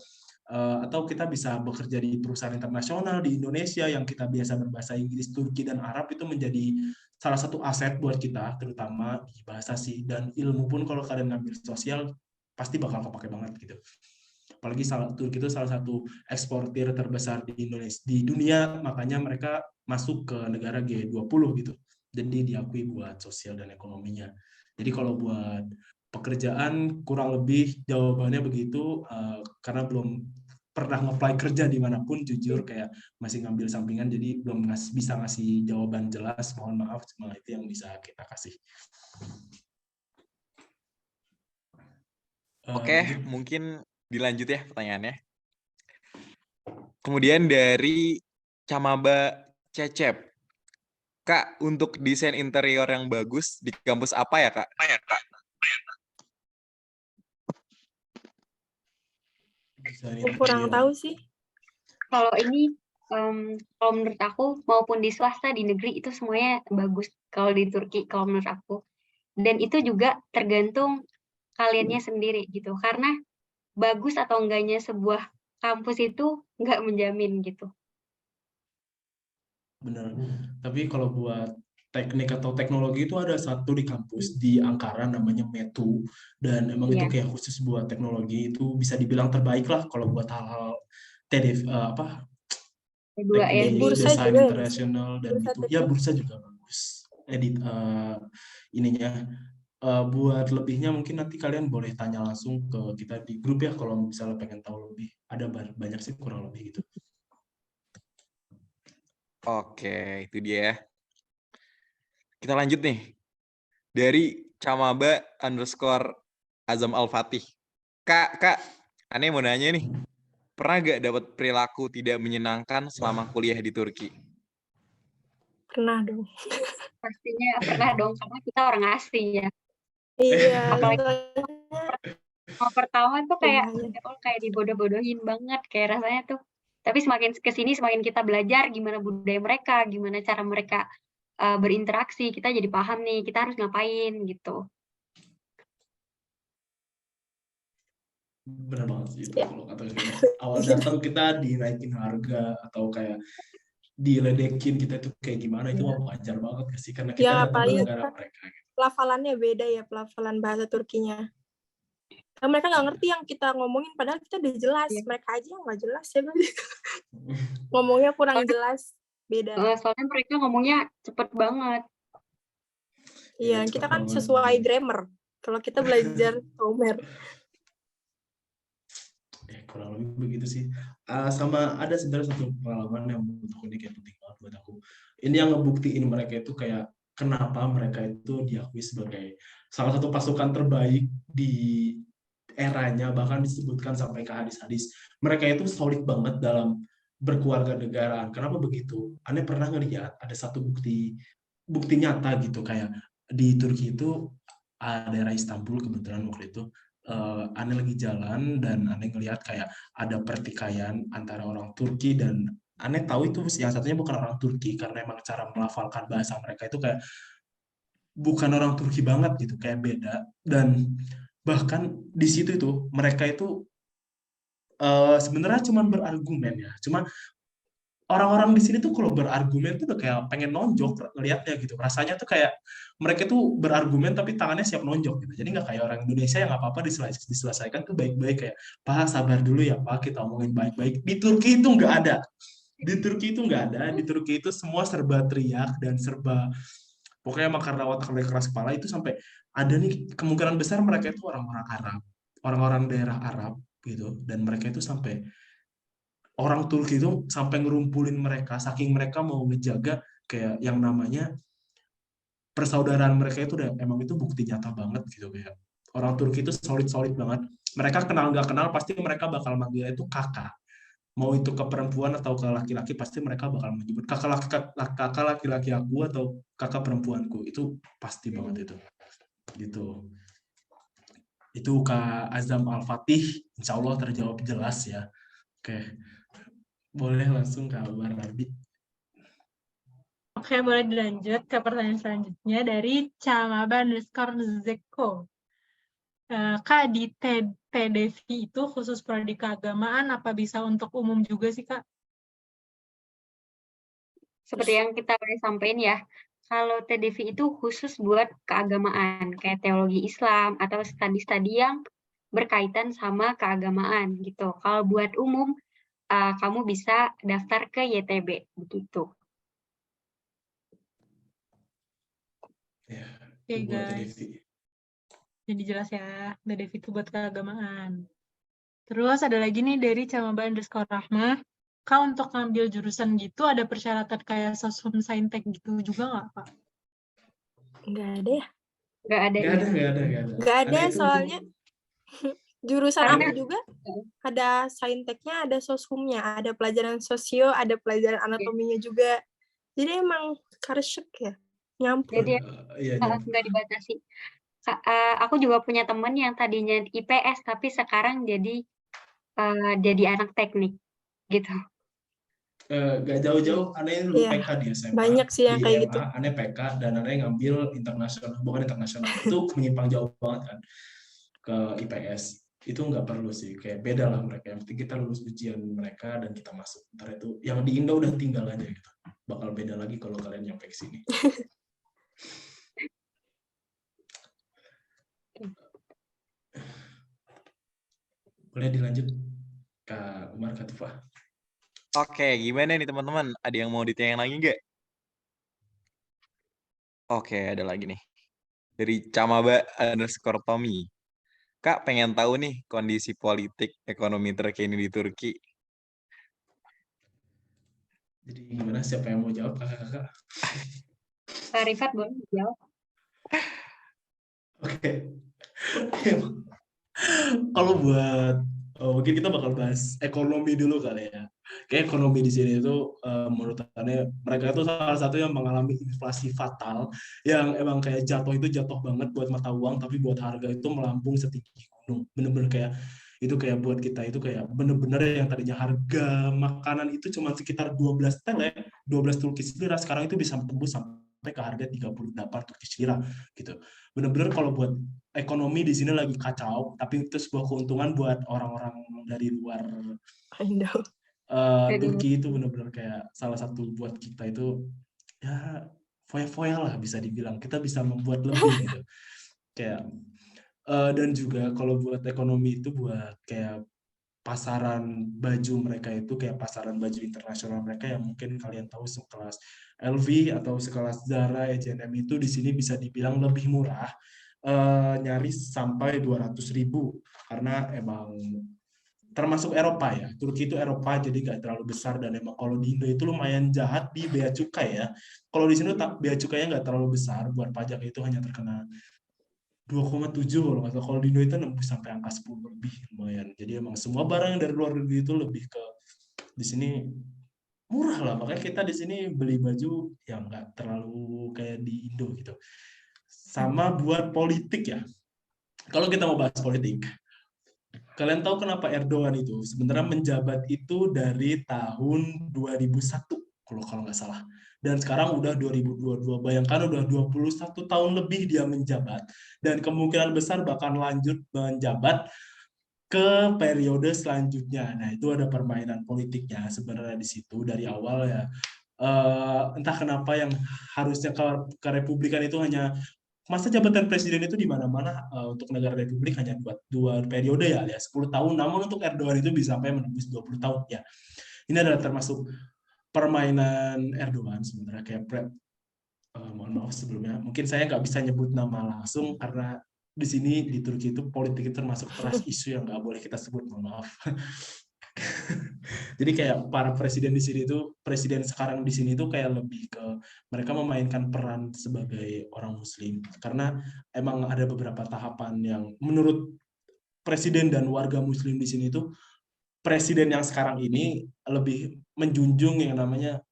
Speaker 5: Atau kita bisa bekerja di perusahaan internasional di Indonesia yang kita biasa berbahasa Inggris, Turki, dan Arab, itu menjadi salah satu aset buat kita, terutama di bahasa sih. Dan ilmu pun kalau kalian ngambil sosial pasti bakal kepake banget gitu. Apalagi Turki itu salah satu eksportir terbesar di Indonesia di dunia, makanya mereka masuk ke negara G20 gitu. Jadi diakui buat sosial dan ekonominya. Jadi kalau buat pekerjaan kurang lebih jawabannya begitu, karena belum pernah nge-apply kerja dimanapun, jujur kayak masih ngambil sampingan, jadi belum bisa ngasih jawaban jelas, mohon maaf, cuma itu yang bisa kita kasih.
Speaker 2: Oke, mungkin dilanjut ya pertanyaannya. Kemudian dari Camaba Cecep, Kak, untuk desain interior yang bagus di kampus apa ya, Kak?
Speaker 6: Aku kurang tahu sih.
Speaker 4: Kalau ini, kalau menurut aku maupun di swasta, di negeri itu semuanya bagus kalau di Turki, kalau menurut aku. Dan itu juga tergantung kaliannya sendiri gitu. Karena bagus atau enggaknya sebuah kampus itu nggak menjamin gitu.
Speaker 5: Bener. Tapi kalau buat teknik atau teknologi itu ada satu di kampus di Ankara namanya Metu, dan emang itu kayak khusus buat teknologi, itu bisa dibilang terbaik lah kalau buat hal-hal
Speaker 4: Kedua ya,
Speaker 5: teknik,
Speaker 6: bursa
Speaker 5: desain
Speaker 6: juga ya,
Speaker 5: internasional dan
Speaker 6: bursa
Speaker 5: itu.
Speaker 6: Turki.
Speaker 5: Ya bursa juga bagus. Ininya buat lebihnya mungkin nanti kalian boleh tanya langsung ke kita di grup ya kalau misalnya pengen tahu lebih. Ada banyak sih kurang lebih gitu.
Speaker 2: Oke, itu dia ya. Kita lanjut nih. Dari Camaba _ Azam Al-Fatih. Kak, aneh mau nanya nih. Pernah gak dapat perilaku tidak menyenangkan selama kuliah di Turki?
Speaker 6: Pernah dong.
Speaker 4: pastinya pernah dong, karena kita orang asing ya.
Speaker 6: Iya.
Speaker 4: Apalagi pertama tuh kayak
Speaker 6: lumayan.
Speaker 4: kayak dibodoh-bodohin banget kayak rasanya tuh. Tapi semakin kesini semakin kita belajar gimana budaya mereka, gimana cara mereka berinteraksi, kita jadi paham nih kita harus ngapain gitu.
Speaker 5: Benar banget sih itu. Kalau kata kayak awal datang kita dinaikin harga atau kayak diledekin kita itu kayak gimana, itu wajar banget sih karena kita
Speaker 6: Ya,
Speaker 5: datang ke
Speaker 6: apalagi
Speaker 5: negara mereka gitu.
Speaker 6: pelafalannya beda ya, pelafalan bahasa Turkinya. Kan mereka nggak ngerti yang kita ngomongin, padahal kita udah jelas. Mereka aja yang nggak jelas ya. Ngomongnya kurang jelas, beda.
Speaker 4: Soalnya mereka ngomongnya cepet banget.
Speaker 6: Iya, kita kan sesuai grammar. Kalau kita belajar grammar.
Speaker 5: Kurang lebih begitu sih. Sama ada sebenarnya satu pengalaman yang menurut aku ini kayak penting banget buat aku. Ini yang ngebuktiin mereka itu kayak kenapa mereka itu diakui sebagai salah satu pasukan terbaik di eranya, bahkan disebutkan sampai ke hadis-hadis. Mereka itu solid banget dalam berkeluarga negaraan. Kenapa begitu? Anda pernah ngelihat ada satu bukti nyata gitu, kayak di Turki itu daerah Istanbul kebetulan waktu itu Ane lagi jalan dan Ane ngelihat kayak ada pertikaian antara orang Turki dan Ane tahu itu yang satunya bukan orang Turki karena emang cara melafalkan bahasa mereka itu kayak bukan orang Turki banget gitu, kayak beda. Dan bahkan di situ itu mereka itu sebenarnya cuma berargumen ya, cuma orang-orang di sini tuh kalau berargumen tuh udah kayak pengen nonjok ngelihatnya gitu. Rasanya tuh kayak mereka tuh berargumen tapi tangannya siap nonjok gitu. Jadi nggak kayak orang Indonesia yang apa-apa diselesaikan tuh baik-baik, kayak Pak sabar dulu ya Pak, kita omongin baik-baik. Di Turki itu nggak ada. Di Turki itu nggak ada. Di Turki itu semua serba teriak dan serba pokoknya emang karena otak mereka keras kepala itu sampai ada nih kemungkinan besar mereka itu orang-orang Arab, orang-orang daerah Arab gitu, dan mereka itu sampai orang Turki itu sampai ngerumpulin mereka, saking mereka mau ngejaga kayak yang namanya persaudaraan mereka itu udah emang itu bukti nyata banget gitu. Kayak orang Turki itu solid banget. Mereka kenal nggak kenal pasti mereka bakal manggil itu kakak. Mau itu ke perempuan atau ke laki-laki pasti mereka bakal menyebut kakak laki-laki aku atau kakak perempuanku, itu pasti banget itu. Gitu. Itu Kak Azam Al-Fatih, insya Allah terjawab jelas ya. Oke. Boleh langsung Kak Barnabi.
Speaker 1: Oke, boleh dilanjut ke pertanyaan selanjutnya dari Camaba_Zeko. Kak, di TDV itu khusus prodi keagamaan, apa bisa untuk umum juga sih, Kak?
Speaker 4: Seperti yang kita udah sampaikan ya, kalau TDV itu khusus buat keagamaan, kayak teologi Islam atau studi-studi yang berkaitan sama keagamaan gitu. Kalau buat umum, kamu bisa daftar ke YTB begitu.
Speaker 5: Ya,
Speaker 1: Oke,
Speaker 5: itu buat
Speaker 1: guys.
Speaker 5: Devi.
Speaker 1: Jadi jelas ya, Mbak Devi itu buat keagamaan. Terus ada lagi nih dari Camaba_Rahmah. Kak, untuk ngambil jurusan gitu ada persyaratan kayak Soshum Saintek gitu juga nggak, Kak?
Speaker 6: Nggak ada ya?
Speaker 4: Nggak ada
Speaker 5: Nggak
Speaker 4: ya.
Speaker 5: ada.
Speaker 6: Nggak ada,
Speaker 5: Ada itu
Speaker 6: soalnya jurusan
Speaker 4: Karena
Speaker 6: aku juga ada sainteknya, ada soshumnya, ada pelajaran sosio, ada pelajaran anatominya juga. Jadi emang karsek ya, nyampur.
Speaker 4: jadi
Speaker 5: Iya,
Speaker 4: nggak dibatasi. Aku juga punya teman yang tadinya IPS tapi sekarang jadi anak teknik gitu.
Speaker 5: Gak jauh-jauh, aneh dulu
Speaker 6: Iya,
Speaker 5: PK di SMA,
Speaker 6: banyak sih yang
Speaker 5: di
Speaker 6: kayak
Speaker 5: MA,
Speaker 6: gitu.
Speaker 5: aneh PK, dan aneh ngambil internasional, bukan internasional, itu menyimpang jauh banget kan ke IPS. Itu nggak perlu sih, kayak beda lah mereka, yang penting kita lulus ujian mereka dan kita masuk. Ntar itu, yang di Indo udah tinggal aja gitu, bakal beda lagi kalau kalian nyampe ke sini. Boleh dilanjut, Kak Umar, Kak Tufa.
Speaker 2: Oke, gimana nih teman-teman? Ada yang mau ditanyain lagi nggak? Oke, ada lagi nih. Dari Camaba_Tommy. Kak, pengen tahu nih kondisi politik ekonomi terkini di Turki.
Speaker 5: Jadi gimana, siapa yang mau jawab, kakak-kakak?
Speaker 4: Kak Rifat boleh jawab?
Speaker 5: Oke. Kalau buat mungkin kita bakal bahas ekonomi dulu kali ya. Kayak ekonomi di sini itu menurut aneh mereka itu salah satu yang mengalami inflasi fatal yang emang kayak jatuh banget buat mata uang, tapi buat harga itu melambung setinggi gunung. Bener-bener kayak itu kayak buat kita itu kayak bener-bener yang tadinya harga makanan itu cuma sekitar 12 tele, 12 Turkish lira, sekarang itu bisa tembus sampai ke harga 38 Turkish lira gitu. Bener-bener kalau buat ekonomi di sini lagi kacau, tapi itu sebuah keuntungan buat orang-orang dari luar
Speaker 6: Indo.
Speaker 5: Turki. Itu benar-benar kayak salah satu buat kita itu ya foya-foya lah bisa dibilang, kita bisa membuat lebih gitu kayak dan juga kalau buat ekonomi itu buat kayak pasaran baju mereka itu kayak pasaran baju internasional mereka yang mungkin kalian tahu sekelas LV atau sekelas Zara, H&M itu di sini bisa dibilang lebih murah, nyaris sampai 200.000 karena emang termasuk Eropa ya. Turki itu Eropa jadi nggak terlalu besar, dan emang kalau di Indo itu lumayan jahat di bea cukai ya. Kalau di sini bea cukainya nggak terlalu besar, buat pajak itu hanya terkena 2,7 kalau nggak salah. Kalau di Indo itu nembus sampai angka 10 lebih, lumayan. Jadi emang semua barang yang dari luar negeri itu lebih ke di sini murah lah, makanya kita di sini beli baju yang nggak terlalu kayak di Indo gitu. Sama buat politik ya. Kalau kita mau bahas politik, kalian tahu kenapa Erdogan itu sebenarnya menjabat itu dari tahun 2001 kalau nggak salah. Dan sekarang udah 2022. Bayangkan udah 21 tahun lebih dia menjabat, dan kemungkinan besar bakal lanjut menjabat ke periode selanjutnya. Nah, itu ada permainan politiknya sebenarnya di situ dari awal ya. Entah kenapa yang harusnya ke Republikan itu hanya masa jabatan presiden itu di mana-mana untuk negara republik hanya dua periode ya, 10 tahun. Namun untuk Erdogan itu bisa sampai menembus 20 tahun ya. Ini adalah termasuk permainan Erdogan sebenarnya kayak mohon maaf sebelumnya, mungkin saya nggak bisa nyebut nama langsung karena di sini di Turki itu politik itu termasuk trust isu yang nggak boleh kita sebut, mohon maaf. Jadi kayak para presiden di sini itu, presiden sekarang di sini itu kayak lebih ke mereka memainkan peran sebagai orang muslim karena emang ada beberapa tahapan yang menurut presiden dan warga muslim di sini itu, presiden yang sekarang ini lebih menjunjung yang namanya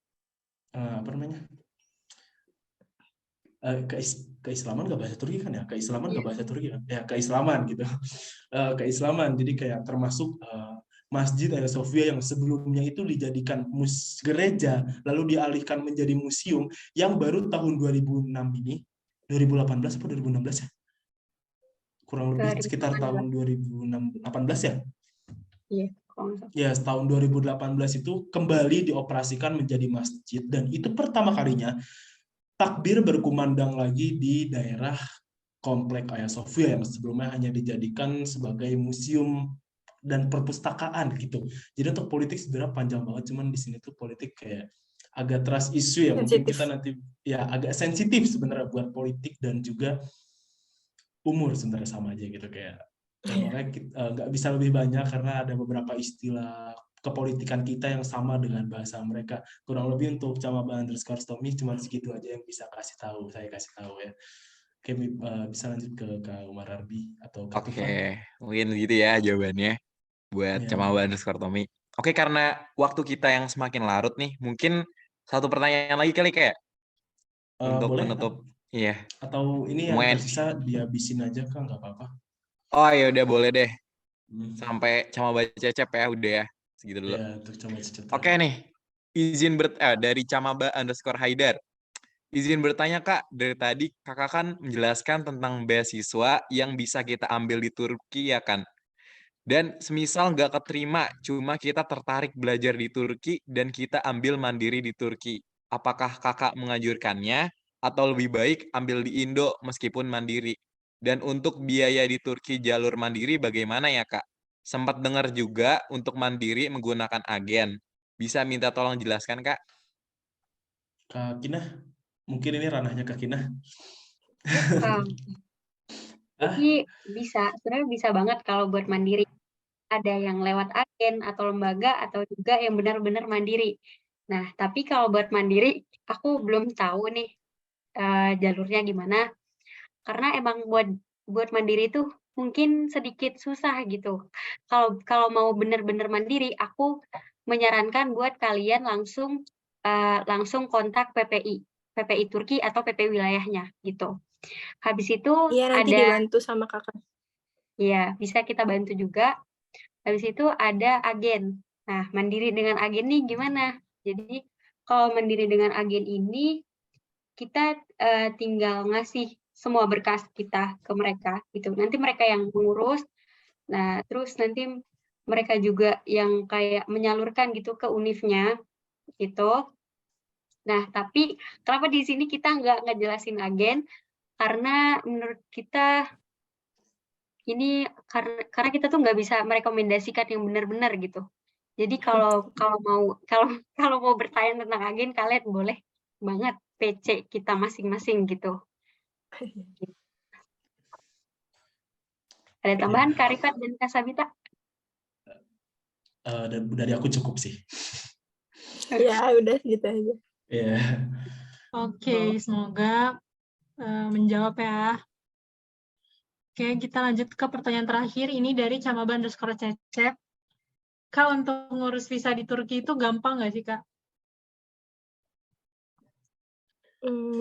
Speaker 5: keislaman nggak bahasa Turki kan ya, keislaman nggak bahasa Turki kan ya, keislaman gitu. Keislaman, jadi kayak termasuk Masjid Hagia Sophia yang sebelumnya itu dijadikan gereja lalu dialihkan menjadi museum yang baru tahun 2006 ini, 2018 atau 2016 ya, kurang lebih sekitar tahun 2018 ya.
Speaker 4: Iya.
Speaker 5: Ya, tahun 2018 itu kembali dioperasikan menjadi masjid, dan itu pertama kalinya takbir berkumandang lagi di daerah Komplek Hagia Sophia yang sebelumnya hanya dijadikan sebagai museum dan perpustakaan gitu. Jadi untuk politik sebenarnya panjang banget, cuman di sini tuh politik kayak agak trust issue ya, mungkin kita nanti ya agak sensitif sebenarnya buat politik dan juga umur sebenarnya sama aja gitu kayak makanya nggak bisa lebih banyak karena ada beberapa istilah kepolitikan kita yang sama dengan bahasa mereka. Kurang lebih untuk _Tommy cuma segitu aja yang bisa saya kasih tahu ya. Oke, bisa lanjut ke Kak Umar Arbi atau Kak Tufan.
Speaker 2: Oke, mungkin gitu ya jawabannya buat _Tommy. Oke, karena waktu kita yang semakin larut nih, mungkin satu pertanyaan lagi kali kayak untuk
Speaker 5: boleh,
Speaker 2: menutup. Iya.
Speaker 5: Atau ini yang tersisa dihabisin aja Kak, nggak apa-apa.
Speaker 2: Oh ya udah boleh deh. Sampai Cama Cecep ya udah ya. Segitu dulu.
Speaker 5: Ya, untuk Cama Cecep.
Speaker 2: Oke nih. Izin dari Camaba_Haidar. Izin bertanya Kak, dari tadi Kakak kan menjelaskan tentang beasiswa yang bisa kita ambil di Turki ya kan? Dan semisal nggak keterima, cuma kita tertarik belajar di Turki dan kita ambil mandiri di Turki. Apakah Kakak menganjurkannya atau lebih baik ambil di Indo meskipun mandiri? Dan untuk biaya di Turki jalur mandiri bagaimana ya Kak? Sempat dengar juga untuk mandiri menggunakan agen. Bisa minta tolong jelaskan Kak?
Speaker 5: Kak Kinah, mungkin ini ranahnya Kak Kinah.
Speaker 4: Jadi sebenarnya bisa banget kalau buat mandiri. Ada yang lewat agen atau lembaga atau juga yang benar-benar mandiri. Nah, tapi kalau buat mandiri, aku belum tahu nih jalurnya gimana. Karena emang buat mandiri itu mungkin sedikit susah gitu. Kalau mau benar-benar mandiri, aku menyarankan buat kalian langsung kontak PPI Turki atau PPI wilayahnya gitu. Habis itu
Speaker 6: nanti dibantu sama kakak.
Speaker 4: Iya, bisa kita bantu juga. Habis itu ada agen. Nah, mandiri dengan agen nih gimana? Jadi kalau mandiri dengan agen ini kita tinggal ngasih semua berkas kita ke mereka gitu. Nanti mereka yang mengurus. Nah, terus nanti mereka juga yang kayak menyalurkan gitu ke univnya gitu. Nah, tapi kenapa di sini kita nggak ngejelasin agen? Karena menurut kita ini karena kita tuh nggak bisa merekomendasikan yang benar-benar gitu. Jadi kalau mau bertanya tentang agen, kalian boleh banget PC kita masing-masing gitu. Ada tambahan Kak Rifat dan Kak Sabita?
Speaker 5: Dari aku cukup sih.
Speaker 6: Ya udah gitu aja.
Speaker 5: Iya.
Speaker 1: Oke, semoga menjawab ya. Oke, kita lanjut ke pertanyaan terakhir. Ini dari Camaba_Cecep. Kak, untuk ngurus visa di Turki itu gampang nggak sih, Kak?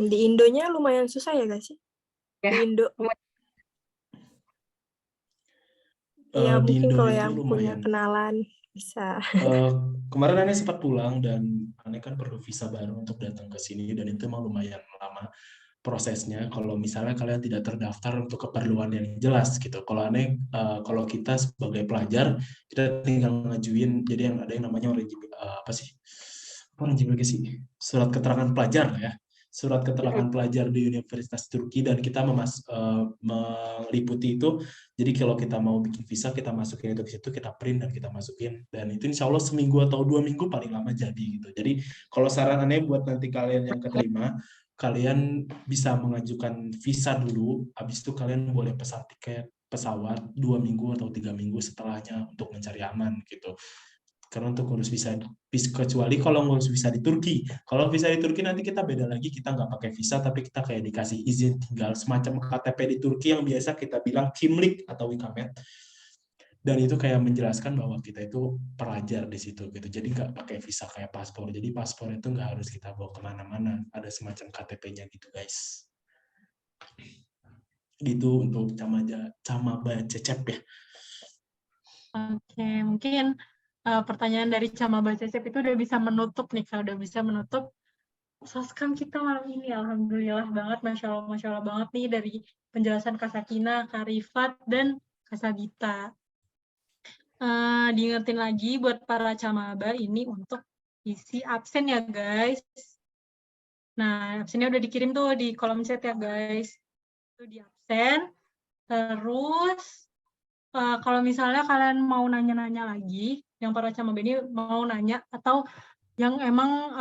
Speaker 6: Di Indonya lumayan susah ya, gak sih? Di Indo. Ya, mungkin kalau yang punya kenalan bisa.
Speaker 5: Kemarin Ane sempat pulang dan Ane kan perlu visa baru untuk datang ke sini dan itu emang lumayan lama prosesnya kalau misalnya kalian tidak terdaftar untuk keperluan yang jelas gitu. Kalau kita sebagai pelajar kita tinggal ngajuin, jadi yang ada yang namanya surat keterangan pelajar ya, surat keterangan pelajar di Universitas Turki dan kita meliputi itu. Jadi kalau kita mau bikin visa kita masukin itu ke situ, kita print dan kita masukin dan itu insya Allah seminggu atau 2 minggu paling lama jadi gitu. Jadi kalau saran Ane buat nanti kalian yang keterima, kalian bisa mengajukan visa dulu, habis itu kalian boleh pesan tiket pesawat 2 minggu atau 3 minggu setelahnya untuk mencari aman gitu. Karena untuk ngurus visa, kecuali kalau ngurus visa di Turki. Kalau visa di Turki nanti kita beda lagi, kita nggak pakai visa, tapi kita kayak dikasih izin tinggal semacam KTP di Turki yang biasa kita bilang kimlik atau ikamet. Dan itu kayak menjelaskan bahwa kita itu pelajar di situ gitu. Jadi nggak pakai visa kayak paspor. Jadi paspor itu nggak harus kita bawa kemana-mana. Ada semacam KTP-nya gitu guys. Gitu untuk Camaba_Cecep ya.
Speaker 1: Oke, mungkin pertanyaan dari Camaba_Cecep itu udah bisa menutup nih, Kak. Udah bisa menutup soskam kita malam ini. Alhamdulillah banget, Masya Allah banget nih dari penjelasan Kak Sakina, Kak Rifat, dan Kak Sabita. Diingetin lagi buat para Camaba ini untuk isi absen ya guys. Nah, absennya udah dikirim tuh di kolom chat ya guys. itu di absen. Terus kalau misalnya kalian mau nanya-nanya lagi, yang para Camaba ini mau nanya atau yang emang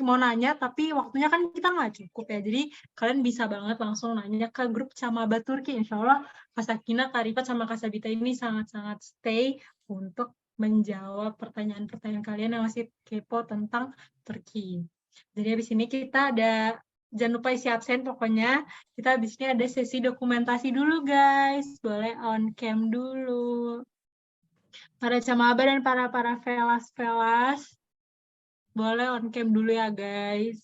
Speaker 1: mau nanya tapi waktunya kan kita nggak cukup ya, jadi kalian bisa banget langsung nanya ke grup Camaba Turki. Insya Allah Kak Sakina, Kak Rifat, sama Kak Sabita ini sangat-sangat stay untuk menjawab pertanyaan-pertanyaan kalian yang masih kepo tentang Turki. Jadi habis ini kita ada, jangan lupa isi absen pokoknya. Kita habis ini ada sesi dokumentasi dulu guys, boleh on cam dulu. Para Camaba dan para velas boleh on cam dulu ya guys.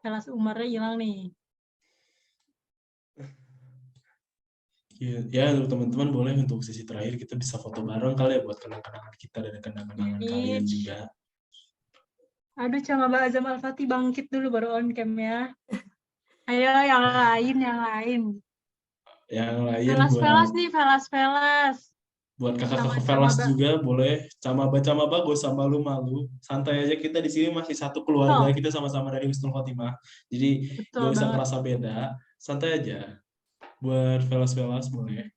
Speaker 1: Velas Umarnya hilang nih.
Speaker 5: Ya, untuk teman-teman boleh untuk sesi terakhir kita bisa foto bareng kali ya buat kenang-kenangan kita dan kenang-kenangan kalian juga.
Speaker 1: Aduh, Camaba Azam Al-Fatih bangkit dulu baru on cam ya. Ayo yang lain.
Speaker 5: Yang lain
Speaker 1: Velas nih, velas.
Speaker 5: Buat kakak-kakak
Speaker 1: Sama
Speaker 5: velas
Speaker 1: Camaba.
Speaker 5: juga boleh. Camaba gak usah malu-malu. Santai aja, kita di sini masih satu keluarga, kita sama-sama dari Husnul Khotimah. Jadi gak usah merasa beda, santai aja. Buat velas boleh.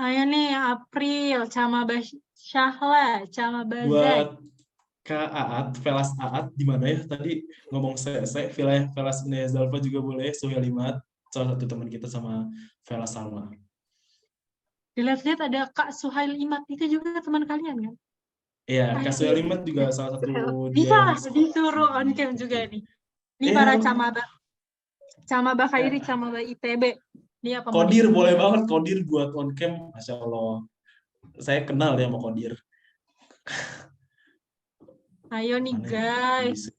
Speaker 1: Ayo nih, April, Camaba Syahla, Camaba Zai.
Speaker 5: Buat Kak Aat, velas Aat di mana ya tadi ngomong velas Inaya Zalfa juga boleh. Suhelimat, salah satu teman kita sama velas Salma.
Speaker 1: Dilihat-lihat ada Kak Suhail Imat, itu juga teman kalian kan?
Speaker 5: Iya, Kak Suhelimat juga salah satu
Speaker 1: Bisa disuruh on cam juga nih. Ini para Camaba Khairi, Camaba ITB. Ini apa?
Speaker 5: Kodir boleh banget, Kodir buat on cam, Masya Allah. Saya kenal ya sama Kodir.
Speaker 1: Ayo nih guys.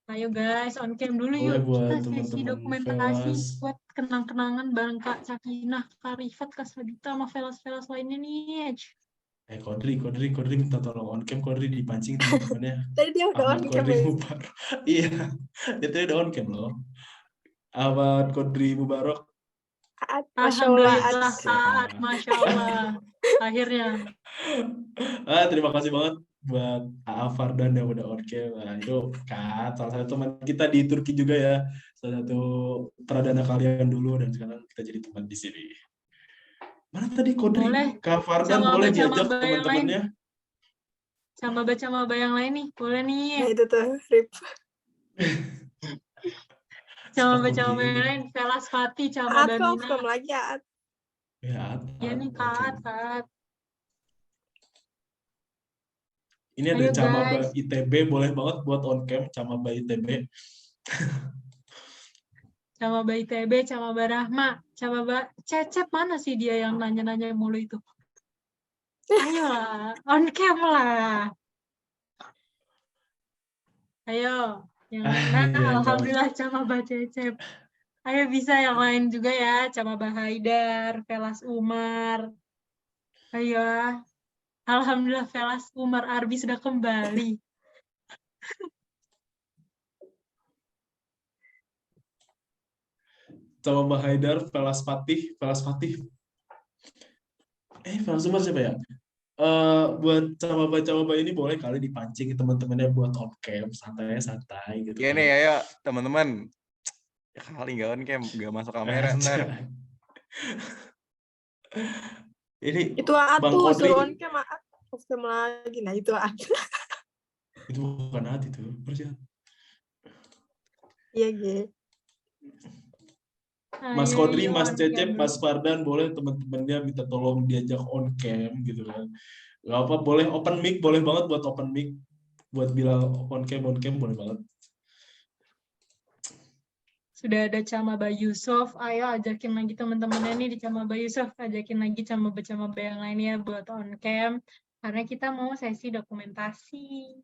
Speaker 1: Ayo guys, on cam dulu
Speaker 5: boleh
Speaker 1: yuk.
Speaker 5: Buat
Speaker 1: Kita sesi dokumentasi buat kenang-kenangan bareng Kak Sakinah, Kak Rifat, Kak Sabita, sama velas-velas lainnya nih.
Speaker 5: Kodri minta tolong on cam, Kodri dipancing teman-temannya.
Speaker 6: Tadi dia udah on cam ya?
Speaker 5: Iya, dia tadi udah on cam loh. Ahmad Kodri Mubarak.
Speaker 1: Alhamdulillah, Masya Allah. Akhirnya.
Speaker 5: Terima kasih banget buat A.A. Fardan yang udah on cam. Nah, itu Kak, salah satu teman kita di Turki juga ya. Salah satu perdana kalian dulu dan sekarang kita jadi teman di sini. Mana tadi Kodri?
Speaker 1: Boleh.
Speaker 5: Kak Fardan boleh diajak teman-temannya.
Speaker 1: Camaba yang lain nih, boleh nih.
Speaker 6: Nah itu tuh, Rip.
Speaker 1: Camaba yang lain, Velas Fatih, Camaba Mina.
Speaker 6: Belum lagi Aat.
Speaker 5: Ya,
Speaker 1: nih Kak.
Speaker 5: Ini ada Camaba ITB, boleh banget buat on cam, Camaba ITB.
Speaker 1: Camaba ITB, Camaba Rahma, Camaba Cecep, mana sih dia yang nanya-nanya mulu itu? Ayolah, on cam lah. Ayo, yang mana? Alhamdulillah Camaba Cecep. Ayo bisa yang lain juga ya, Camaba Haidar, Velas Umar. Ayo, alhamdulillah Velas Umar Arbi sudah kembali.
Speaker 5: Camaba Haidar, Velas Fatih. Velas Umar siapa ya? Buat Camaba ini boleh kali dipancing teman-temannya buat on cam, santai gitu.
Speaker 2: Iya nih, ayo teman-teman. Ya kali nggak on cam, nggak masuk kamera ntar.
Speaker 5: Ini
Speaker 6: itu Aat
Speaker 5: Bang
Speaker 6: tuh,
Speaker 5: Kodri.
Speaker 6: suruh on cam Aat. Off cam lagi, nah itu Aat.
Speaker 5: Itu bukan Aat itu, berarti.
Speaker 6: Iya, gitu.
Speaker 5: Mas Kodri, Mas Cecep, Mas Fardan, boleh teman-temannya minta tolong diajak on cam gitu kan. Gak apa, boleh open mic, boleh banget buat open mic. Buat bilang on cam boleh banget.
Speaker 1: Sudah ada Camaba Yusuf, ayo ajakin lagi teman-temannya nih di Camaba Yusuf, ajakin lagi Camaba yang lainnya buat on cam, karena kita mau sesi dokumentasi.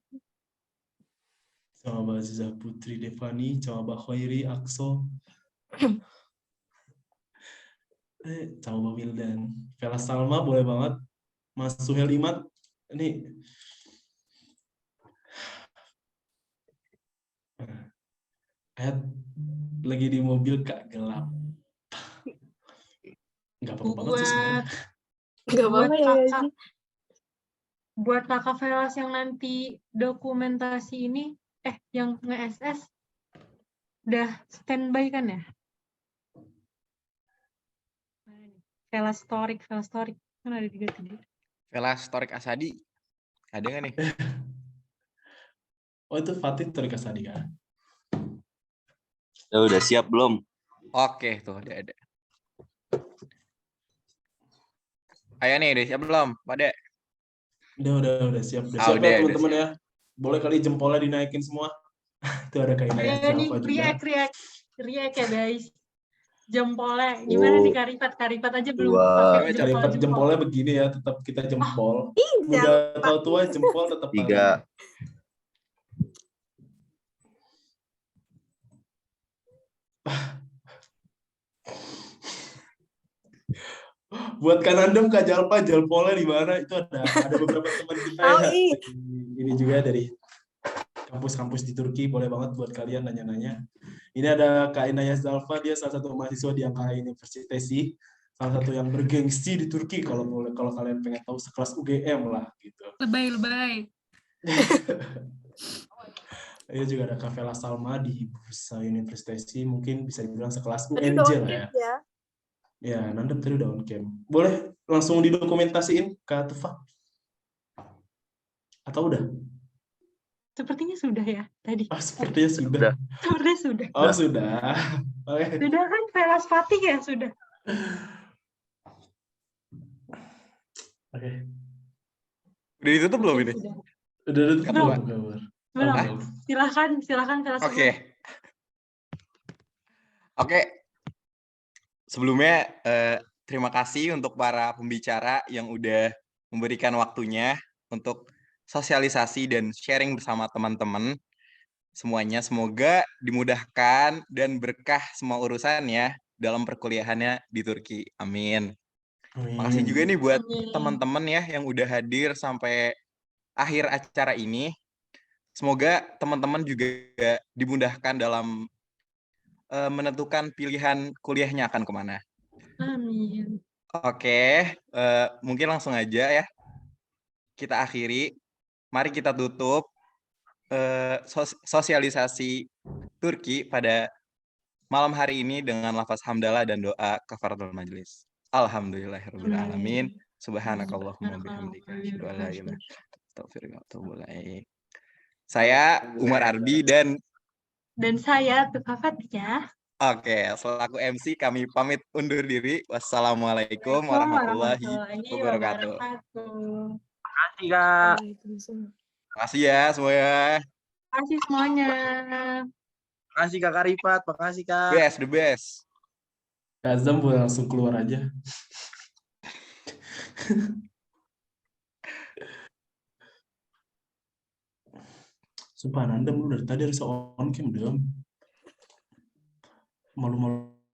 Speaker 5: Camaba Aziza Putri Devani, Camaba Khairi Akso. Camaba Wildan, Velas Salma boleh banget, Mas Suhel Imat, ini lagi di mobil Kak, gelap. Nggak apa-apa banget sih sebenarnya.
Speaker 6: Nggak apa-apa ya.
Speaker 1: Buat kakak Velas yang nanti dokumentasi ini, yang nge-SS, Udah standby kan ya? Velastorik kan ada 3.
Speaker 2: Velastorik Asadi. Ada nggak nih?
Speaker 5: Oh, itu Fatih Torik Asadi kan?
Speaker 10: Udah siap belum?
Speaker 2: Oke, tuh ada. Ayo nih, udah siap belum? Pada?
Speaker 5: Udah siap. Udah
Speaker 2: Ah,
Speaker 5: siap
Speaker 2: udah,
Speaker 5: ya
Speaker 2: udah
Speaker 5: teman-teman
Speaker 2: siap.
Speaker 5: ya. Boleh kali jempolnya dinaikin semua. Itu ada Kak Inaya
Speaker 1: Ayo nih,
Speaker 5: Zalfa juga.
Speaker 1: react ya guys. Jempolnya. Gimana nih Karipat aja belum
Speaker 10: Dua,
Speaker 1: pakai
Speaker 5: Karipat
Speaker 1: jempol.
Speaker 5: jempolnya begini ya, tetap kita jempol.
Speaker 6: Ih,
Speaker 5: Muda
Speaker 6: Zalfa.
Speaker 5: atau tua jempol tetap
Speaker 10: 3.
Speaker 5: Buat Kak Nandem, Kak Jalpa, jempolnya di mana? Itu ada beberapa teman kita
Speaker 6: Oh,
Speaker 5: ya.
Speaker 6: ih.
Speaker 5: Ini juga dari kampus-kampus di Turki, boleh banget buat kalian nanya-nanya. Ini ada Kak Inaya Zalfa, dia salah satu mahasiswa di Ankara University, salah satu yang bergengsi di Turki kalau kalian pengen tahu, sekelas UGM lah gitu.
Speaker 1: Lebay.
Speaker 5: Ini juga ada Kak Vela Salma di Bursa University, mungkin bisa dibilang sekelas
Speaker 6: Tadi
Speaker 5: UNJ
Speaker 6: udah
Speaker 5: lah ya.
Speaker 6: ya.
Speaker 5: Ya, Nandem tadi udah on cam. Boleh langsung didokumentasiin Kak Tufa? Atau udah?
Speaker 1: Sepertinya sudah ya tadi.
Speaker 5: Oh, sepertinya sudah.
Speaker 1: Sepertinya sudah.
Speaker 5: Oh, sudah. Oke.
Speaker 1: Sudah kan Velaspatik ya sudah.
Speaker 5: Oke.
Speaker 2: Udah ditutup belum ini?
Speaker 1: Sudah.
Speaker 5: Udah
Speaker 2: Kata
Speaker 5: belum?
Speaker 2: Pak.
Speaker 5: Kabar.
Speaker 1: Belum.
Speaker 5: Belum.
Speaker 1: Silakan Velaspatik.
Speaker 2: Oke. Sebelumnya terima kasih untuk para pembicara yang udah memberikan waktunya untuk sosialisasi dan sharing bersama teman-teman semuanya. Semoga dimudahkan dan berkah semua urusannya dalam perkuliahannya di Turki. Amin. Makasih juga nih buat teman-teman ya yang udah hadir sampai akhir acara ini. Semoga teman-teman juga dimudahkan dalam menentukan pilihan kuliahnya akan kemana.
Speaker 1: Amin.
Speaker 2: Oke, mungkin langsung aja ya. Kita akhiri. Mari kita tutup sosialisasi Turki pada malam hari ini dengan lafaz hamdalah dan doa kafaratul majelis. Alhamdulillahirabbil alamin. Subhanakallahumma bihamdika asyhadu an la ilaha illa anta astaghfiruka wa atubu ilaik. Saya Umar Ardi dan
Speaker 1: saya Tufa Fatia.
Speaker 2: Oke, selaku MC kami pamit undur diri. Wassalamualaikum warahmatullahi wabarakatuh.
Speaker 3: Makasih, Kak.
Speaker 2: Makasih ya semuanya.
Speaker 1: Makasih semuanya.
Speaker 3: Makasih Kak Karipat, makasih Kak.
Speaker 2: The best.
Speaker 5: Kak Azam boleh langsung keluar aja. Sumpah Nandem lu dari tadi harus on cam dong. Malu-malu